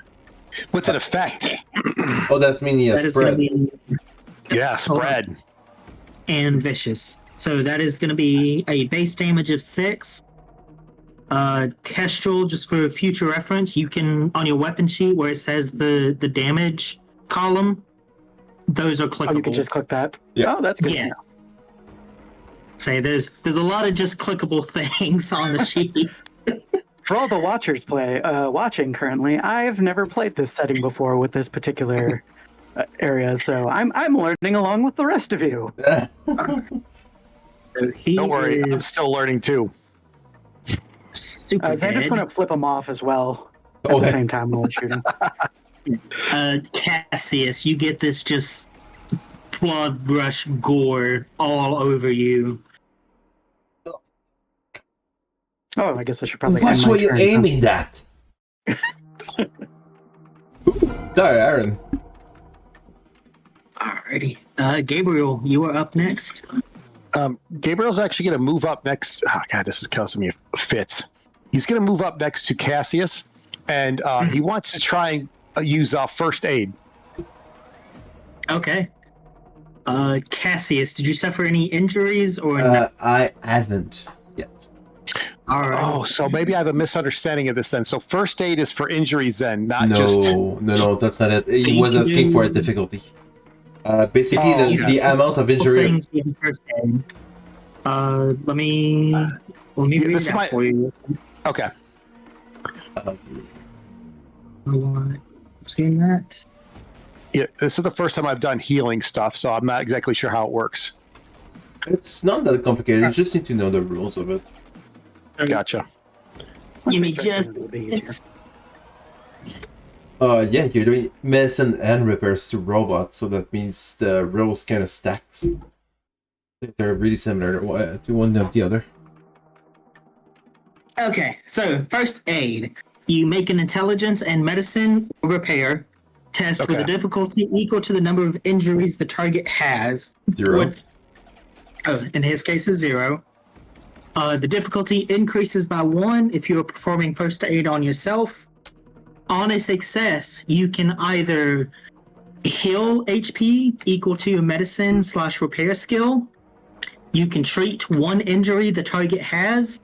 With an effect. Oh, that's mean he has That is going to spread. be Yeah, spread. and vicious. So that is going to be a base damage of 6 Kestrel, just for future reference, you can, on your weapon sheet where it says the damage column, those are clickable. Oh, you can just click that? Yeah. Oh, that's good. Yes. Say there's a lot of just clickable things on the sheet. For all the watchers watching currently, I've never played this setting before with this particular area, so I'm learning along with the rest of you. So Don't worry, I'm still learning too. super Xander's dead. going to flip him off as well at Okay. the same time while shooting. Cassius, you get this just blood rush gore all over you. Oh, I guess I should probably. Watch end my where you're turn, huh? aiming at. Sorry, Aaron. Alrighty. Gabriel, you are up next. Gabriel's actually going to move up next. Oh, God, this is causing me fits. He's going to move up next to Cassius, and he wants to try and use first aid. Okay. Cassius, did you suffer any injuries or no? I haven't yet. Alright. Oh, so maybe I have a misunderstanding of this then. So first aid is for injuries then, not No, just... no, that's not it. He you was can asking for a do- difficulty. Basically, Oh, the amount of injury. Things in first aid. Let me read this that might- for you. Okay. Seeing that? Yeah, this is the first time I've done healing stuff, so I'm not exactly sure how it works. It's not that complicated. You just need to know the rules of it. Gotcha. You Once we may start just. doing it, it'll be easier. Yeah, you're doing medicine and repairs to robots, so that means the roles kind of stacks. They're really similar to one of the other. Okay, so first aid. You make an intelligence and medicine repair test with Okay. a difficulty equal to the number of injuries the target has. 0. In his case, is 0. The difficulty increases by 1 if you are performing first aid on yourself. On a success, you can either heal HP equal to your medicine/repair skill. You can treat one injury the target has,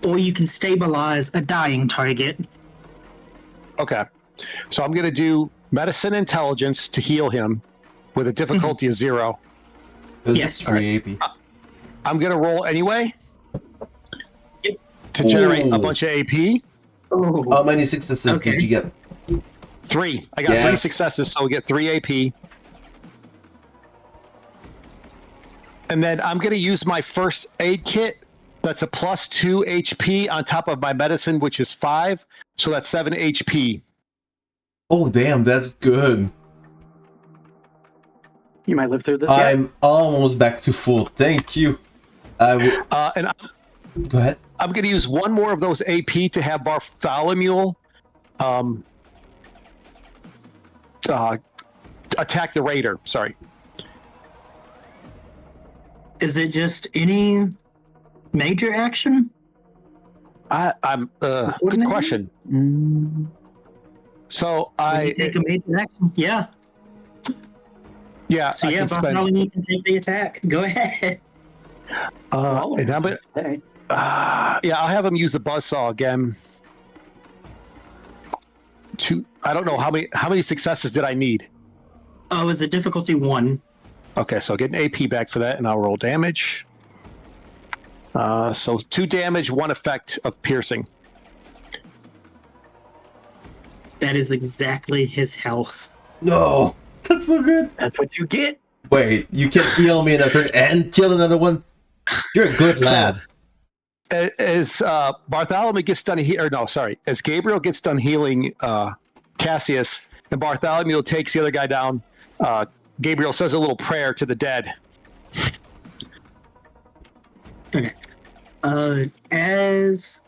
or you can stabilize a dying target. Okay. So I'm going to do medicine intelligence to heal him with a difficulty of 0. That's Yes. 3 AP. I'm going to roll anyway Yep. to generate a Ooh. bunch of AP. How many successes Okay. did you get? 3. I got 3 Yes. successes, so we get 3 AP. And then I'm going to use my first aid kit. That's a plus 2 HP on top of my medicine, which is 5. So that's 7 HP. Oh, damn, that's good. You might live through this. I'm almost back to full. Thank you. And Go ahead. I'm going to use one more of those AP to have Bartholomew attack the raider. Sorry. Is it just any major action? I'm good Coordinated? question. Mm, So When you take a major action? Yeah. yeah, So I yeah, can spend. Bartholomew can take the attack. Go ahead. And I'm gonna, Hey, yeah, I'll have him use the buzzsaw again. I don't know how many successes did I need. Oh, is it difficulty 1? Okay, so I'll get an AP back for that, and I'll roll damage. So 2 damage, 1 effect of piercing. That is exactly his health. No, that's so good. that's what you get. Wait, you can heal me in a turn and kill another one? You're a good lad. As Bartholomew gets done as Gabriel gets done healing Cassius, and Bartholomew takes the other guy down, Gabriel says a little prayer to the dead. Okay. As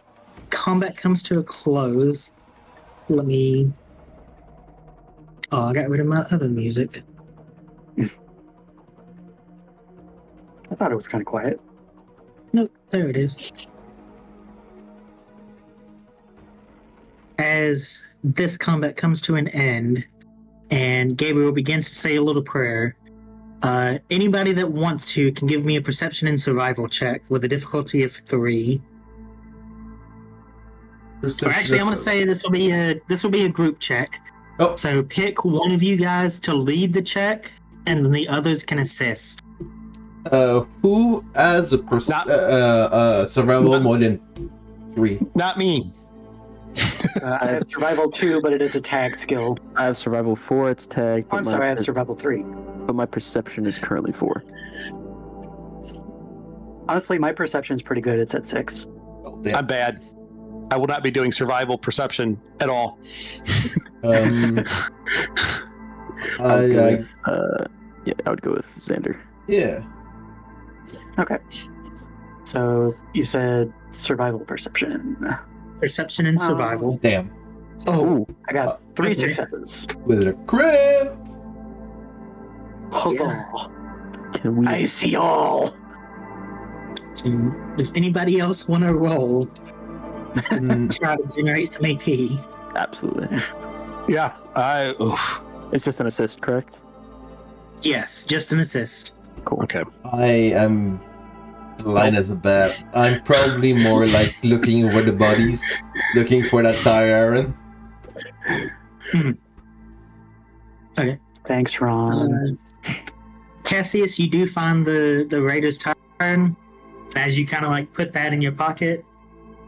combat comes to a close, let me. Oh, I got rid of my other music. I thought it was kind of quiet. Nope, there it is. As this combat comes to an end, and Gabriel begins to say a little prayer, anybody that wants to can give me a perception and survival check with a difficulty of 3. Or actually, I'm going to say this will be a group check. Oh. So pick one of you guys to lead the check, and then the others can assist. Who has a survival more than 3? Not me. I have survival 2, but it is a tag skill. I have survival 4. It's tagged. I'm sorry, I have survival 3. But my perception is currently 4. Honestly, my perception is pretty good. It's at 6. Oh, damn. I'm bad. I will not be doing survival perception at all. Yeah, I would go with Xander. Yeah. Okay. So you said survival perception. Perception and survival. Damn. Oh, I got 3 okay. successes. With a crit. Huzzah! Can we? I see all. so does anybody else want to roll? Mm, Try to generate some AP. Absolutely. Yeah. It's just an assist, correct? Yes, just an assist. Cool. Okay. I am blind as a bat. I'm probably more like looking over the bodies, looking for that tire iron. Okay. Thanks, Ron. Cassius, you do find the Raiders tire as you kind of like put that in your pocket.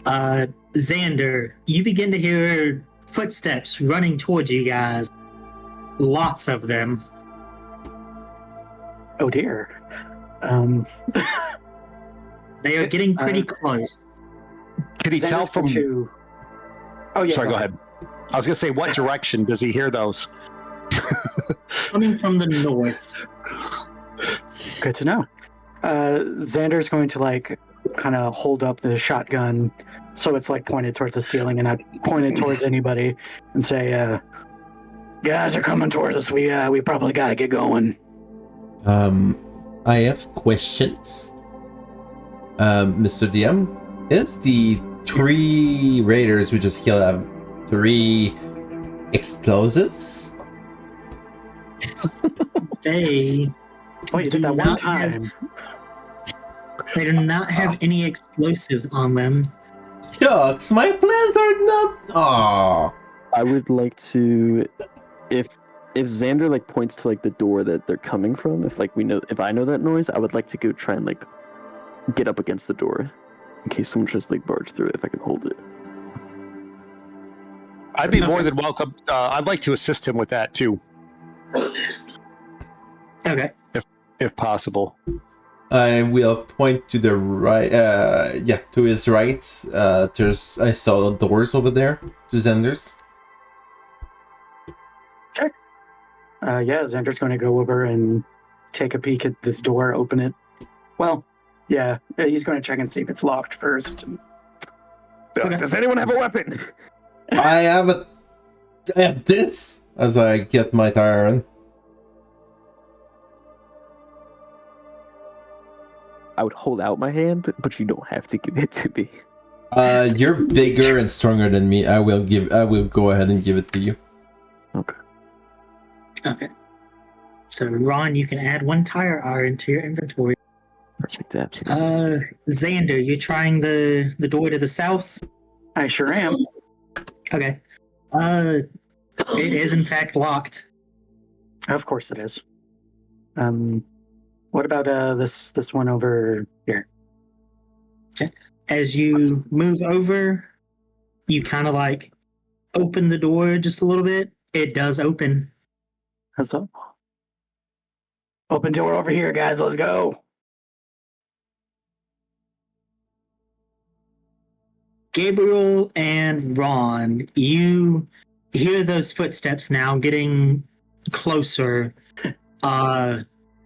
Xander, you begin to hear footsteps running towards you guys. Lots of them. Oh dear. They are getting pretty close. Can he tell Xander's from? going to... Oh yeah. Sorry, go ahead. I was gonna say, what direction does he hear those? Coming from the north. Good to know. Xander's going to like kind of hold up the shotgun so it's like pointed towards the ceiling and not pointed towards anybody, and say, "Guys are coming towards us. We probably gotta get going." I have questions. Mr. DM, is the 3 raiders we just killed have 3 explosives? They Oh, you did that one Not time. They do not have any explosives on them. Shucks, my plans are not. Aww. I would like to, if Xander like points to like the door that they're coming from, if I know that noise, I would like to go try and like get up against the door in case someone tries to like barge through it. If I can hold it. I'd be more than welcome. I'd like to assist him with that too, Okay. if possible. I will point to the right. To his right. I saw doors over there to Xander's. Yeah, Xander's going to go over and take a peek at this door, open it. Well, yeah, he's going to check and see if it's locked first. Okay. Does anyone have a weapon? I have this as I get my tire iron. I would hold out my hand, but you don't have to give it to me. You're bigger and stronger than me. I will go ahead and give it to you. Okay. So, Ron, you can add 1 tire iron to your inventory. Perfect, absolutely. Xander, you're trying the door to the south? I sure am. Okay. It is in fact locked. Of course it is. What about this one over here? Okay. As you move over, you kind of like open the door just a little bit. It does open. What's up? Open door over here, guys. Let's go. Gabriel and Ron, you hear those footsteps now getting closer.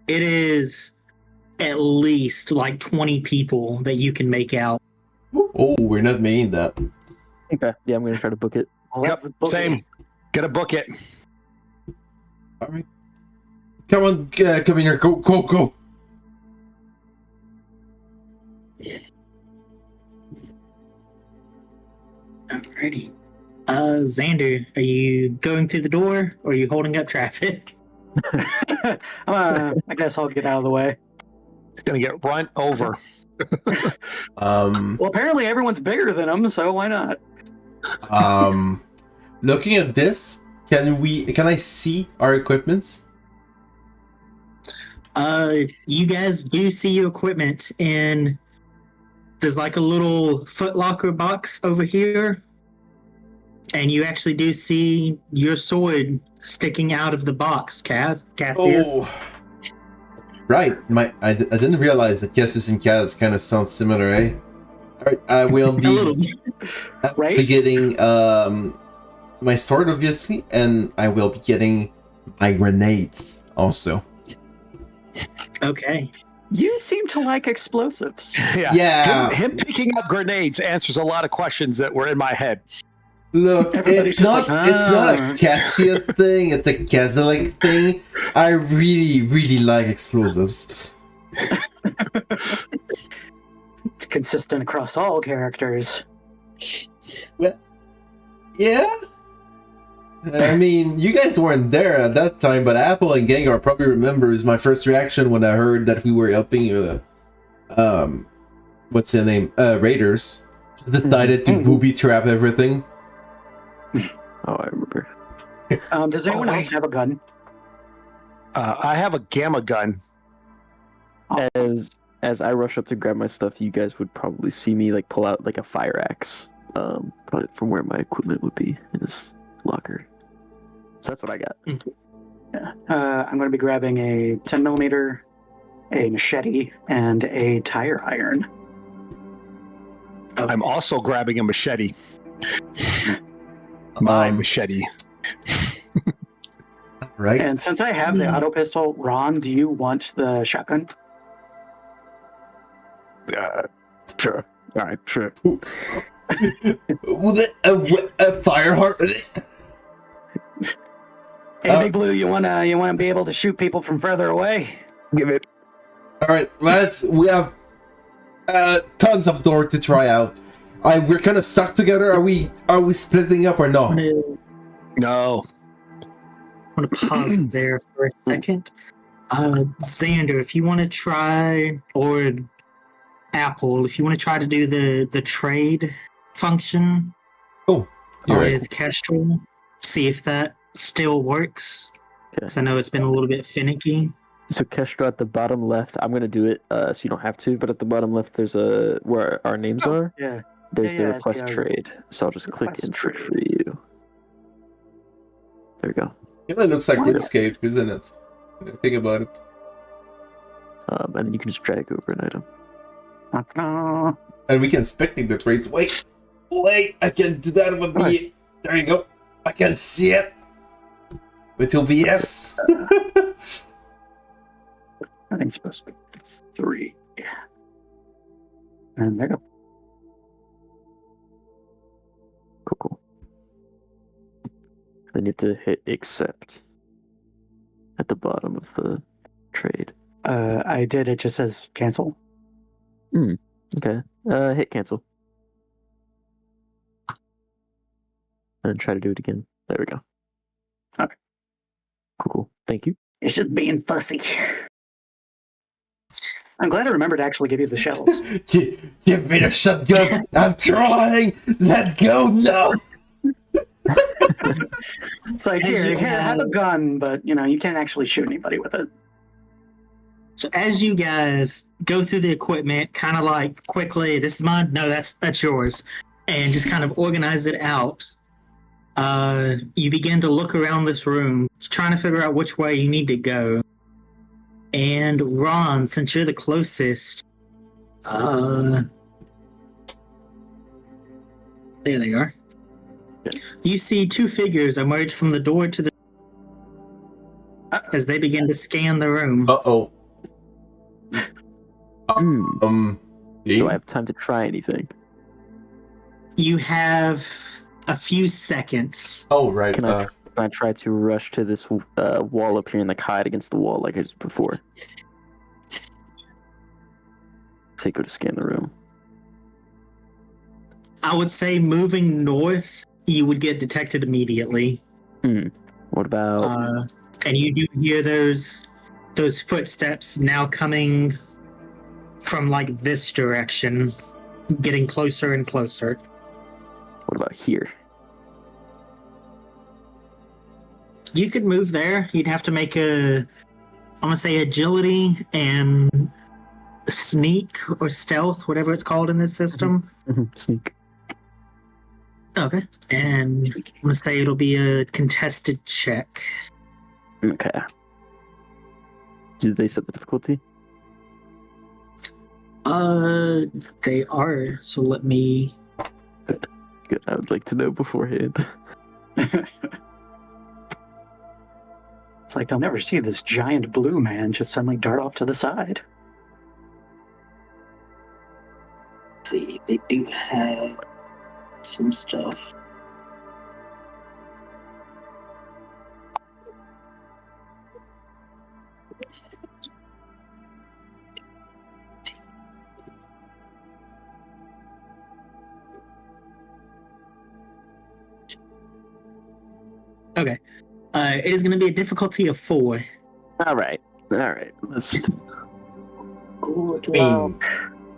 It is at least like 20 people that you can make out. Oh, we're not making that. Okay, yeah, I'm gonna try to book it. Well, Yep, that's same. Gotta book it. All right. Come on, come in here. Go. Alrighty. Xander, are you going through the door or are you holding up traffic? I guess I'll get out of the way. Gonna get run over. Well, apparently everyone's bigger than him, so why not? Looking at this, can I see our equipments? You guys do see your equipment in. There's like a little footlocker box over here, and you actually do see your sword sticking out of the box, Cassius. Oh, right. I didn't realize that Cassius and Kaz kind of sound similar, eh? All right, I will A little be bit. Right? be getting my sword, obviously, and I will be getting my grenades also. Okay. You seem to like explosives. Yeah. Him picking up grenades answers a lot of questions that were in my head. Look, Everybody's it's just not like, it's not a "Ah." Cassius thing, it's a Kazilic thing. I really, really like explosives. It's consistent across all characters. Yeah? I mean, you guys weren't there at that time, but Apple and Gengar probably remembers my first reaction when I heard that we were helping what's the name? Raiders. Just decided to booby trap everything. Oh, I remember. Does anyone else have a gun? I have a gamma gun. As I rush up to grab my stuff, you guys would probably see me like pull out like a fire axe, probably from where my equipment would be in this locker. So that's what I got. I'm going to be grabbing a 10mm, a machete, and a tire iron. I'm also grabbing a machete. My machete. Right? And since I have the auto pistol, Ron, do you want the shotgun? Sure. All right, sure. A fire heart. Hey, Big Blue, you wanna be able to shoot people from further away? Give it. Alright, lads, we have tons of door to try out. We're kind of stuck together. Are we splitting up or not? No. I want to pause there for a second. Xander, if you want to try, or Apple, if you want to try to do the trade function Oh, you're with right. Kestrel, see if that still works. Okay. Because I know it's been a little bit finicky. So Kestra at the bottom left, I'm gonna do it so you don't have to, but at the bottom left there's a where our names are. Yeah. There's Yeah, the yeah, I request see our trade. So I'll just click request insert trade. for you. There we go. It looks like What? RuneScape, isn't it? Think about it. And then you can just drag over an item. And we can spectate the trades. Wait, I can do that with the. There you go. I can see it with OBS. I think it's supposed to be 3. And there you go. Cool. Then you have to hit accept at the bottom of the trade. I did. It just says cancel. Okay. Hit cancel. And try to do it again. There we go. Okay. Cool. Thank you. It's just being fussy. I'm glad I remembered to actually give you the shells. Give me the shotgun. I'm trying. Let go. No. It's like, here, have a gun, but you can't actually shoot anybody with it. So as you guys go through the equipment, kind of like quickly, this is mine. No, that's yours, and just kind of organize it out. You begin to look around this room, trying to figure out which way you need to go. And Ron, since you're the closest, there they are. You see 2 figures emerge from the door to the as they begin to scan the room. Uh-oh. Do I have time to try anything? You have a few seconds. Oh, right. Can I try to rush to this wall up here and like hide against the wall like I did before? They go to scan the room. I would say moving north, you would get detected immediately. What about? And you do hear those footsteps now coming from like this direction, getting closer and closer. What about here? You could move there. You'd have to make I'm gonna say agility and sneak or stealth, whatever it's called in this system. Sneak. Okay. And I'm gonna say it'll be a contested check. Okay. Did they set the difficulty? They are. So let me. Good. I would like to know beforehand. It's like they'll never see this giant blue man just suddenly dart off to the side. Let's see, they do have some stuff. Okay. It is going to be a difficulty of 4. All right. Let's. Good I mean, luck.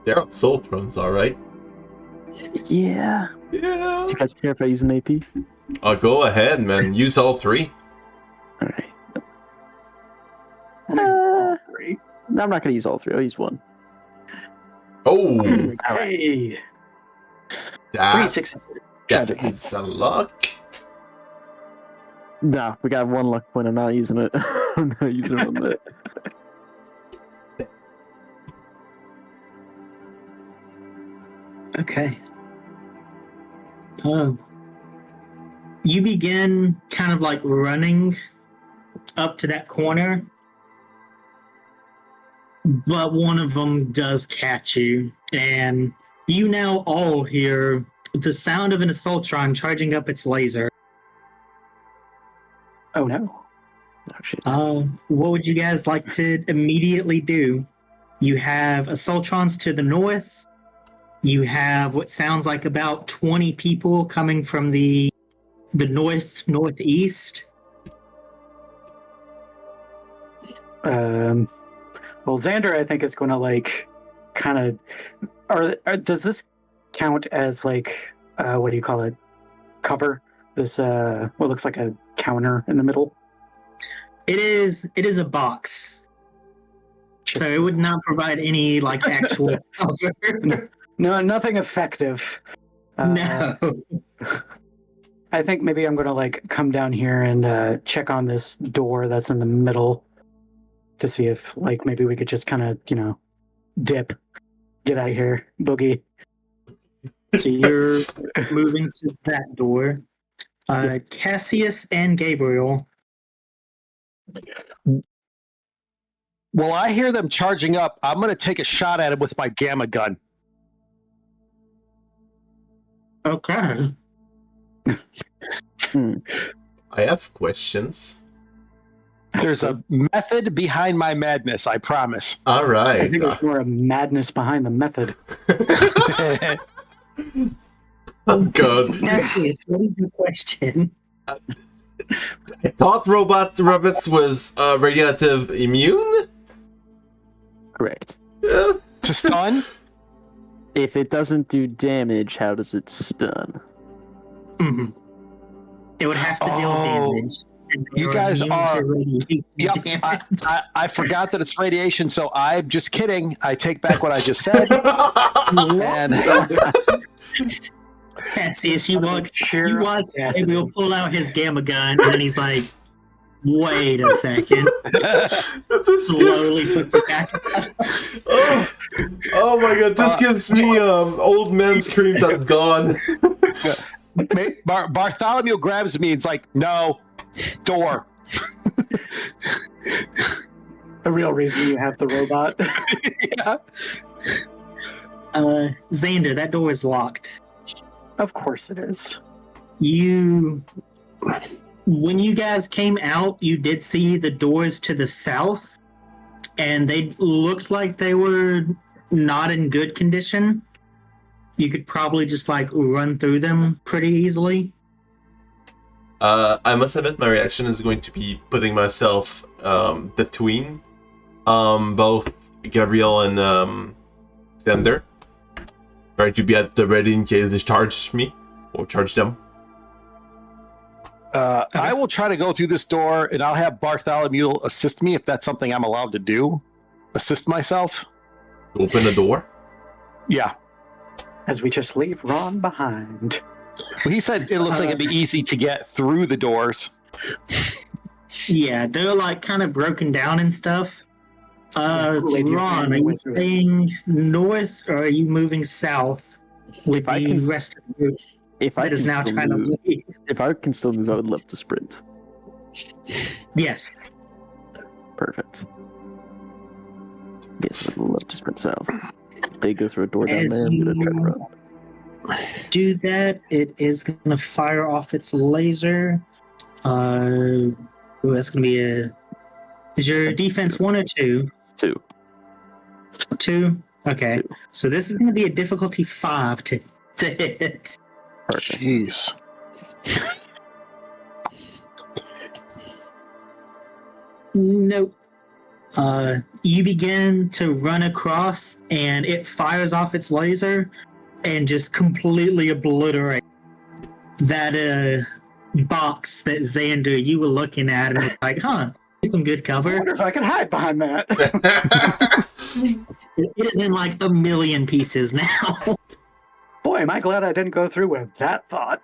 they're on soul thrones, alright? Yeah. Yeah. Do you guys care if I use an AP? Go ahead, man. Use all 3. All right. Great. No, I'm not going to use all 3. I'll use 1. Oh, Hey, 3 that successes. is a luck. No, we got 1 luck point. I'm not using it. I'm not using it on that. Okay. You begin kind of like running up to that corner, but one of them does catch you, and you now all hear the sound of an assaultron charging up its laser. Oh no. Oh, shit. What would you guys like to immediately do? You have assaultrons to the north. You have what sounds like about 20 people coming from the northeast. Well, Xander, I think, is going to like kind of. Or does this count as like what do you call it? Cover. This what looks like a counter in the middle. It is a box, so it would not provide any like actual cover. No, nothing effective. No. I think maybe I'm going to like come down here and check on this door that's in the middle to see if like maybe we could just kind of, dip, get out of here, boogie. So you're moving to that door. Cassius and Gabriel. Well, I hear them charging up. I'm going to take a shot at him with my gamma gun. Okay. I have questions. There's a method behind my madness, I promise. All I right. think there's more of madness behind the method. Oh, God. Cassius, what is your question? I thought robots was radioactive immune? Correct. Yeah. To stun? If it doesn't do damage, how does it stun? Mm-hmm. It would have to deal damage. and You they're guys immune to are- radiation Yep. damage. I forgot that it's radiation, so I'm just kidding. I take back what I just said. And Cassius, you watch Sheer audacity. Gabriel pull out his gamma gun, and then he's like, wait a second. That's a Slowly puts it back. oh my God, this gives me old man screams at dawn. Bartholomew grabs me and it's like, no, door. The real reason you have the robot. Yeah. Xander, that door is locked. Of course it is. When you guys came out, you did see the doors to the south, and they looked like they were not in good condition. You could probably just like run through them pretty easily. I must admit, my reaction is going to be putting myself between both Gabriel and Xander. Trying to be at the ready in case they charge me. or charge them. I will try to go through this door, and I'll have Bartholomew assist me if that's something I'm allowed to do. Assist myself. Open the door. Yeah. As we just leave Ron behind. Well, he said it looks like it'd be easy to get through the doors. Yeah, they're like kind of broken down and stuff. Kool-Aid, you Ron, are can you wait through it. staying north or are you moving south with If I the can- rest of the group If I that is can now still trying move, to leave? if I can still move, I would love to sprint. Yes. Perfect. Yes, I'd love to sprint south. They go through a door down As there. I'm gonna try to you- run. Do that. It is going to fire off its laser. Ooh, that's going to be a... Is your defense 1 or 2? 2. 2? Okay. 2. So this is going to be a difficulty 5 to hit. Perfect. Jeez. Nope. You begin to run across, and it fires off its laser and just completely obliterate that box that Xander you were looking at, and it's like, huh, some good I cover. wonder if I can hide behind that. It is in like a million pieces now. Boy, am I glad I didn't go through with that thought.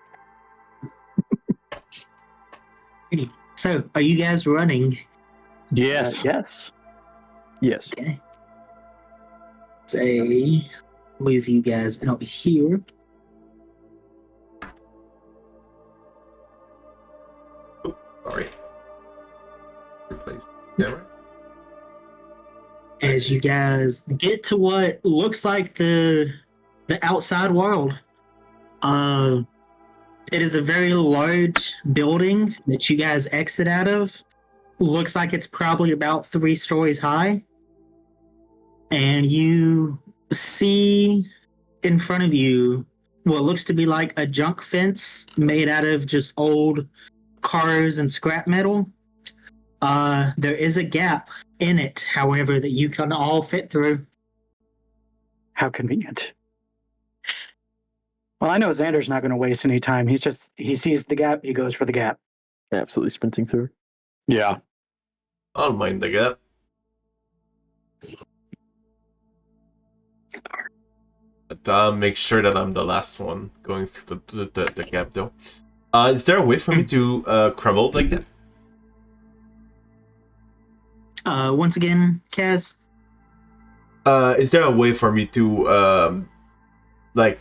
So, are you guys running? Yes. Yes. Yes. Okay. Say, move you guys out here. Sorry. Replace camera. As you guys get to what looks like the outside world. It is a very large building that you guys exit out of. Looks like it's probably about 3 stories high. And you see in front of you what looks to be like a junk fence made out of just old cars and scrap metal. There is a gap in it, however, that you can all fit through. How convenient. Well, I know Xander's not going to waste any time. He sees the gap, he goes for the gap. Absolutely sprinting through. Yeah. I'll mind the gap. But I'll make sure that I'm the last one going through the gap, though. Is there a way for me to crumble like that? Once again, Kaz, Is there a way for me to like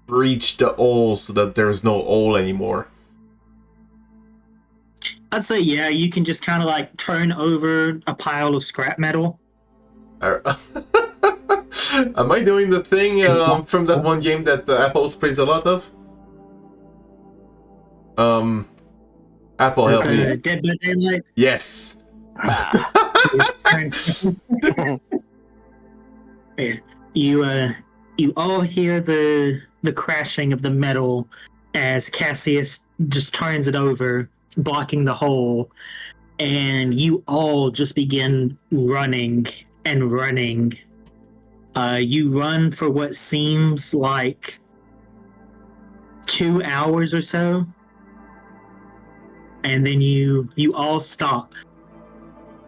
breach the hole so that there's no hole anymore? I'd say yeah, you can just kind of like turn over a pile of scrap metal. Am I doing the thing from that one game that Apple sprays a lot of? Apple, help me. Dead by Daylight. Yes. Yeah. You all hear the crashing of the metal as Cassius just turns it over, blocking the hole, and you all just begin running and running. You run for what seems like 2 hours or so, and then you all stop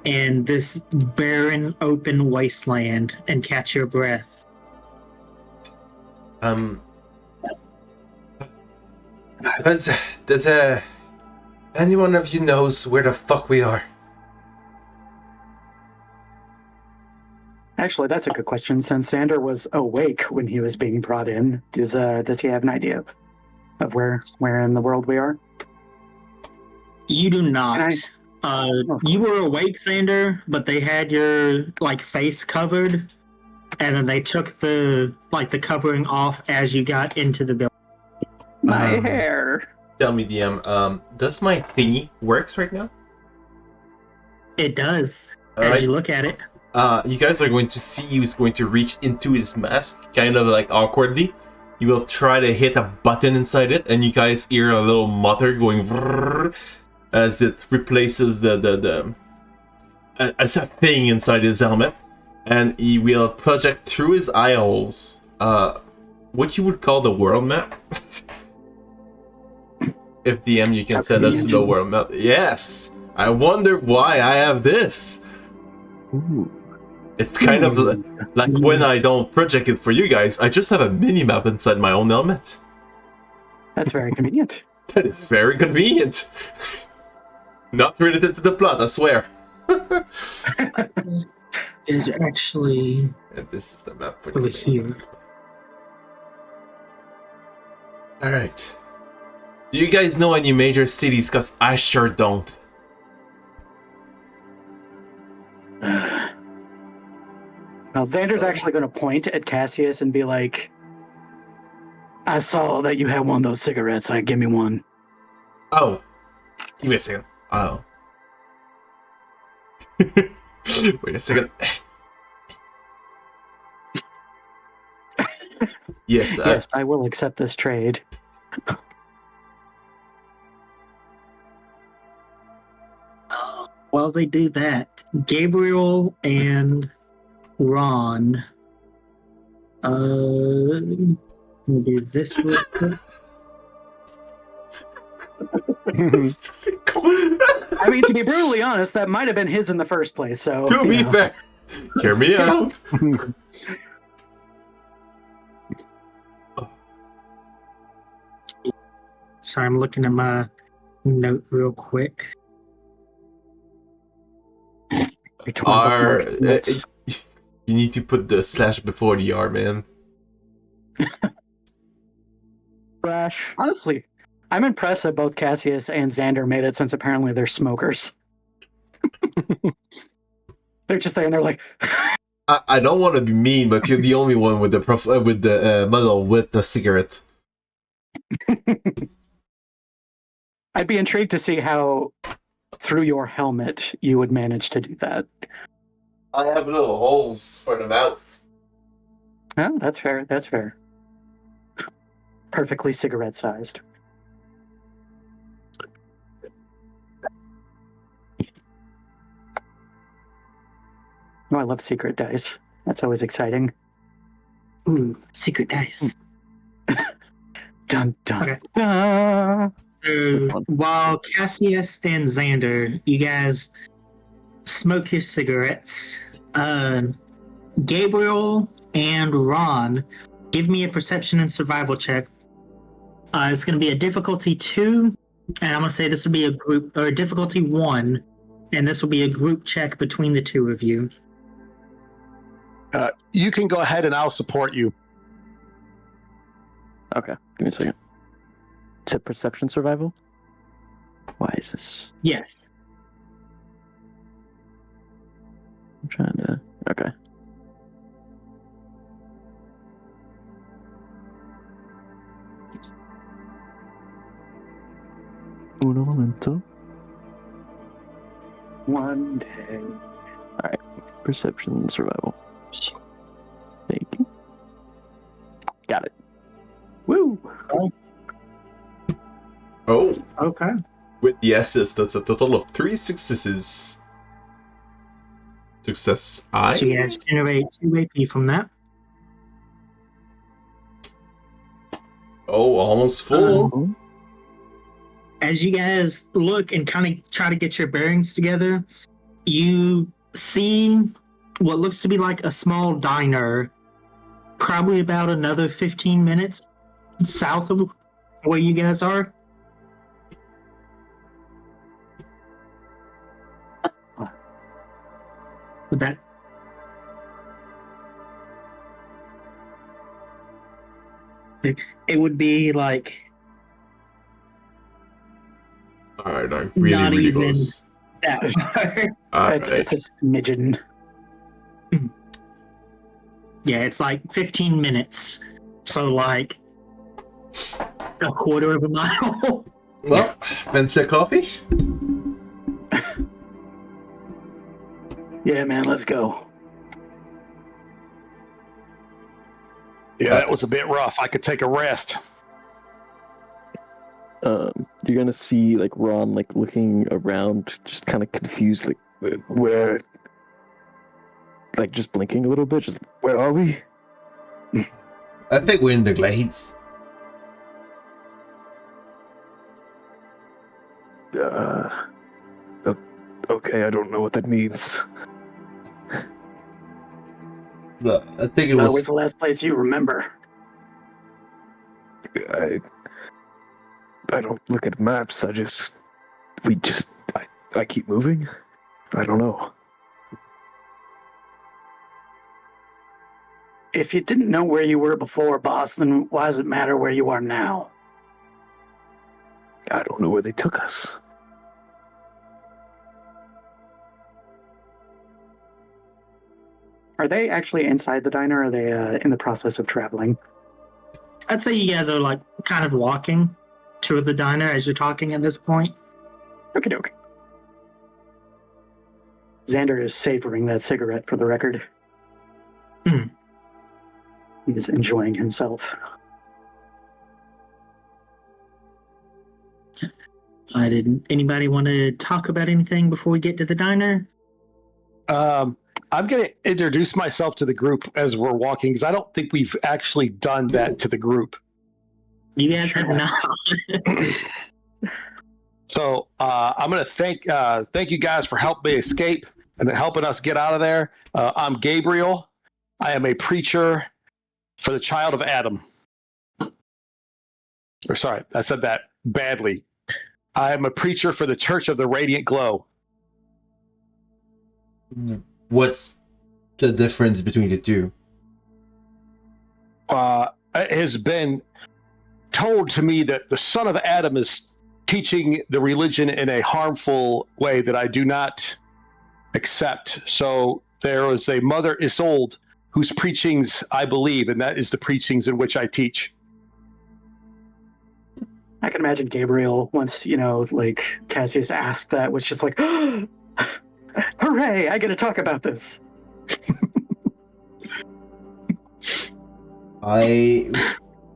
in this barren open wasteland and catch your breath. Does any one of you knows where the fuck we are? Actually, that's a good question. Since Xander was awake when he was being brought in, does he have an idea of where in the world we are? You do not. Can You were awake, Xander, but they had your like face covered, and then they took the covering off as you got into the building. My Um, hair. Tell me, DM, does my thingy works right now? It does as Alright. you look at it. You guys are going to see he's going to reach into his mask, kind of like awkwardly. He will try to hit a button inside it, and you guys hear a little mutter going brrrr as it replaces as a thing inside his helmet, and he will project through his eye holes what you would call the world map. If DM, you can send us the world map. Yes. I wonder why I have this. Ooh. It's kind of like when I don't project it for you guys, I just have a mini map inside my own helmet. That's very convenient. That is very convenient. Not related to the plot, I swear. Is actually And this is the map for over the here. Alright. Do you guys know any major cities? Because I sure don't. Now, Xander's actually going to point at Cassius and be like, I saw that you had one of those cigarettes. Give me one. Oh. Give me a second. Oh. Wait a second. Yes, Yes, I will accept this trade. While they do that, Gabriel and Ron. Let me do this real quick. I mean, to be brutally honest, that might have been his in the first place. So To be fair, hear me out. Sorry, I'm looking at my note real quick. R. You need to put the slash before the R, man. Crash. Honestly, I'm impressed that both Cassius and Xander made it, since apparently they're smokers. They're just there and they're like, I don't want to be mean, but you're the only one with the model with the cigarette. I'd be intrigued to see how through your helmet you would manage to do that. I have little holes for the mouth. Oh, that's fair. That's fair. Perfectly cigarette sized. Oh, I love secret dice. That's always exciting. Ooh, secret dice. Dun dun Okay. dun. While Cassius and Xander, you guys smoke your cigarettes, Gabriel and Ron, give me a perception and survival check. It's going to be a difficulty 2, and I'm going to say this will be a group, or difficulty 1, and this will be a group check between the two of you. You can go ahead and I'll support you. Okay, give me a second. Is it perception survival? Why is this? Yes. I'm trying to. Okay. Uno momento. One day. Alright. Perception survival. Thank you. Got it. Woo! Oh, Okay. with the assist, that's a total of 3 successes. Success I. So you guys generate 2 AP from that. Oh, almost full. Mhm. As you guys look and kind of try to get your bearings together, you see what looks to be like a small diner, probably about another 15 minutes south of where you guys are. Would that it would be like Alright, I'm really, Not really even- close. that far. Alright. It's a smidgen. Yeah, it's like 15 minutes. So like a quarter of a mile. Well, fancy a coffee? Yeah, man, let's go. Yeah, that was a bit rough. I could take a rest. You're gonna see like Ron like looking around, just kind of confused, like where, like just blinking a little bit. Just where are we? I think we're in the glades. Okay, I don't know what that means. I think it Where's was. the last place you remember? I don't look at maps. I keep moving. I don't know. If you didn't know where you were before, boss, then why does it matter where you are now? I don't know where they took us. Are they actually inside the diner, or are they in the process of traveling? I'd say you guys are like kind of walking to the diner as you're talking at this point. Okie doke. Xander is savoring that cigarette for the record. Hmm. He's enjoying himself. Didn't anybody want to talk about anything before we get to the diner? I'm going to introduce myself to the group as we're walking because I don't think we've actually done that to the group. You guys have not. So I'm going to thank you guys for helping me escape and helping us get out of there. I'm Gabriel. I am a preacher for the child of Adam. Or sorry, I said that badly. I am a preacher for the Church of the Radiant Glow. What's the difference between the two? It has been told to me that the son of Adam is teaching the religion in a harmful way that I do not accept. So there is a Mother Isolde whose preachings I believe, and that is the preachings in which I teach. I can imagine Gabriel, once, like Cassius asked that, was just like, hooray, I get to talk about this. I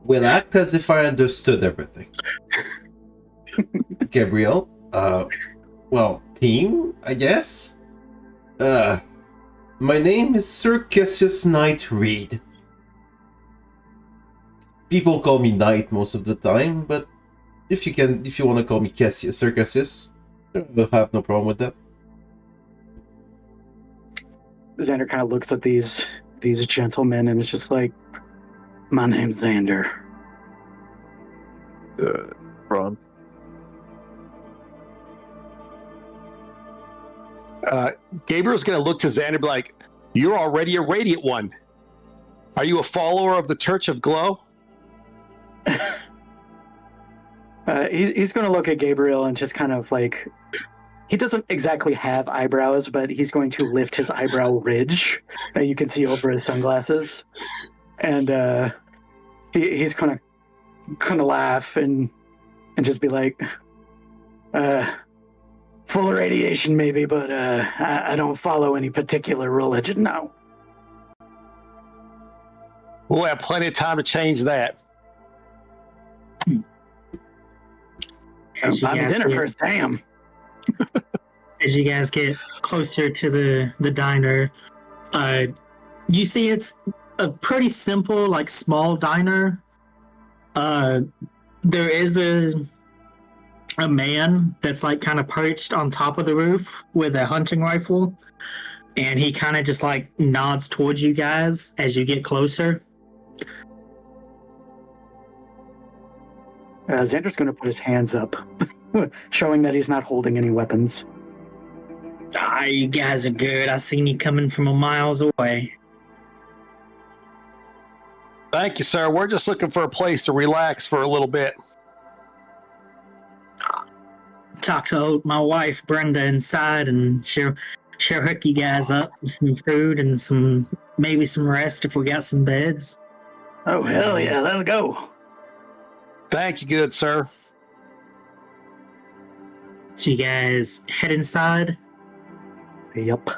will act as if I understood everything. Gabriel, team, I guess? My name is Sir Cassius Knight Reed. People call me Knight most of the time, but if you want to call me Cassius, Sir Cassius, I'll have no problem with that. Xander kind of looks at these gentlemen and is just like, my name's Xander. Ron. Gabriel's going to look to Xander and be like, you're already a Radiant One. Are you a follower of the Church of Glow? He's going to look at Gabriel and just kind of like, he doesn't exactly have eyebrows, but he's going to lift his eyebrow ridge that you can see over his sunglasses. And he's going to laugh and just be like, full of radiation maybe, but I don't follow any particular religion, no. We'll have plenty of time to change that. Buy me dinner first, damn. As you guys get closer to the diner, you see it's a pretty simple, like, small diner. There is a man that's like kind of perched on top of the roof with a hunting rifle, and he kind of just like nods towards you guys as you get closer. Xander's going to put his hands up, showing that he's not holding any weapons. You guys are good. I seen you coming from miles away. Thank you, sir. We're just looking for a place to relax for a little bit. Talk to my wife Brenda inside, and she'll hook you guys up with some food and maybe some rest if we got some beds. Oh hell yeah, let's go. Thank you, good sir. So you guys head inside. Yep.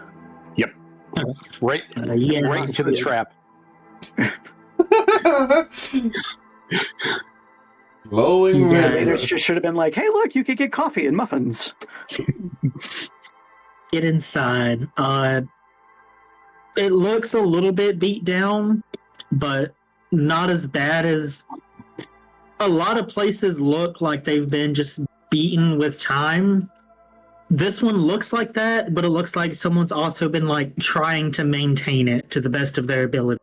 Right into the trap. Glowing Yeah, red. Raiders just should have been like, hey, look, you could get coffee and muffins. Get inside. It looks a little bit beat down, but not as bad as a lot of places look like they've been just beaten with time. This one looks like that, but it looks like someone's also been like trying to maintain it to the best of their ability.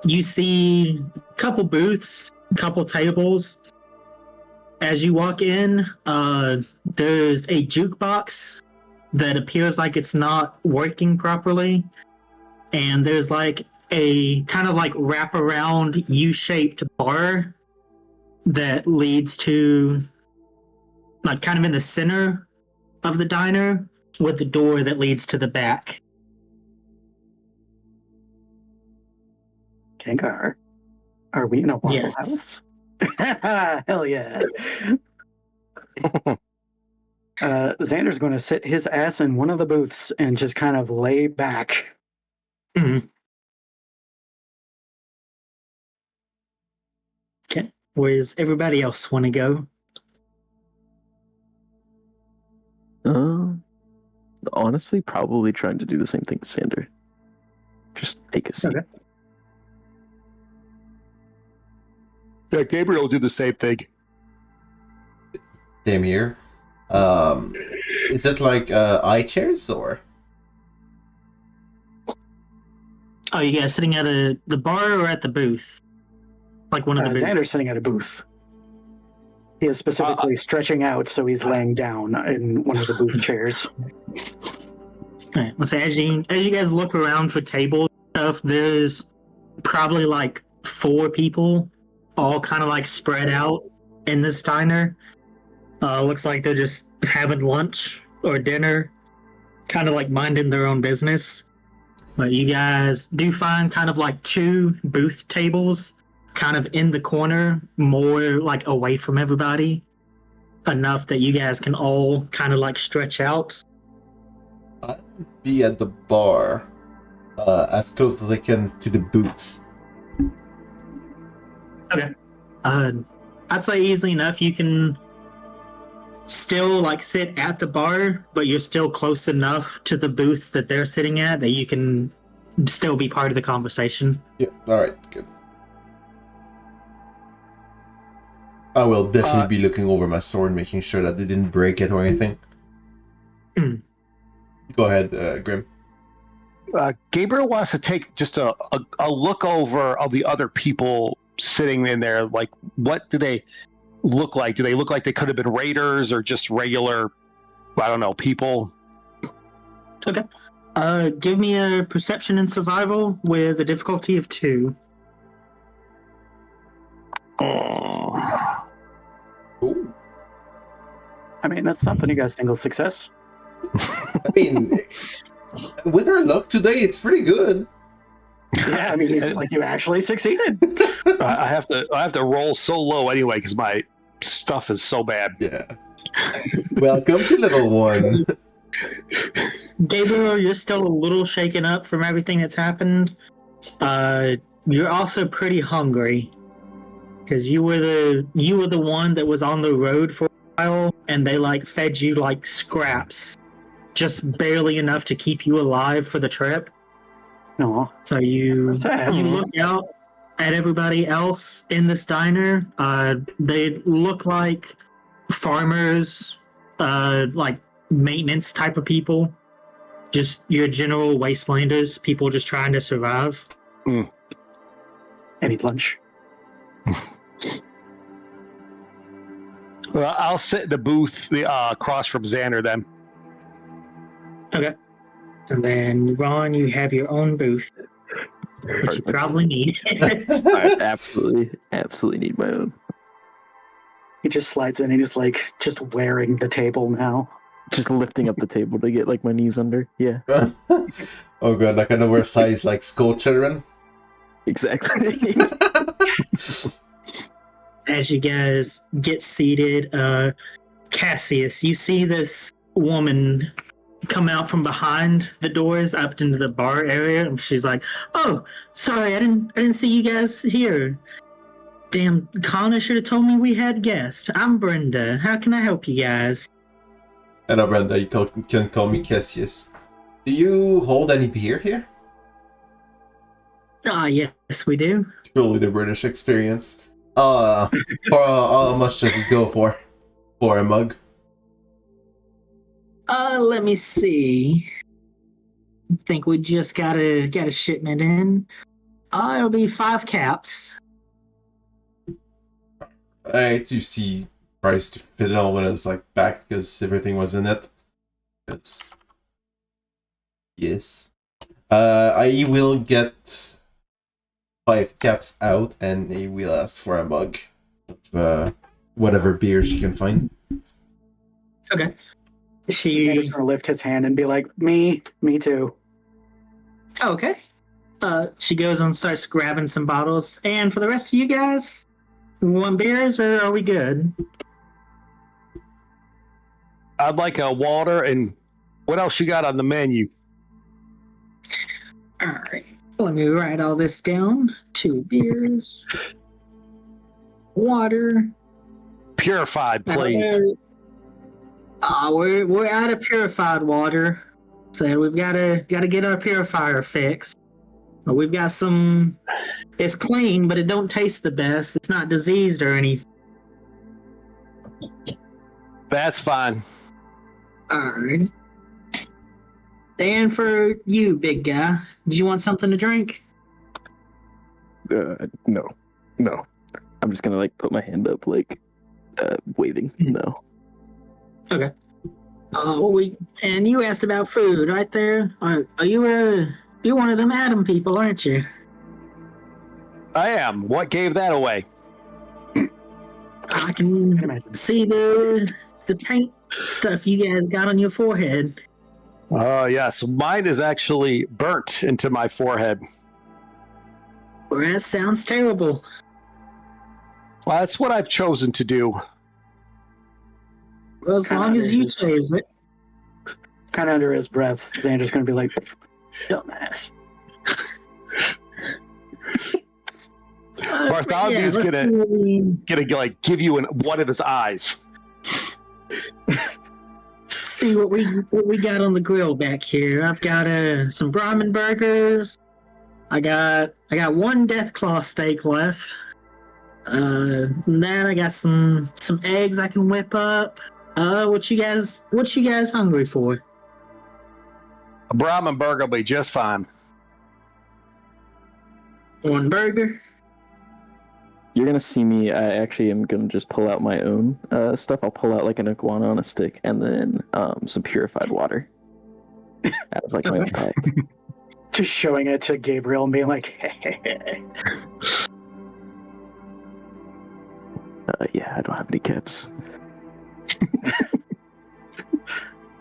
You see a couple booths, a couple tables. As you walk in, there's a jukebox that appears like it's not working properly. And there's like a kind of like wraparound U-shaped bar that leads to like kind of in the center of the diner with the door that leads to the back. Gengar, are we in a Waffle Yes. House? Hell yeah. Xander's going to sit his ass in one of the booths and just kind of lay back. Mhm. Okay. Where does everybody else want to go? Honestly, probably trying to do the same thing as Xander. Just take a seat. Okay. Yeah, Gabriel will do the same thing. Same here. Is it like eye chairs or? Oh, you guys sitting at the bar or at the booth? Like one of the booths? Xander's sitting at a booth. He is specifically stretching out, so he's laying down in one of the booth chairs. Right. So as you guys look around for table stuff, there's probably like 4 people, all kind of like spread out in this diner. Looks like they're just having lunch or dinner, kind of like minding their own business. But you guys do find kind of like 2 booth tables, kind of in the corner, more like away from everybody, enough that you guys can all kind of like stretch out. I'd be at the bar, as close as I can to the booth. Okay. I'd say easily enough you can still like sit at the bar, but you're still close enough to the booths that they're sitting at that you can still be part of the conversation. Yeah, alright, good. I will definitely be looking over my sword, making sure that they didn't break it or anything. Go ahead, Grimm. Gabriel wants to take just a look over of the other people sitting in there. Like, what do they look like? Do they look like they could have been raiders or just regular, I don't know, people? Okay. Give me a perception and survival with a difficulty of 2. Ooh. I mean, that's something you guys single success. I mean, with our luck today, it's pretty good. Yeah, I mean, it's like you actually succeeded. I have to roll so low anyway because my stuff is so bad. Yeah. Welcome to level 1. Gabriel, you're still a little shaken up from everything that's happened. You're also pretty hungry because you were the one that was on the road for a while, and they like fed you like scraps, just barely enough to keep you alive for the trip. No. So you Sad. look out at everybody else in this diner. They look like farmers, like maintenance type of people. Just your general wastelanders, people just trying to survive. I need lunch. Well, I'll sit in the booth across from Xander then. Okay. And then, Ron, you have your own booth, which you probably need. I absolutely need my own. He just slides in and he's like just wearing the table now. Just lifting up the table to get like my knees under. Yeah, Oh god, like I know where size like school children. exactly. As you guys get seated, Cassius, you see this woman come out from behind the doors up into the bar area, and she's like, "Oh, sorry, I didn't see you guys here. Damn, Connor should have told me we had guests. I'm Brenda. How can I help you guys?" Hello, Brenda. You can call me Cassius. Do you hold any beer here? Ah, yes, we do. Truly the British experience. How much does it go for a mug? Let me see. I think we just got a shipment in. It'll be 5 caps. You see price to fit it all when it's like back because everything was in it. Yes. I will get 5 caps out and he will ask for a mug of whatever beer she can find. Okay. Xander's gonna lift his hand and be like, me too. Okay. She goes and starts grabbing some bottles. And for the rest of you guys, we want beers or are we good? I'd like a water, and what else you got on the menu? All right. Let me write all this down. 2 beers. Water. Purified, please. We're out of purified water. So we've gotta get our purifier fixed. But we've got some. It's clean, but it don't taste the best. It's not diseased or anything. That's fine. Alright. And for you, big guy, do you want something to drink? No. I'm just gonna like put my hand up, like waving. No. Okay. And you asked about food right there. Are you're one of them Adam people, aren't you? I am. What gave that away? I can see the paint stuff you guys got on your forehead. Oh, yes. Mine is actually burnt into my forehead. Well, that sounds terrible. Well, that's what I've chosen to do. Well, as long as you chose it. Kind of under his breath, Xander's gonna be like, dumbass. Bartholomew's gonna like give you one of his eyes. See what we got on the grill back here. I've got some Brahmin burgers. I got 1 Deathclaw steak left. And then I got some eggs I can whip up. What you guys hungry for? A Brahmin burger will be just fine. 1 burger. You're gonna see me. I actually am gonna just pull out my own stuff. I'll pull out like an iguana on a stick, and then some purified water. Out of like my own pack. Just showing it to Gabriel and being like, hey. Yeah, I don't have any caps.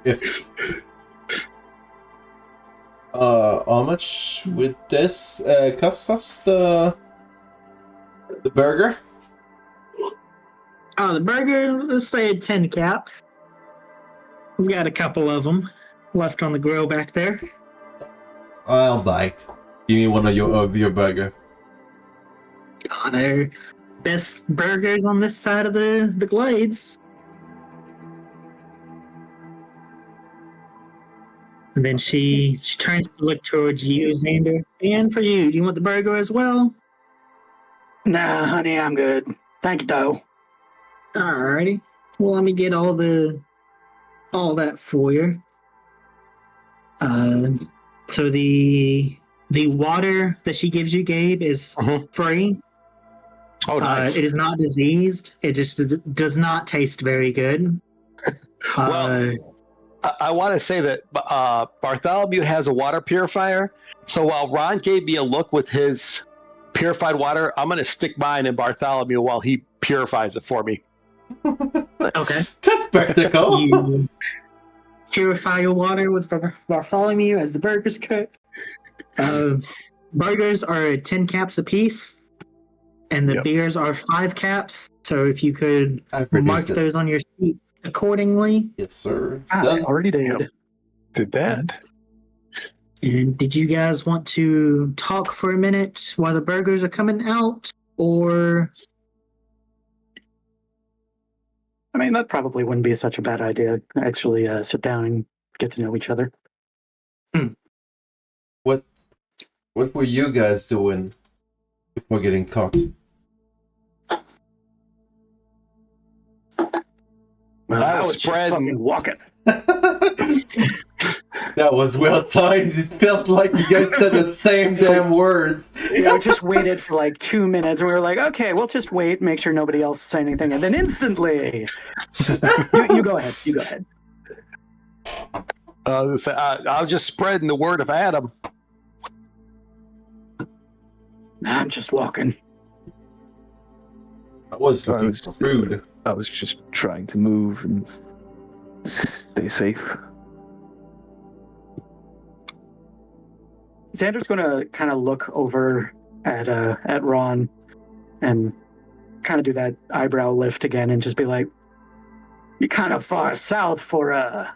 If how much would this cost us the burger? Oh, the burger, let's say 10 caps. We've got a couple of them left on the grill back there. I'll bite. Give me one of your burger. Oh, they're best burgers on this side of the Glades. And then she turns to look towards you, Xander. And for you, do you want the burger as well? Nah, honey, I'm good. Thank you, though. Alrighty. Well, let me get all that for you. So the water that she gives you, Gabe, is free. Oh, nice. It is not diseased. It just does not taste very good. Well, I want to say that Bartholomew has a water purifier. So while Ron gave me a look with his purified water, I'm going to stick mine in Bartholomew while he purifies it for me. Okay. That's spectacle. You purify your water with Bartholomew as the burgers cook. Burgers are 10 caps apiece, and the beers are 5 caps. So if you could mark those on your sheets accordingly. Yes, sir. I already did. Did that. And did you guys want to talk for a minute while the burgers are coming out, or? I mean, that probably wouldn't be such a bad idea. Actually, sit down and get to know each other. What What were you guys doing before getting caught? Well, I I was was just spreading- fucking walking. That was well timed. It felt like you guys said the same damn words. We just waited for like 2 minutes, and we were like, okay, we'll just wait, make sure nobody else says anything, and then instantly, you go ahead. You go ahead. I was just spreading the word of Adam. I'm just walking. I was looking for food. I was just trying to move and stay safe. Xander's gonna kind of look over at Ron and kind of do that eyebrow lift again and just be like, "You're kind of far south for a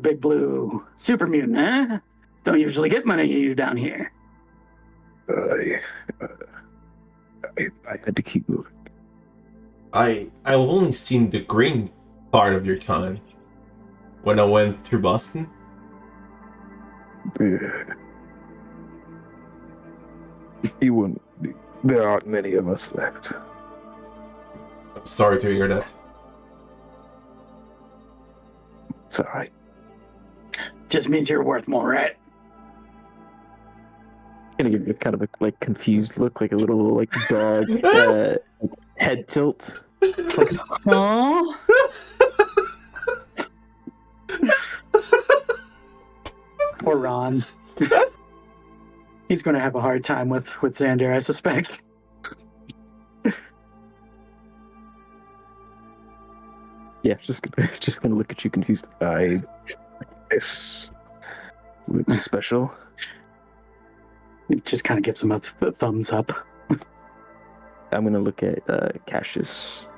big blue super mutant, huh? Don't usually get many of you down here." I had to keep moving. I've only seen the green part of your kind when I went through Boston. You wouldn't. There aren't many of us left. I'm sorry to hear that. It's alright. Just means you're worth more, right? Gonna give you kind of a like confused look, like a little like dog head tilt. It's like, oh, poor Ron. He's going to have a hard time with Xander, I suspect. Yeah, just gonna look at you confused. This would be special. It just kind of gives him a thumbs up. I'm gonna look at Cassius.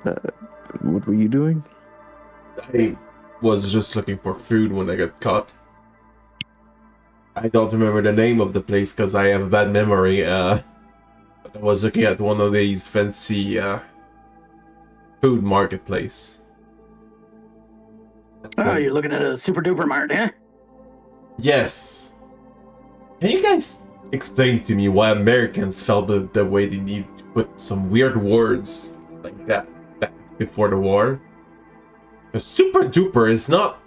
What were you doing? I was just looking for food when I got caught. I don't remember the name of the place because I have a bad memory. But I was looking at one of these fancy food marketplace. Oh, you're looking at a super duper mart, huh? Yes. Can you guys explain to me why Americans felt the way they need to put some weird words like that back before the war? Because super duper is not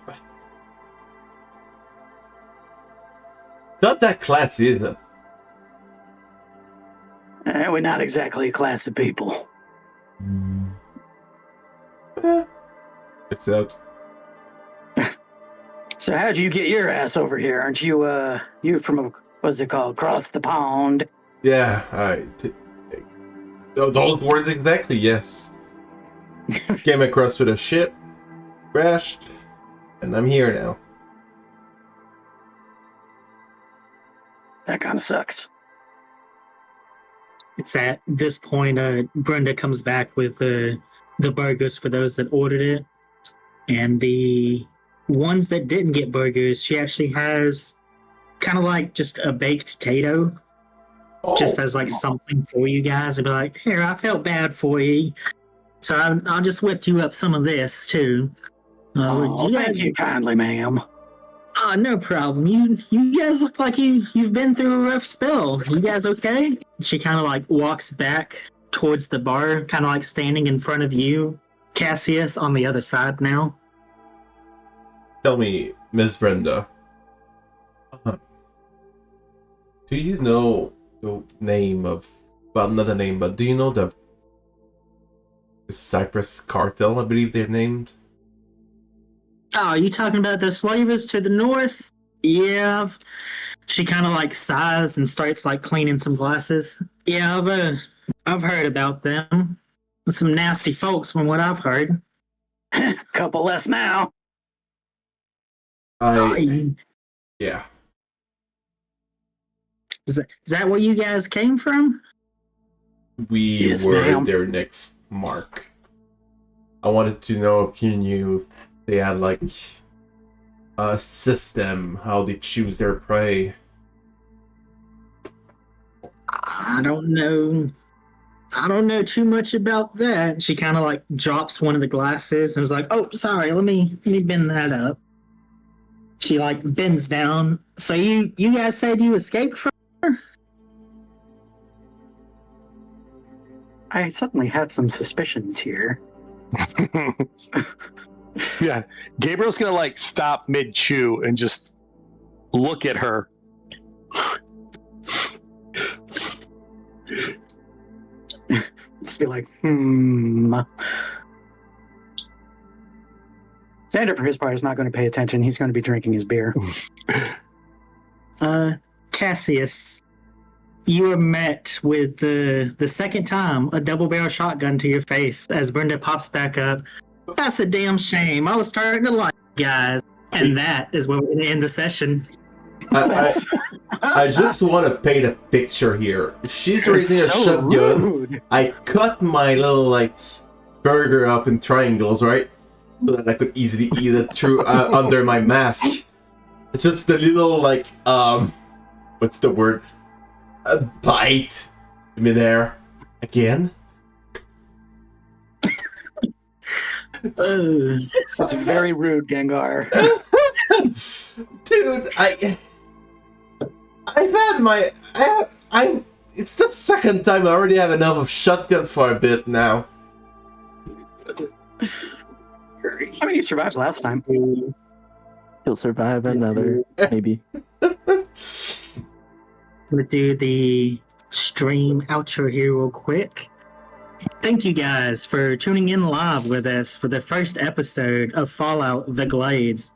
that classy, is it? We're not exactly a class of people. It's out. So how'd you get your ass over here? Aren't you, you from, what's it called, across the pond? Yeah, those words exactly, yes. Came across with a ship, crashed, and I'm here now. That kind of sucks. It's at this point, Brenda comes back with the burgers for those that ordered it. And the ones that didn't get burgers, she actually has kind of like just a baked potato. Just as like something for you guys. I'd be like, here, I felt bad for you. So I'll just whip you up some of this too. Thank you kindly, ma'am. No problem. You guys look like you've been through a rough spell. You guys okay? She kind of like walks back towards the bar, kind of like standing in front of you, Cassius, on the other side now. Tell me, Miss Brenda, do you know the name of, well, not the name, but do you know the Cypress Cartel, I believe they're named? Oh, you talking about the slavers to the north? Yeah. She kind of like sighs and starts like cleaning some glasses. Yeah, I've heard about them. Some nasty folks from what I've heard. Couple less now. Yeah. Is that where you guys came from? We Yes, were ma'am. their next mark. I wanted to know if you knew they had like a system, how they choose their prey. I don't know. I don't know too much about that. She kind of like drops one of the glasses and was like, "Oh, sorry. Let me bend that up." She like bends down. So you guys said you escaped from her? I suddenly have some suspicions here. Yeah, Gabriel's gonna like stop mid chew and just look at her. Just be like, Xander, for his part, is not going to pay attention. He's going to be drinking his beer. Cassius, you were met with the second time a double barrel shotgun to your face as Brenda pops back up. That's a damn shame. I was starting to like you guys. And that is where we're going to end the session. I just want to paint a picture here. She's raising a shotgun. Rude. I cut my little like burger up in triangles, right, so that I could easily eat it through under my mask. It's just the little like what's the word? A bite midair again. It's very rude, Gengar. Dude, I've had my it's the second time I already have enough of shotguns for a bit now. I mean, you survived last time. He'll survive another, maybe. We'll do the stream outro here real quick. Thank you guys for tuning in live with us for the first episode of Fallout The Glades.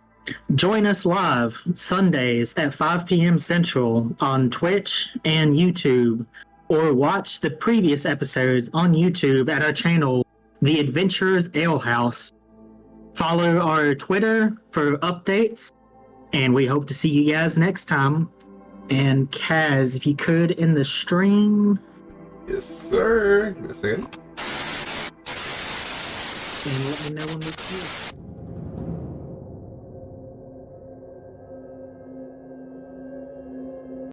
Join us live Sundays at 5 p.m. Central on Twitch and YouTube, or watch the previous episodes on YouTube at our channel, The Adventurers Ale House. Follow our Twitter for updates, and we hope to see you guys next time. And Kaz, if you could, in the stream. Yes, sir. Give me a second. And let me know when we're clear.